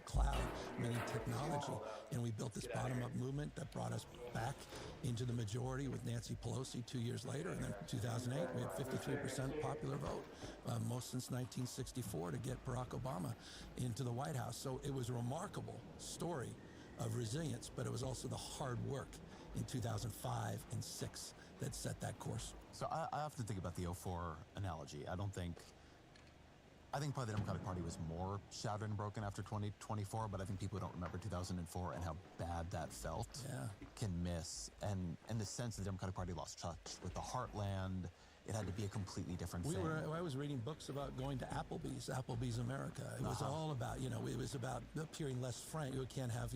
cloud, meaning technology, and we built this bottom-up movement that brought us back into the majority with Nancy Pelosi 2 years later, and then in 2008 we had 53% popular vote, most since 1964, to get Barack Obama into the White House. So it was a remarkable story of resilience, but it was also the hard work in 2005 and 6 that set that course. So I often think about the 04 analogy. I think probably the Democratic Party was more shattered and broken after 2024, but I think people who don't remember 2004 and how bad that felt can miss. And in the sense the Democratic Party lost touch with the heartland, it had to be a completely different thing. I was reading books about going to Applebee's America. It was all about, it was about appearing less frank. You can't have,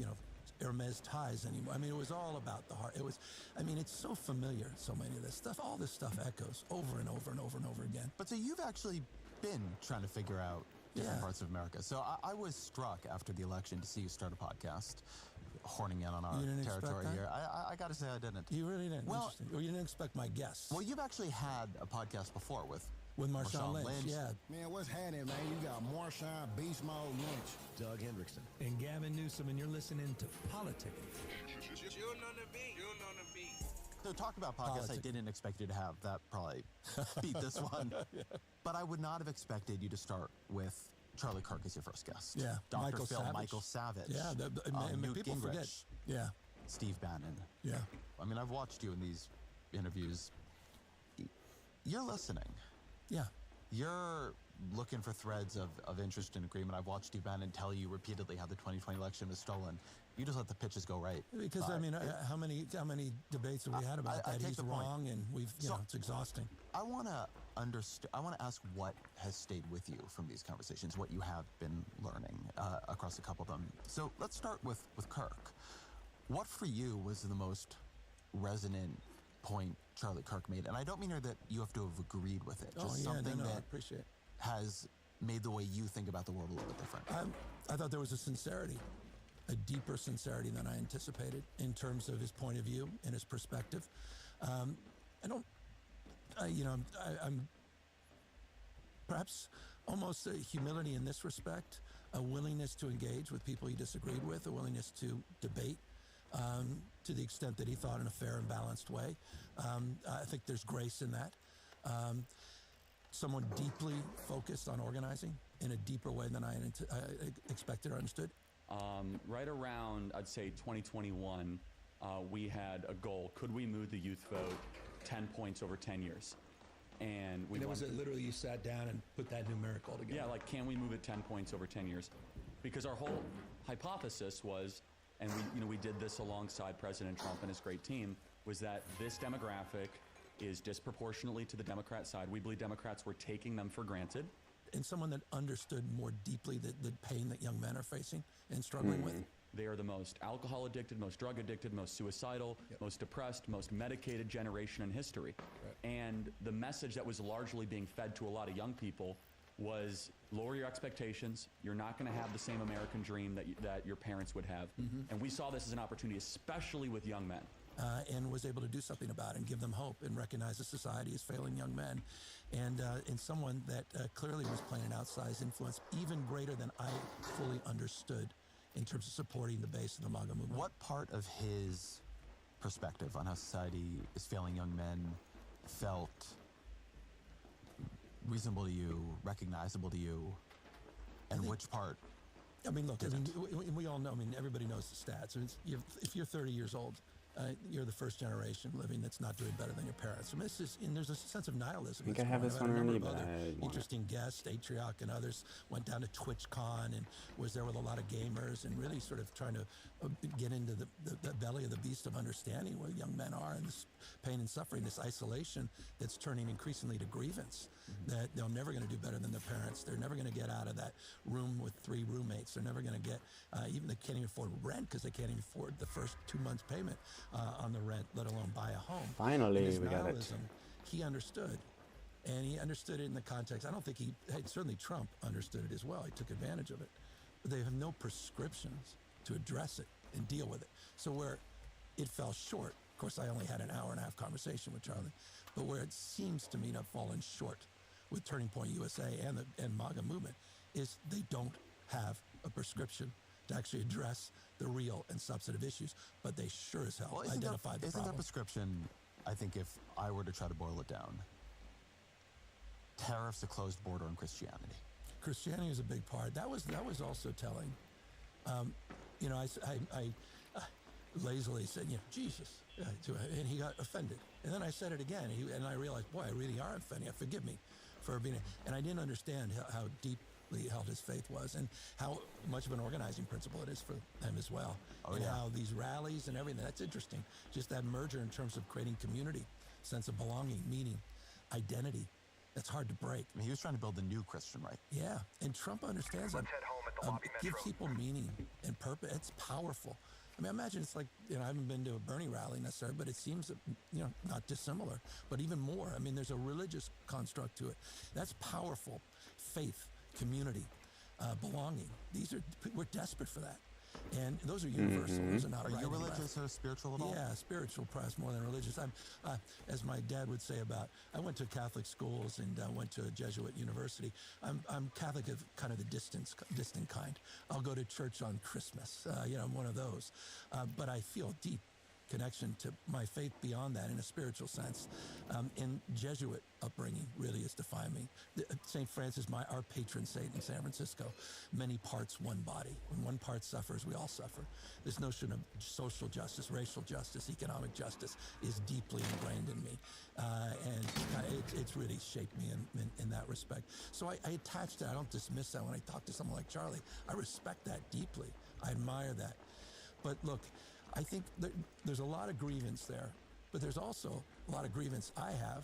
Hermes ties anymore. I mean, it was all about the heart. It's so familiar, so many of this stuff. All this stuff echoes over and over and over and over again. But so you've actually been trying to figure out different parts of America. So I was struck after the election to see you start a podcast, horning in on our territory here. I got to say I didn't. You really didn't? Well, you didn't expect my guests. Well, you've actually had a podcast before with Marshawn Lynch. Yeah. Man, what's happening, man? You got Marshawn Beast Mode Lynch, Doug Hendrickson, and Gavin Newsom, and you're listening to Politics. So talk about podcasts I didn't expect you to have. That probably beat this one. But I would not have expected you to start with Charlie Kirk as your first guest. Yeah. Dr. Phil, Michael Savage. Yeah. Newt People Gingrich. forget. Yeah. Steve Bannon. Yeah. I mean, I've watched you in these interviews. You're listening. Yeah. You're looking for threads of interest and agreement. I've watched you, Ben, and tell you repeatedly how the 2020 election was stolen. You just let the pitches go right. Because, I mean, how many debates have we had about that? He's wrong, and we've, it's exhausting. I want to ask what has stayed with you from these conversations, what you have been learning across a couple of them. So let's start with Kirk. What for you was the most resonant point Charlie Kirk made? And I don't mean that you have to have agreed with it. Just something that I appreciate has made the way you think about the world a little bit different. I thought there was a sincerity, a deeper sincerity than I anticipated in terms of his point of view and his perspective. I'm perhaps almost a humility in this respect, a willingness to engage with people he disagreed with, a willingness to debate to the extent that he thought in a fair and balanced way. I think there's grace in that. Someone deeply focused on organizing in a deeper way than I expected or understood. Right around, I'd say 2021, we had a goal. Could we move the youth vote 10 points over 10 years? And we literally you sat down and put that numerical together. Yeah, like, can we move it 10 points over 10 years? Because our whole hypothesis was, and we did this alongside President Trump and his great team, was that this demographic is disproportionately to the Democrat side. We believe Democrats were taking them for granted. And someone that understood more deeply the pain that young men are facing and struggling with. They are the most alcohol addicted, most drug addicted, most suicidal, most depressed, most medicated generation in history. Right. And the message that was largely being fed to a lot of young people was lower your expectations. You're not going to have the same American dream that your parents would have. And we saw this as an opportunity, especially with young men. And was able to do something about it and give them hope and recognize the society as failing young men. And someone that clearly was playing an outsized influence, even greater than I fully understood in terms of supporting the base of the MAGA movement. What part of his perspective on how society is failing young men felt reasonable to you, recognizable to you, and which part? I mean, look, we all know, everybody knows the stats. If you're 30 years old, you're the first generation living that's not doing better than your parents. There's a sense of nihilism. I think I have this one already, but interesting guests, Atrioc and others, went down to TwitchCon and was there with a lot of gamers and really sort of trying to get into the belly of the beast of understanding where young men are and this pain and suffering, this isolation that's turning increasingly to grievance, that they're never going to do better than their parents. They're never going to get out of that room with 3 roommates. They're never going to get, even they can't even afford rent because they can't even afford the first 2 months payment on the rent, let alone buy a home. Finally, we got it. He understood. And he understood it in the context. I don't think certainly Trump understood it as well. He took advantage of it. But they have no prescriptions to address it and deal with it. So where it fell short, of course, I only had an hour and a half conversation with Charlie, but where it seems to me to have fallen short with Turning Point USA and MAGA movement is they don't have a prescription to actually address the real and substantive issues, but they sure as hell identified the problem. Isn't that prescription, I think if I were to try to boil it down, tariffs, a closed border, and Christianity? Christianity is a big part. That was also telling. I lazily said, Jesus, and he got offended. And then I said it again, and I realized, boy, I really are offending. Forgive me for being, and I didn't understand how deeply held his faith was, and how much of an organizing principle it is for them as well. How these rallies and everything, that's interesting. Just that merger in terms of creating community, sense of belonging, meaning, identity. That's hard to break. He was trying to build the new Christian right. Yeah, and Trump understands that. It gives people meaning and purpose. It's powerful. Imagine it's like, I haven't been to a Bernie rally necessarily, but it seems, not dissimilar, but even more. There's a religious construct to it. That's powerful. Faith, community, belonging. We're desperate for that. And those are universal. Those are not Are you religious or spiritual at all? Yeah, spiritual perhaps more than religious. As my dad would say I went to Catholic schools and went to a Jesuit university. I'm Catholic of kind of the distant kind. I'll go to church on Christmas. I'm one of those. But I feel deep connection to my faith beyond that in a spiritual sense. And Jesuit upbringing really has defined me. St. Francis, our patron saint in San Francisco, many parts, one body. When one part suffers, we all suffer. This notion of social justice, racial justice, economic justice is deeply ingrained in me. And it's really shaped me in that respect. So I attach that. I don't dismiss that when I talk to someone like Charlie. I respect that deeply. I admire that. But look, I think there's a lot of grievance there, but there's also a lot of grievance I have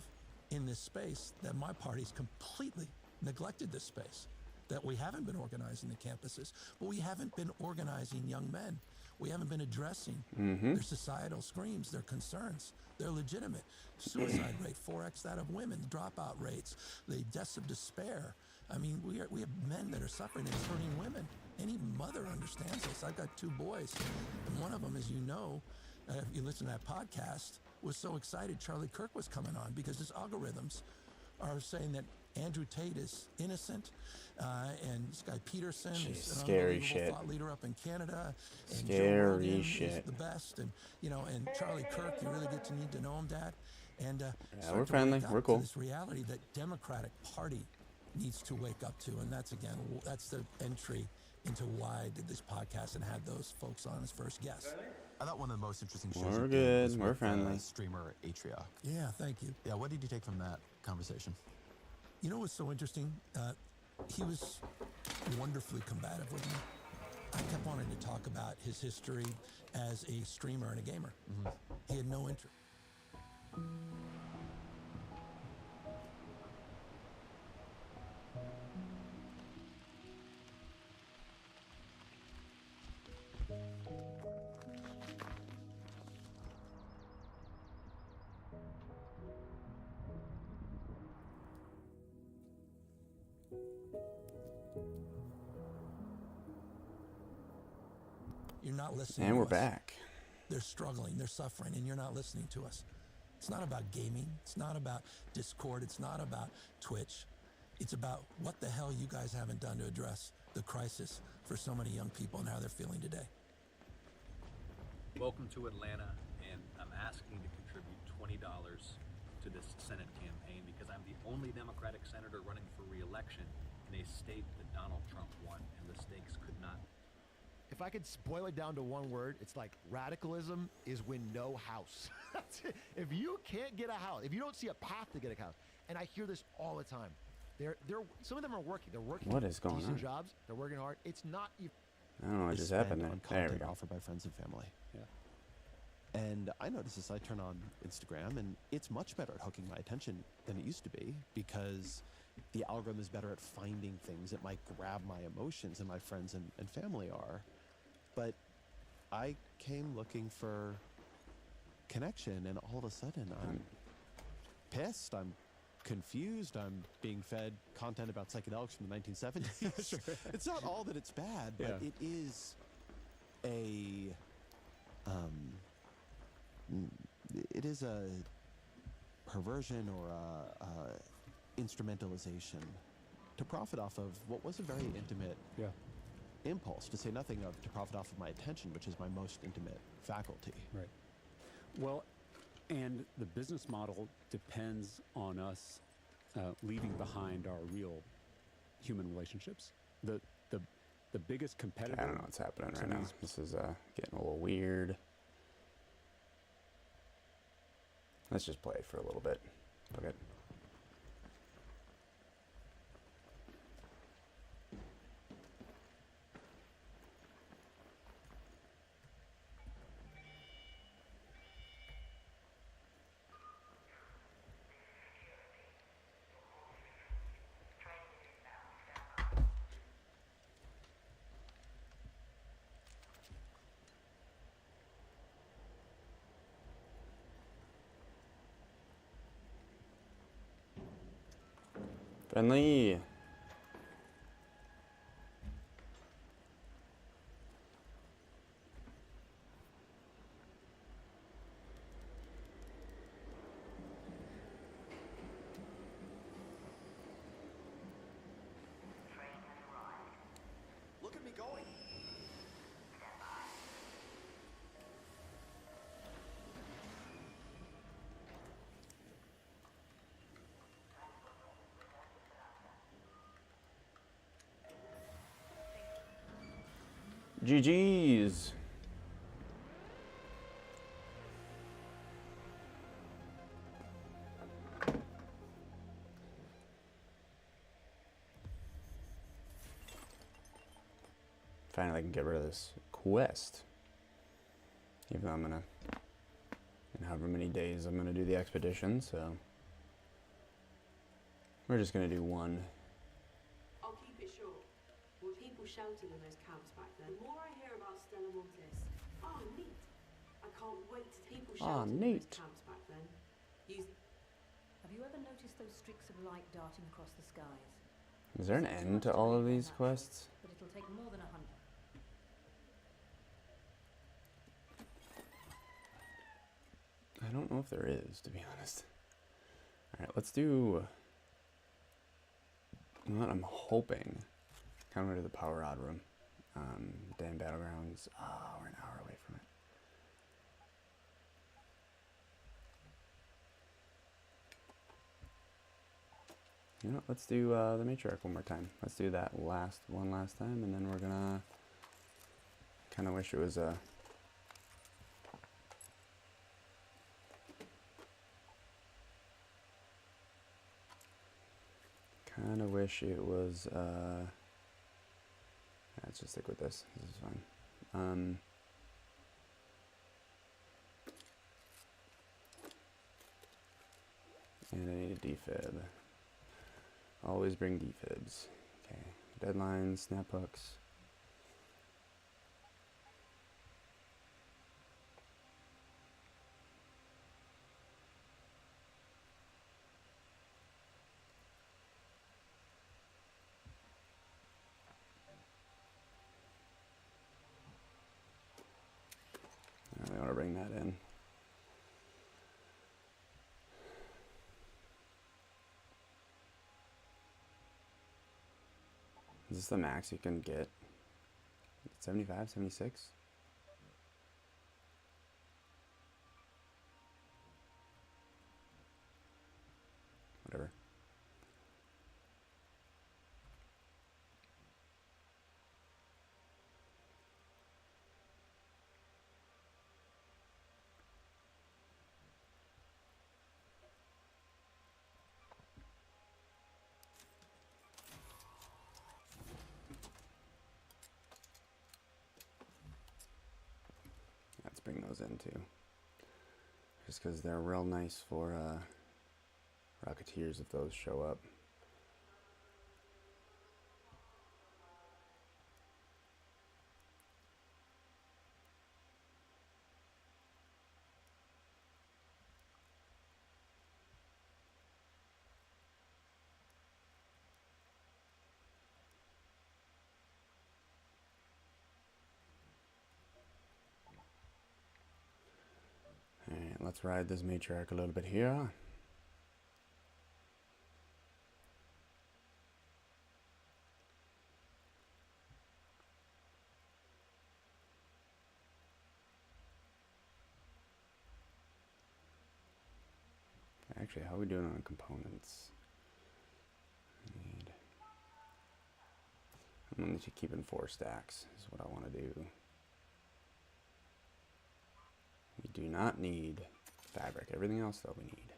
in this space that my party's completely neglected this space, that we haven't been organizing the campuses, but we haven't been organizing young men. We haven't been addressing their societal screams, their concerns. They're legitimate. Suicide rate, 4x that of women, dropout rates, the deaths of despair. I mean, we have men that are suffering and it's hurting women. Any mother understands this. I've got 2 boys, and one of them, as you know, if you listen to that podcast, was so excited Charlie Kirk was coming on because his algorithms are saying that Andrew Tate is innocent, and this guy Peterson is an unbelievable thought leader up in Canada, and Joe Rogan is the best, and and Charlie Kirk, you really need to know him, Dad, and we're friendly, we're cool. This reality that Democratic Party needs to wake up to, and that's the entry into why I did this podcast and had those folks on as first guests. I thought one of the most interesting shows We're you did good. was We're with, friendly. Streamer Atria. Yeah, thank you. Yeah, what did you take from that conversation? You know what's so interesting? He was wonderfully combative with me. I kept wanting to talk about his history as a streamer and a gamer. He had no interest. You're not listening. And we're to us. back. They're struggling, they're suffering, and you're not listening to us. It's not about gaming. It's not about Discord. It's not about Twitch. It's about what the hell you guys haven't done to address the crisis for so many young people and how they're feeling today. Welcome to Atlanta, and I'm asking to contribute $20 to this Senate campaign because I'm the only Democratic senator running for re-election in a state that Donald Trump won, and the stakes could not. If I could boil it down to one word, it's like radicalism is win no house. That's it. If you can't get a house, if you don't see a path to get a house, and I hear this all the time, they're some of them are working. They're working. What is going decent on? jobs. They're working hard. It's not even. I don't know what just happened there. There we go. Offered by friends and family. Yeah. And I notice this. I turn on Instagram, and it's much better at hooking my attention than it used to be because the algorithm is better at finding things that might grab my emotions than my friends and family are. But I came looking for connection, and all of a sudden I'm pissed. I'm confused. I'm being fed content about psychedelics from the 1970s. Sure. It's not all that it's bad, but it is a perversion or a instrumentalization to profit off of what was a very intimate impulse, to say nothing of to profit off of my attention, which is my most intimate faculty. Right. Well, and the business model depends on us leaving behind our real human relationships. The biggest competitor. I don't know what's happening right now. This is getting a little weird. Let's just play for a little bit. Okay. Friendly. Look at me going. GG's. Finally, I can get rid of this quest. Even though I'm gonna, in however many days I'm gonna do the expedition, so we're just gonna do one. I'll keep it short. Were people sheltered in those camps back then? The more I hear about Stella Montis, oh neat. I can't wait to people sheltered in those camps back then. Have you ever noticed those streaks of light darting across the skies? Is there an end to all of these quests? But it'll take more than 100. I don't know if there is, to be honest. Alright, let's do... You know what, I'm hoping... Come to the power rod room. Damn battlegrounds. Oh, we're an hour away from it. You know what, let's do the matriarch one more time. Let's do that one last time, and then we're gonna... Kinda wish it was a... Kinda wish it was, let's just stick with this. This is fine. And I need a defib. Always bring defibs. Okay. Deadlines, snap hooks. I want to bring that in. Is this the max you can get? 75, 76? Whatever. Let's bring those in too. Just because they're real nice for Rocketeers if those show up. Alright, let's ride this matriarch a little bit here. Actually, how are we doing on components? I'm going to keep in 4 stacks, is what I want to do. We do not need fabric. Everything else, though, we need.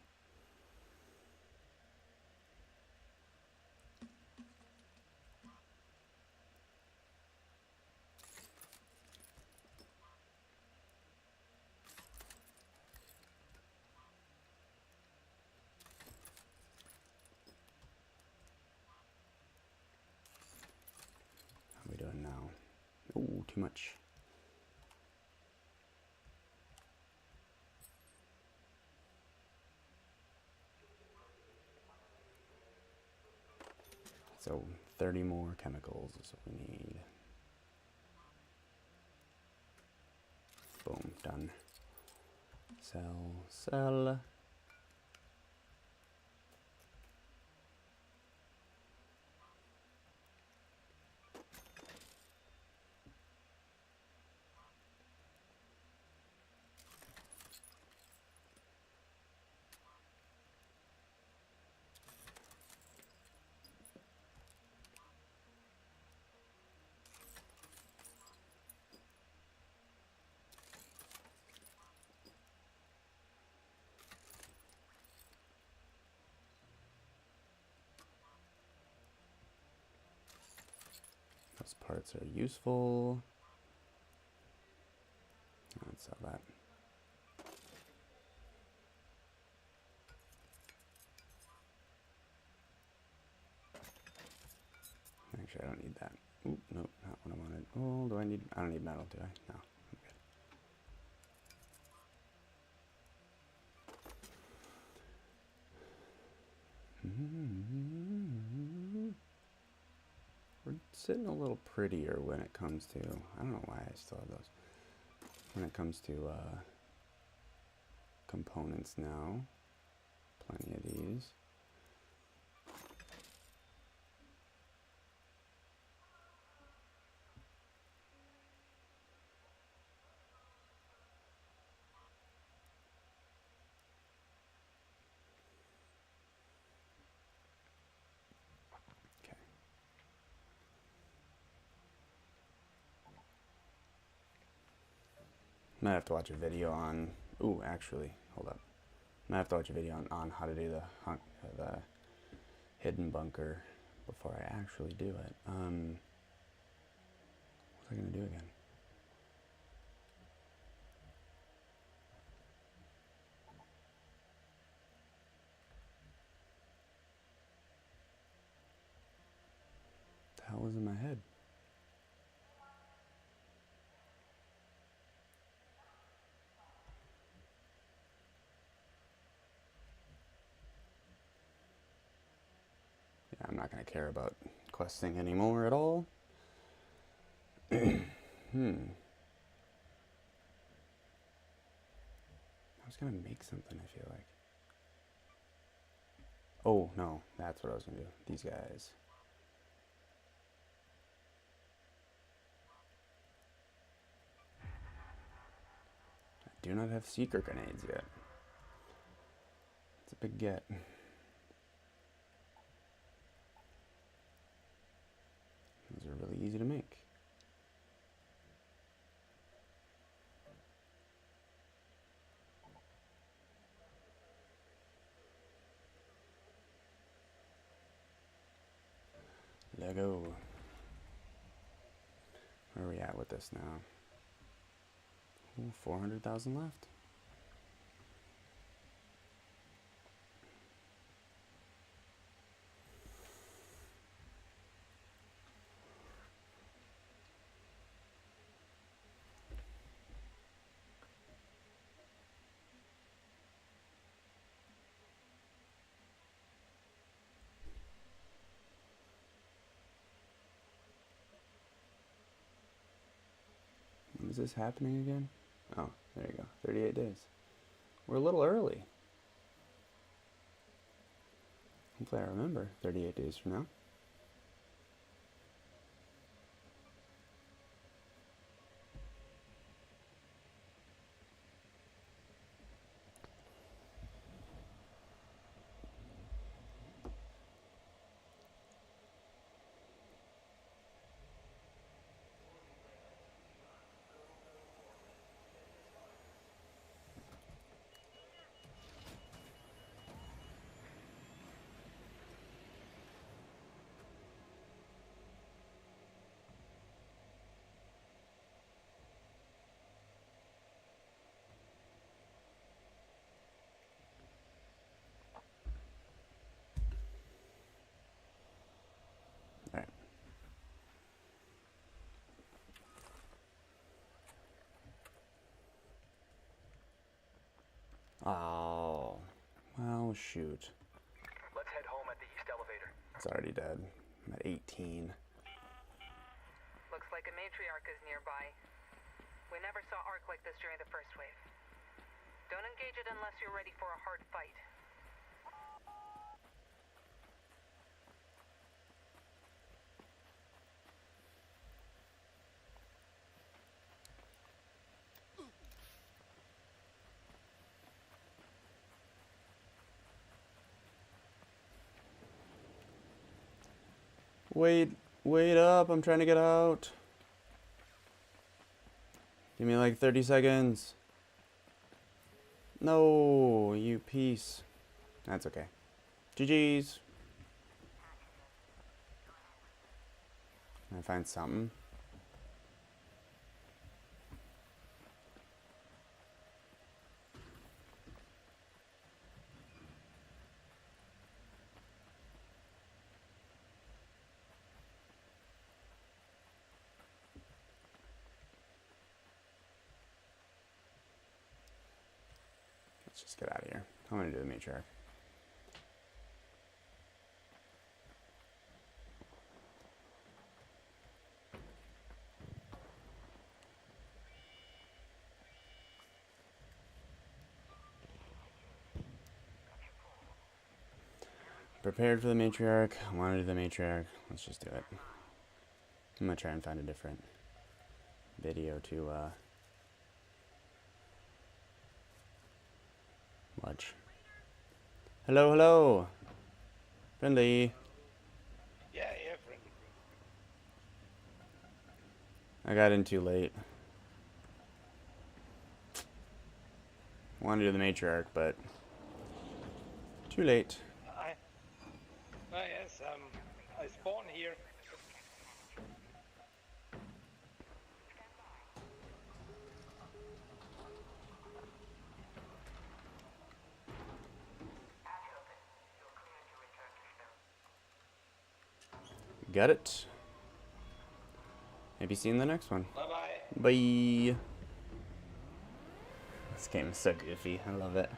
How are we doing now? Ooh, too much. So 30 more chemicals is what we need. Boom, done. Sell, sell. Those parts are useful. Let's sell that. Actually, I don't need that. Oop, nope, not what I wanted. Oh, do I need? I don't need metal, do I? No, I'm good. We're sitting a little prettier when it comes to. I don't know why I still have those. When it comes to components now, plenty of these. Might have to watch a video on. Ooh, actually, hold up. Might have to watch a video on how to do the hidden bunker before I actually do it. What was I gonna do again? What the hell was in my head? Yeah, I'm not gonna care about questing anymore at all. I was gonna make something, I feel like. Oh, no, that's what I was gonna do. These guys. I do not have secret grenades yet. It's a big get. Those are really easy to make. Lego. Where are we at with this now? Ooh, 400,000 left. When is this happening again? Oh, there you go. 38 days. We're a little early. Hopefully I remember 38 days from now. Alright. Oh. Well, shoot. Let's head home at the east elevator. It's already dead. I'm at 18. Looks like a matriarch is nearby. We never saw arc like this during the first wave. Don't engage it unless you're ready for a hard fight. Wait up, I'm trying to get out. Give me like 30 seconds. No, you piece. That's okay. GG's. I find something? Let's just get out of here. I'm gonna do the matriarch. Prepared for the matriarch. I want to do the matriarch. Let's just do it. I'm gonna try and find a different video to watch. Hello, hello. Friendly. Yeah, friendly. I got in too late. I wanted to do the matriarch, but too late. Yes, I spawn here. Got it. Maybe see you in the next one. Bye-bye. Bye. This game is so goofy. I love it.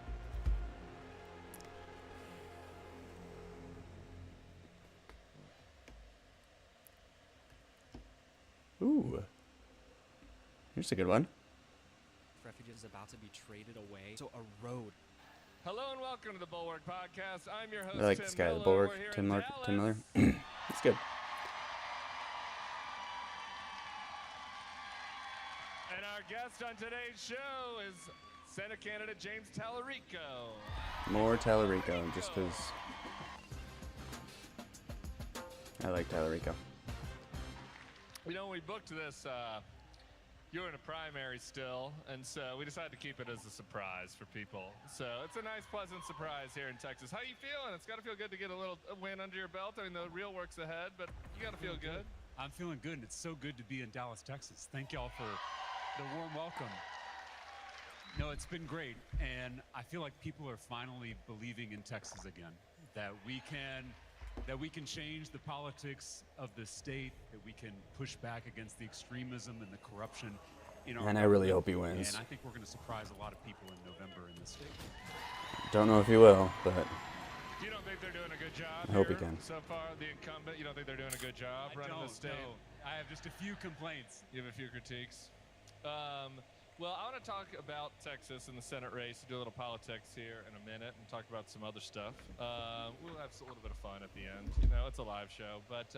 Ooh. Here's a good one. Refugees about to be traded away. So a road. Hello and welcome to the Bulwark Podcast. I'm your host, I like Tim this guy, the Miller. Bulwark. We're here Tim in Miller. Dallas. Tim Miller. It's good. And our guest on today's show is Senate candidate James Tallarico. More Tallarico, just because I like Tallarico. You know, we booked this, you were in a primary still, and so we decided to keep it as a surprise for people. So it's a nice, pleasant surprise here in Texas. How you feeling? It's got to feel good to get a little win under your belt. I mean, the real work's ahead, but you got to feel good. I'm feeling good, and it's so good to be in Dallas, Texas. Thank y'all for the warm welcome. No, it's been great, and I feel like people are finally believing in Texas again, that we can change the politics of the state, that we can push back against the extremism and the corruption in our And I really government. hope he wins. And I think we're going to surprise a lot of people in November in this state. Don't know if he will, but You don't think they're doing a good job I hope he here can. so far, the incumbent? You don't think they're doing a good job running the state? No. I have just a few complaints. You have a few critiques. Well, I want to talk about Texas and the Senate race, do a little politics here in a minute, and talk about some other stuff. We'll have a little bit of fun at the end. You know, it's a live show, but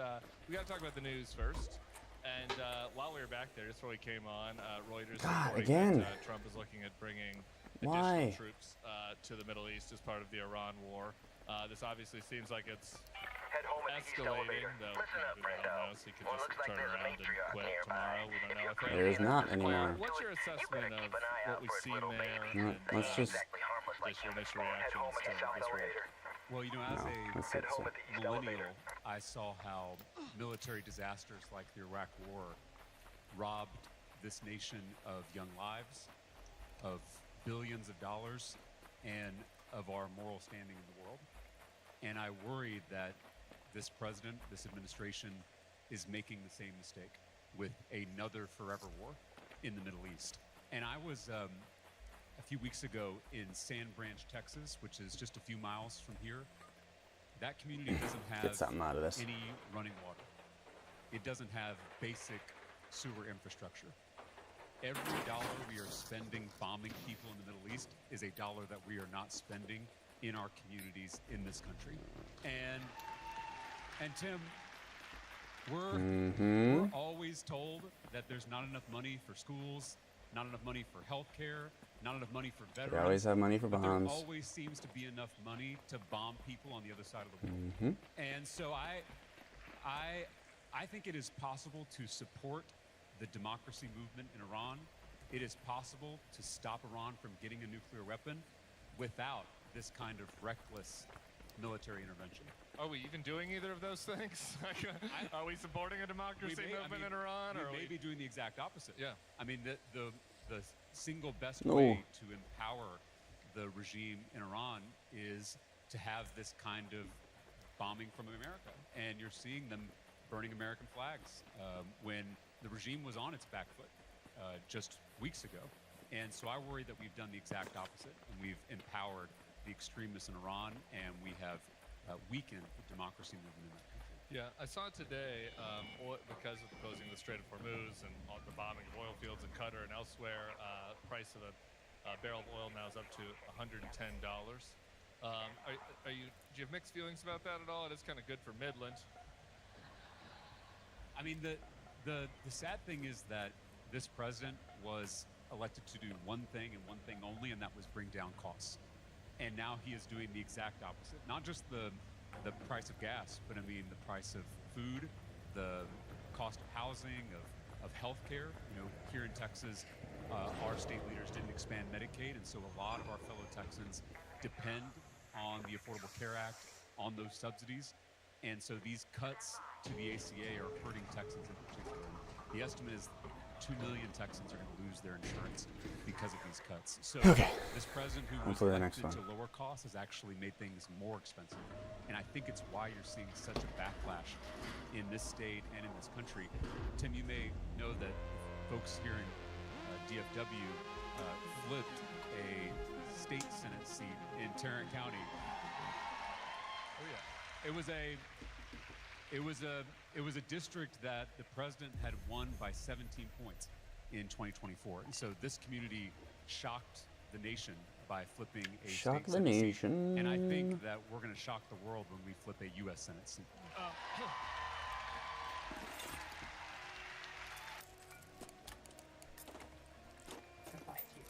we got to talk about the news first. And while we were back there, just before we came on, Reuters reporting again. that Trump is looking at bringing Why? additional troops to the Middle East as part of the Iran war. This obviously seems like it's escalating, though we don't know, so he could just turn around and quit tomorrow. We don't know if there is not anymore. What's your assessment of what we've seen there? No, let's just. Just your initial reaction to this war? Well, you know, as a millennial, I saw how military disasters like the Iraq War robbed this nation of young lives, of billions of dollars, and of our moral standing in the world. And I worry that this president, this administration, is making the same mistake with another forever war in the Middle East. And I was a few weeks ago in Sand Branch, Texas, which is just a few miles from here. That community doesn't Get something out of have this. any running water. It doesn't have basic sewer infrastructure. Every dollar we are spending bombing people in the Middle East is a dollar that we are not spending in our communities in this country. And Tim, we're always told that there's not enough money for schools, not enough money for health care, not enough money for veterans. They always have money for but bombs. There always seems to be enough money to bomb people on the other side of the world. And so I think it is possible to support the democracy movement in Iran. It is possible to stop Iran from getting a nuclear weapon without this kind of reckless military intervention. Are we even doing either of those things? Are we supporting a democracy movement in Iran? We may be doing the exact opposite. Yeah. I mean, the single best No. way to empower the regime in Iran is to have this kind of bombing from America. And you're seeing them burning American flags when the regime was on its back foot just weeks ago. And so I worry that we've done the exact opposite, and we've empowered the extremists in Iran, and we have weakened the democracy movement in that country. Yeah, I saw today, because of the closing of the Strait of Hormuz and all the bombing of oil fields in Qatar and elsewhere, price of a barrel of oil now is up to $110. Do you have mixed feelings about that at all? It is kind of good for Midland. I mean, the sad thing is that this president was elected to do one thing and one thing only, and that was bring down costs. And now he is doing the exact opposite. Not just the price of gas, but I mean the price of food, the cost of housing, of healthcare. You know, here in Texas, our state leaders didn't expand Medicaid, and so a lot of our fellow Texans depend on the Affordable Care Act, on those subsidies. And so these cuts to the ACA are hurting Texans in particular. The estimate is 2 million Texans are going to lose their insurance because of these cuts. So this president who was elected to lower costs has actually made things more expensive. And I think it's why you're seeing such a backlash in this state and in this country. Tim, you may know that folks here in DFW flipped a state Senate seat in Tarrant County. Oh yeah. It was a district that the president had won by 17 points in 2024. And so this community shocked the nation by flipping a Shock state the Senate seat. nation. And I think that we're going to shock the world when we flip a U.S. Senate seat.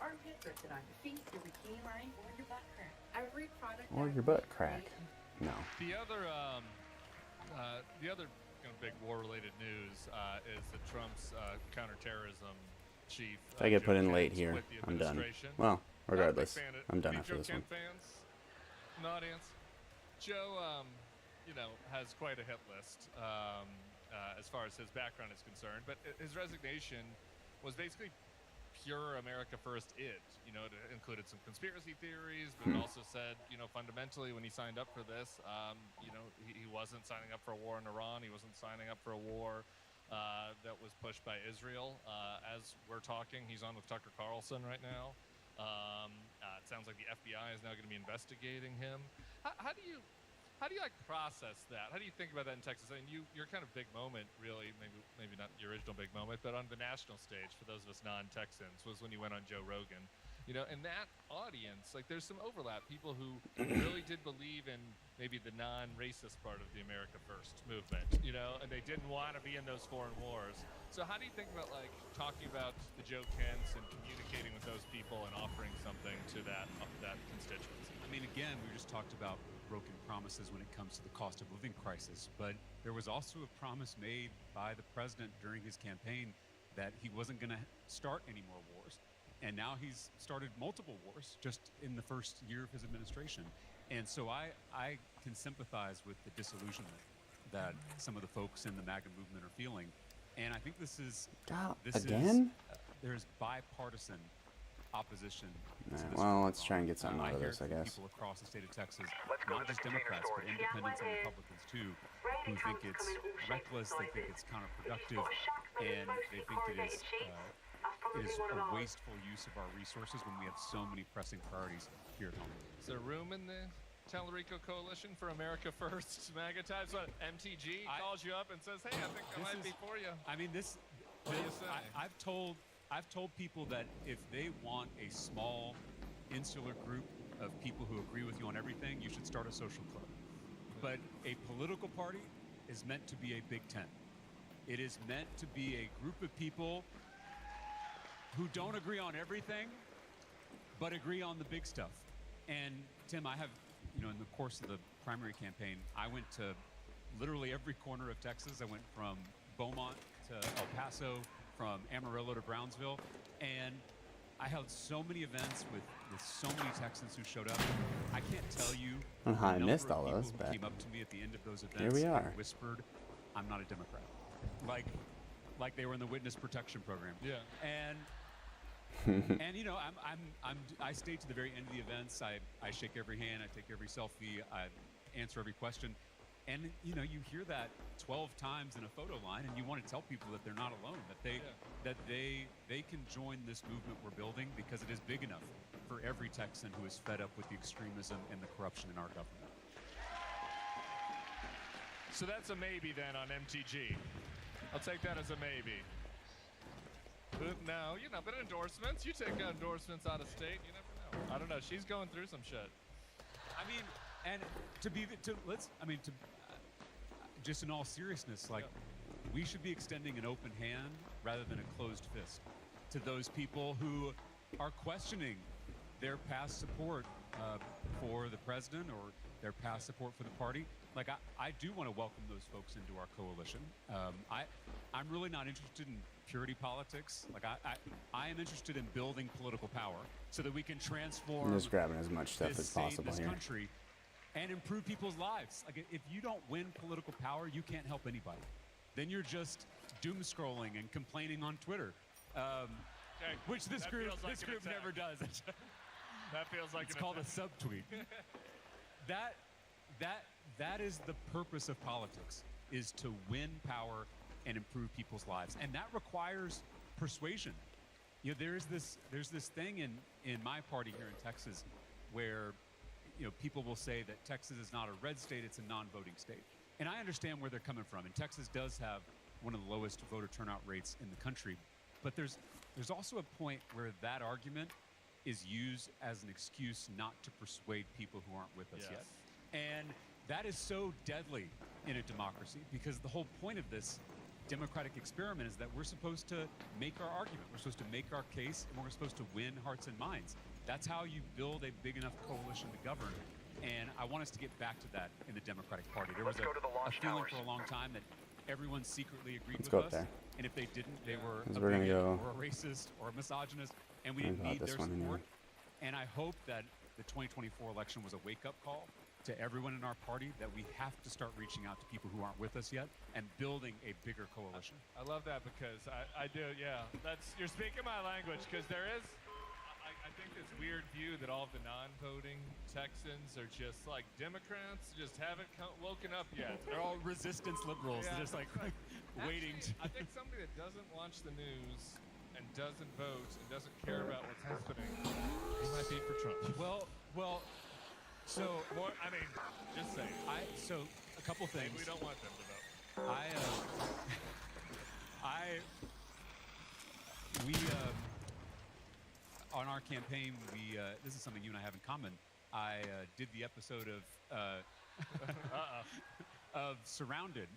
Armpit, rested on your feet, your bikini line, or your butt crack. Every product. Or your butt crack. No. The other kind of big war-related news is that Trump's counterterrorism chief. If I get put in late here, I'm done. Well, regardless, I'm done after this one. Fans, an audience. Joe, has quite a hit list as far as his background is concerned, but his resignation was basically pure America First id. It included some conspiracy theories, but it also said, fundamentally when he signed up for this, he wasn't signing up for a war in Iran. He wasn't signing up for a war that was pushed by Israel. As we're talking, he's on with Tucker Carlson right now. It sounds like the FBI is now going to be investigating him. How do you process that? How do you think about that in Texas? I mean, your kind of big moment, really, maybe not your original big moment, but on the national stage for those of us non-Texans was when you went on Joe Rogan. In that audience, there's some overlap. People who really did believe in maybe the non-racist part of the America First movement, and they didn't want to be in those foreign wars. So how do you think about talking about the Joe Kents and communicating with those people and offering something to that constituency? I mean, again, we just talked about broken promises when it comes to the cost of living crisis, but there was also a promise made by the president during his campaign that he wasn't going to start any more wars. And now he's started multiple wars just in the first year of his administration. And so I can sympathize with the disillusionment that some of the folks in the MAGA movement are feeling. And I think there's bipartisan opposition. Well, let's try and get something out of this, I guess. People across the state of Texas, not just Democrats, but independents and Republicans too, who think it's reckless, they think it's counterproductive, and they think it is a wasteful use of our resources when we have so many pressing priorities here at home. Is there room in the Talarico Coalition for America First MAGA types? What, MTG calls you up and says, hey, I think I might be for you. I mean, What do you say? I've told people that if they want a small, insular group of people who agree with you on everything, you should start a social club. But a political party is meant to be a Big Tent. It is meant to be a group of people who don't agree on everything, but agree on the big stuff. And Tim, I have, in the course of the primary campaign, I went to literally every corner of Texas. I went from Beaumont to El Paso, from Amarillo to Brownsville, and I held so many events with so many Texans who showed up. I can't tell you I don't know how I the missed number of all people those, who but came up to me at the end of those events here we are. and whispered, "I'm not a Democrat," like they were in the witness protection program. Yeah. And you know, I stay to the very end of the events. I shake every hand, I take every selfie, I answer every question. And you know, you hear that 12 times in a photo line, and you want to tell people that they're not alone, that they can join this movement we're building because it is big enough for every Texan who is fed up with the extremism and the corruption in our government. So that's a maybe then on MTG. I'll take that as a maybe. But no, you know, but endorsements, you take endorsements out of state, you never know. I don't know, she's going through some shit. I mean, and just in all seriousness, like, we should be extending an open hand rather than a closed fist to those people who are questioning their past support for the president or their past support for the party. Like, I do want to welcome those folks into our coalition. I'm really not interested in purity politics. Like, I am interested in building political power so that we can transform I'm just grabbing as much stuff this as state, possible this here. country, and improve people's lives. Like, if you don't win political power, you can't help anybody. Then you're just doom scrolling and complaining on Twitter, which this group never does. That feels like it's called a subtweet. That is the purpose of politics, is to win power and improve people's lives, and that requires persuasion. You know, there's this thing in my party here in Texas where, you know, people will say that Texas is not a red state, it's a non-voting state. And I understand where they're coming from. And Texas does have one of the lowest voter turnout rates in the country. But there's also a point where that argument is used as an excuse not to persuade people who aren't with us yet. And that is so deadly in a democracy, because the whole point of this democratic experiment is that we're supposed to make our argument. We're supposed to make our case, and we're supposed to win hearts and minds. That's how you build a big enough coalition to govern. And I want us to get back to that in the Democratic Party. There was a feeling for a long time that everyone secretly agreed with us. There. And if they didn't, they were a We're gonna bigot go. or a racist or a misogynist, and we I'm didn't about need this their one support. anyway. And I hope that the 2024 election was a wake-up call to everyone in our party that we have to start reaching out to people who aren't with us yet and building a bigger coalition. I love that, because I do, yeah. You're speaking my language, because there is, I think, this weird view that all of the non-voting Texans are just like Democrats, just haven't woken up yet. They're all resistance liberals, Yeah. just like waiting. I think somebody that doesn't watch the news and doesn't vote and doesn't care about what's happening, he might be for Trump. Well, so more. I mean, just saying. So a couple things. Maybe we don't want them to vote. On our campaign, this is something you and I have in common. I did the episode of Surrounded,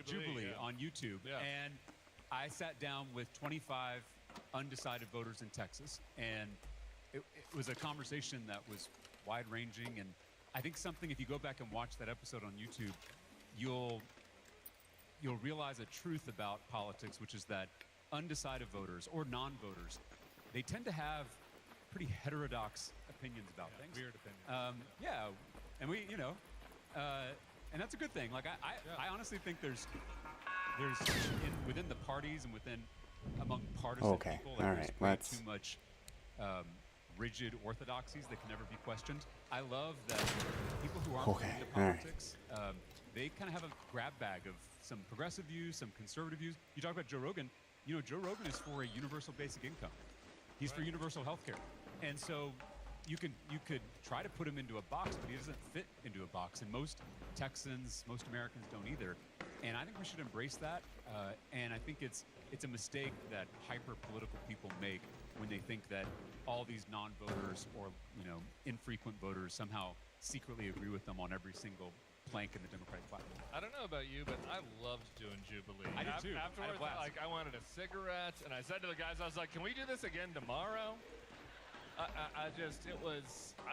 Jubilee yeah. on YouTube, Yeah. and I sat down with 25 undecided voters in Texas, and it was a conversation that was wide-ranging, and I think something, if you go back and watch that episode on YouTube, you'll realize a truth about politics, which is that undecided voters or non-voters, they tend to have pretty heterodox opinions about things. Weird opinions. Yeah, and we, and that's a good thing. Like, I honestly think there's within the parties and among partisan people, all there's right, way too much rigid orthodoxies that can never be questioned. I love that people who aren't into politics, they kind of have a grab bag of some progressive views, some conservative views. You talk about Joe Rogan. You know, Joe Rogan is for a universal basic income. He's for universal health care. And so you could try to put him into a box, but he doesn't fit into a box. And most Texans, most Americans don't either. And I think we should embrace that. And I think it's a mistake that hyper-political people make when they think that all these non-voters or, infrequent voters somehow secretly agree with them on every single plank in the Democratic platform. I don't know about you, but I loved doing Jubilee. I did too. Afterwards, I wanted a cigarette, and I said to the guys, I was like, "Can we do this again tomorrow?" I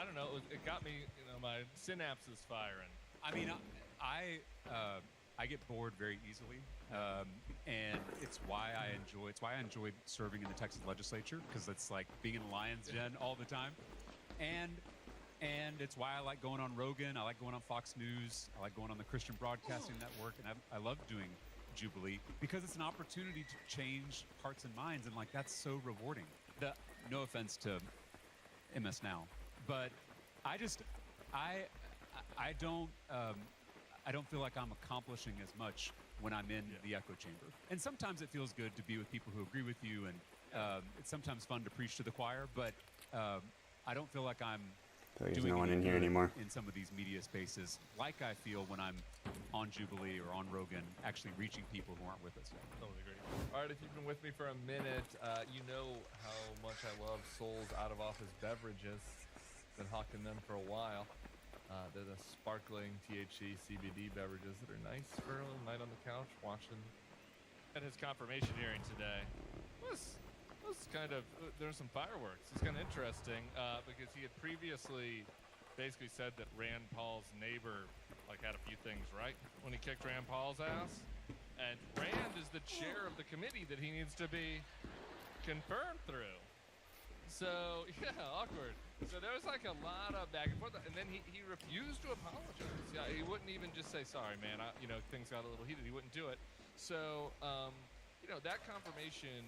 don't know. It got me, my synapses firing. I mean, I get bored very easily, and It's why I enjoy serving in the Texas legislature, because it's like being in a lion's den all the time, and it's why I like going on Rogan. I like going on Fox News. I like going on the Christian Broadcasting Network, and I love doing Jubilee because it's an opportunity to change hearts and minds, and like that's so rewarding. No offense to MS Now, but I don't feel like I'm accomplishing as much when I'm in the echo chamber. And sometimes it feels good to be with people who agree with you, and it's sometimes fun to preach to the choir, but I don't feel like I'm There's doing no one any in here good anymore. in some of these media spaces like I feel when I'm on Jubilee or on Rogan, actually reaching people who aren't with us yet. Totally agree. All right, if you've been with me for a minute, you know how much I love Sol's out-of-office beverages. Been hawking them for a while. They're the sparkling THC CBD beverages that are nice for a little night on the couch watching. At his confirmation hearing today was kind of there were some fireworks. It's kind of interesting because he had previously basically said that Rand Paul's neighbor had a few things right when he kicked Rand Paul's ass, and Rand is the chair of the committee that he needs to be confirmed through. So yeah, awkward. So there was a lot of back and forth, and then he refused to apologize. Yeah, he wouldn't even just say sorry, man. Things got a little heated. He wouldn't do it. So that confirmation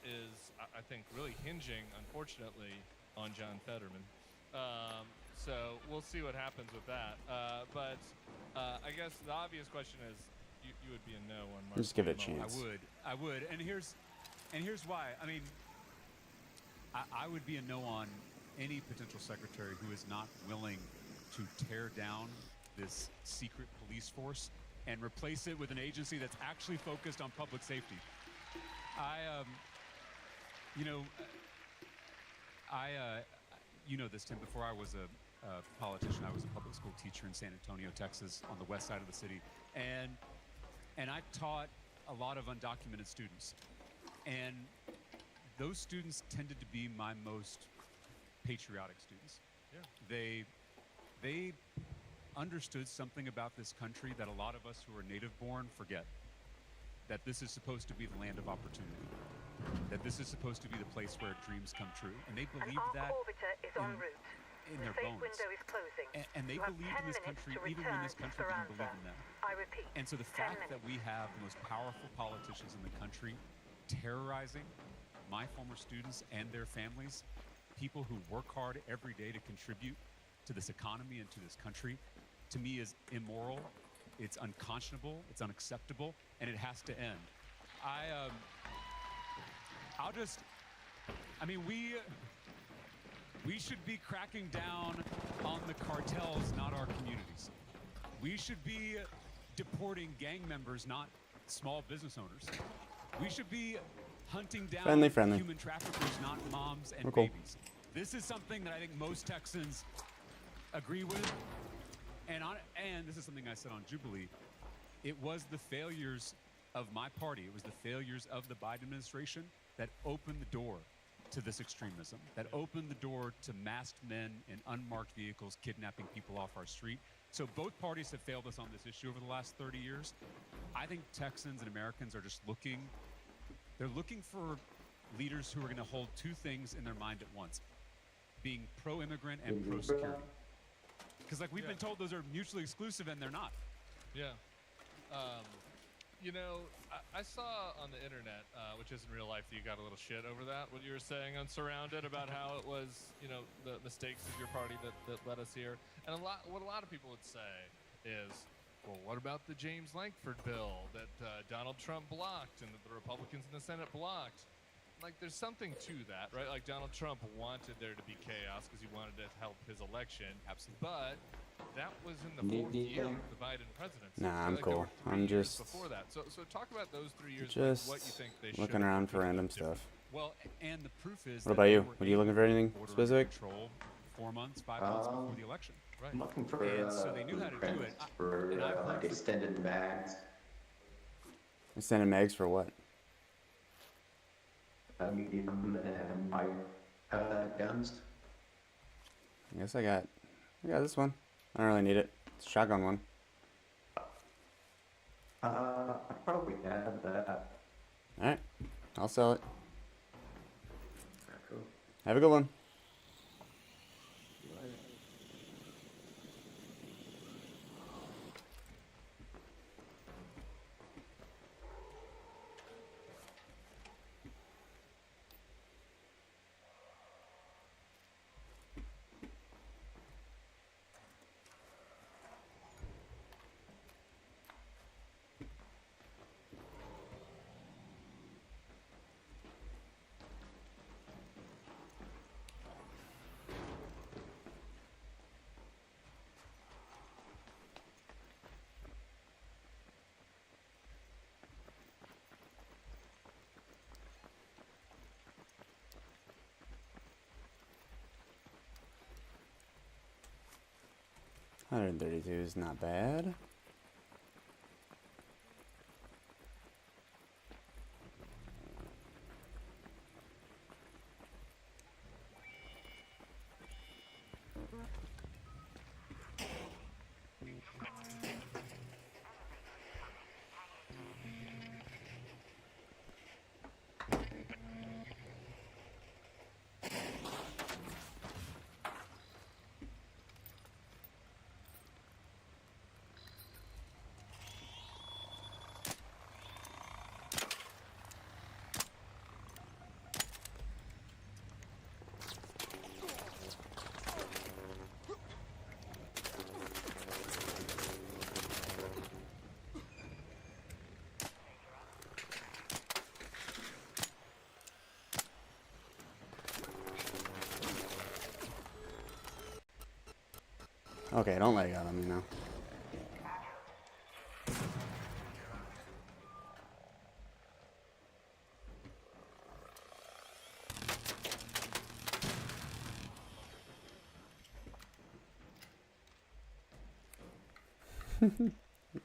is, I think, really hinging, unfortunately, on John Fetterman. So we'll see what happens with that. But I guess the obvious question is, you would be a no on Mark. Just give it a chance. I would, and here's why. I mean, I would be a no on any potential secretary who is not willing to tear down this secret police force and replace it with an agency that's actually focused on public safety. You know this, Tim. Before I was a politician, I was a public school teacher in San Antonio, Texas, on the west side of the city, and I taught a lot of undocumented students, and those students tended to be my most patriotic students. Yeah. They understood something about this country that a lot of us who are native born forget. That this is supposed to be the land of opportunity. That this is supposed to be the place where dreams come true. And they believed that in their bones. Window is closing. And they believed in this country even when this country didn't believe in them. I repeat. And so the fact that we have the most powerful politicians in the country terrorizing my former students and their families, people who work hard every day to contribute to this economy and to this country, to me is immoral, it's unconscionable, it's unacceptable, and it has to end. We should be cracking down on the cartels, not our communities. We should be deporting gang members, not small business owners. We should be hunting down friendly. human traffickers, not moms and cool. babies. This is something that I think most Texans agree with. And this is something I said on Jubilee. It was the failures of my party, it was the failures of the Biden administration that opened the door to this extremism, that opened the door to masked men in unmarked vehicles kidnapping people off our street. So both parties have failed us on this issue over the last 30 years. I think Texans and Americans are just looking for leaders who are going to hold two things in their mind at once, being pro-immigrant and pro-security. Because we've been told those are mutually exclusive, and they're not. Yeah. I saw on the internet, which isn't real life, that you got a little shit over that, what you were saying on Surrounded about how it was, the mistakes of your party that led us here. And what a lot of people would say is, well, what about the James Lankford bill that Donald Trump blocked and that the Republicans in the Senate blocked? There's something to that, right? Donald Trump wanted there to be chaos because he wanted to help his election. Absolutely. But that was in the fourth year of the Biden presidency. Nah, I'm there cool. were 3 I'm years just before that. So talk about those 3 years. just What you think they looking around for random stuff. Well, and the proof is. What about you? Are you looking for anything border specific? Control 4 months, 5 months before the election. Right. I'm looking for and so they knew how to do it. For extended mags. Extended mags for what? Medium and light guns. I guess I got this one. I don't really need it. It's a shotgun one. I probably have that. Alright. I'll sell it. Cool. Have a good one. $132 is not bad. Okay, don't let it out on me now.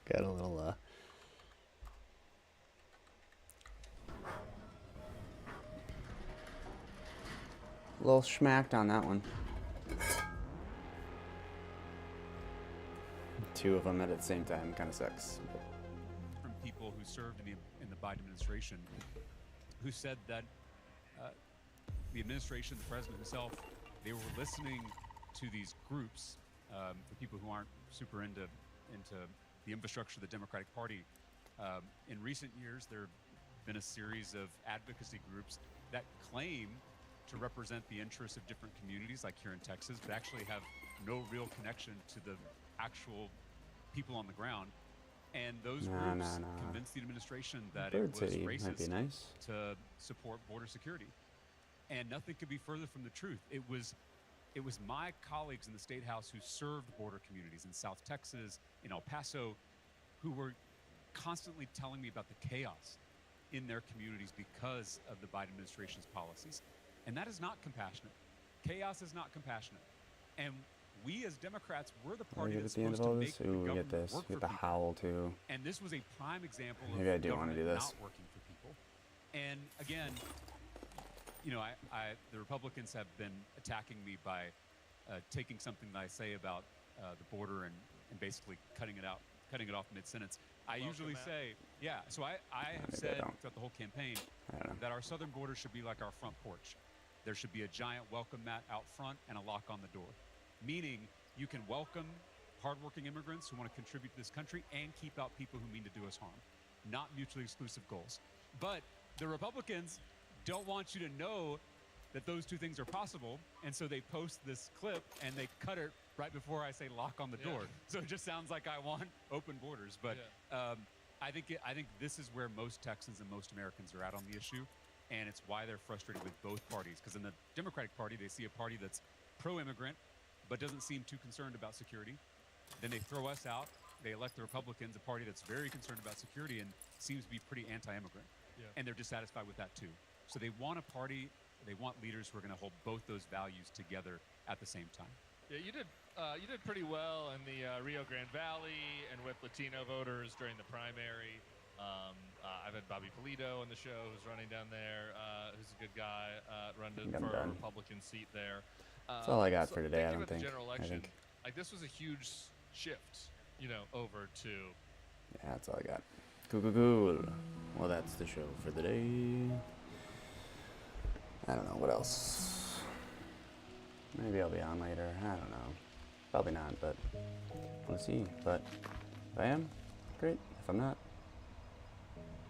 Got a little schmacked on that one. Two of them at the same time kind of sucks. From people who served in the Biden administration, who said that the administration, the president himself, they were listening to these groups. For people who aren't super into the infrastructure of the Democratic Party, in recent years there have been a series of advocacy groups that claim to represent the interests of different communities, like here in Texas, but actually have no real connection to the actual people on the ground. And those groups convinced the administration that it was racist to support border security. And nothing could be further from the truth. It was my colleagues in the State House who served border communities in South Texas, in El Paso, who were constantly telling me about the chaos in their communities because of the Biden administration's policies. And that is not compassionate. Chaos is not compassionate. And we as Democrats, we're the party that's supposed to make the government get this. work Get for the people. howl too. And this was a prime example Maybe I of do want to government do this. not working for people. And again, you know, the Republicans have been attacking me by taking something that I say about the border and basically cutting it off mid-sentence. I usually say, yeah, so I have said throughout the whole campaign that our southern border should be like our front porch. There should be a giant welcome mat out front and a lock on the door, meaning you can welcome hardworking immigrants who want to contribute to this country and keep out people who mean to do us harm. Not mutually exclusive goals. But the Republicans don't want you to know that those two things are possible, and so they post this clip and they cut it right before I say lock on the door. So it just sounds like I want open borders, but I think this is where most Texans and most Americans are at on the issue, and it's why they're frustrated with both parties. Because in the Democratic Party, they see a party that's pro-immigrant but doesn't seem too concerned about security. Then they throw us out. They elect the Republicans, a party that's very concerned about security and seems to be pretty anti-immigrant. And they're dissatisfied with that too. So they want a party, they want leaders who are going to hold both those values together at the same time. Yeah, you did pretty well in the Rio Grande Valley and with Latino voters during the primary. I've had Bobby Polito on the show, who's running down there, who's a good guy, running for a Republican seat there. That's all I got for today, I don't think. The general election, like this was a huge shift, you know, over to. Yeah, that's all I got. Cool. Well, that's the show for the day. I don't know, what else? Maybe I'll be on later, I don't know. Probably not, but we'll see. But if I am, great. If I'm not,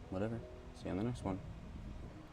whatever. See you on the next one.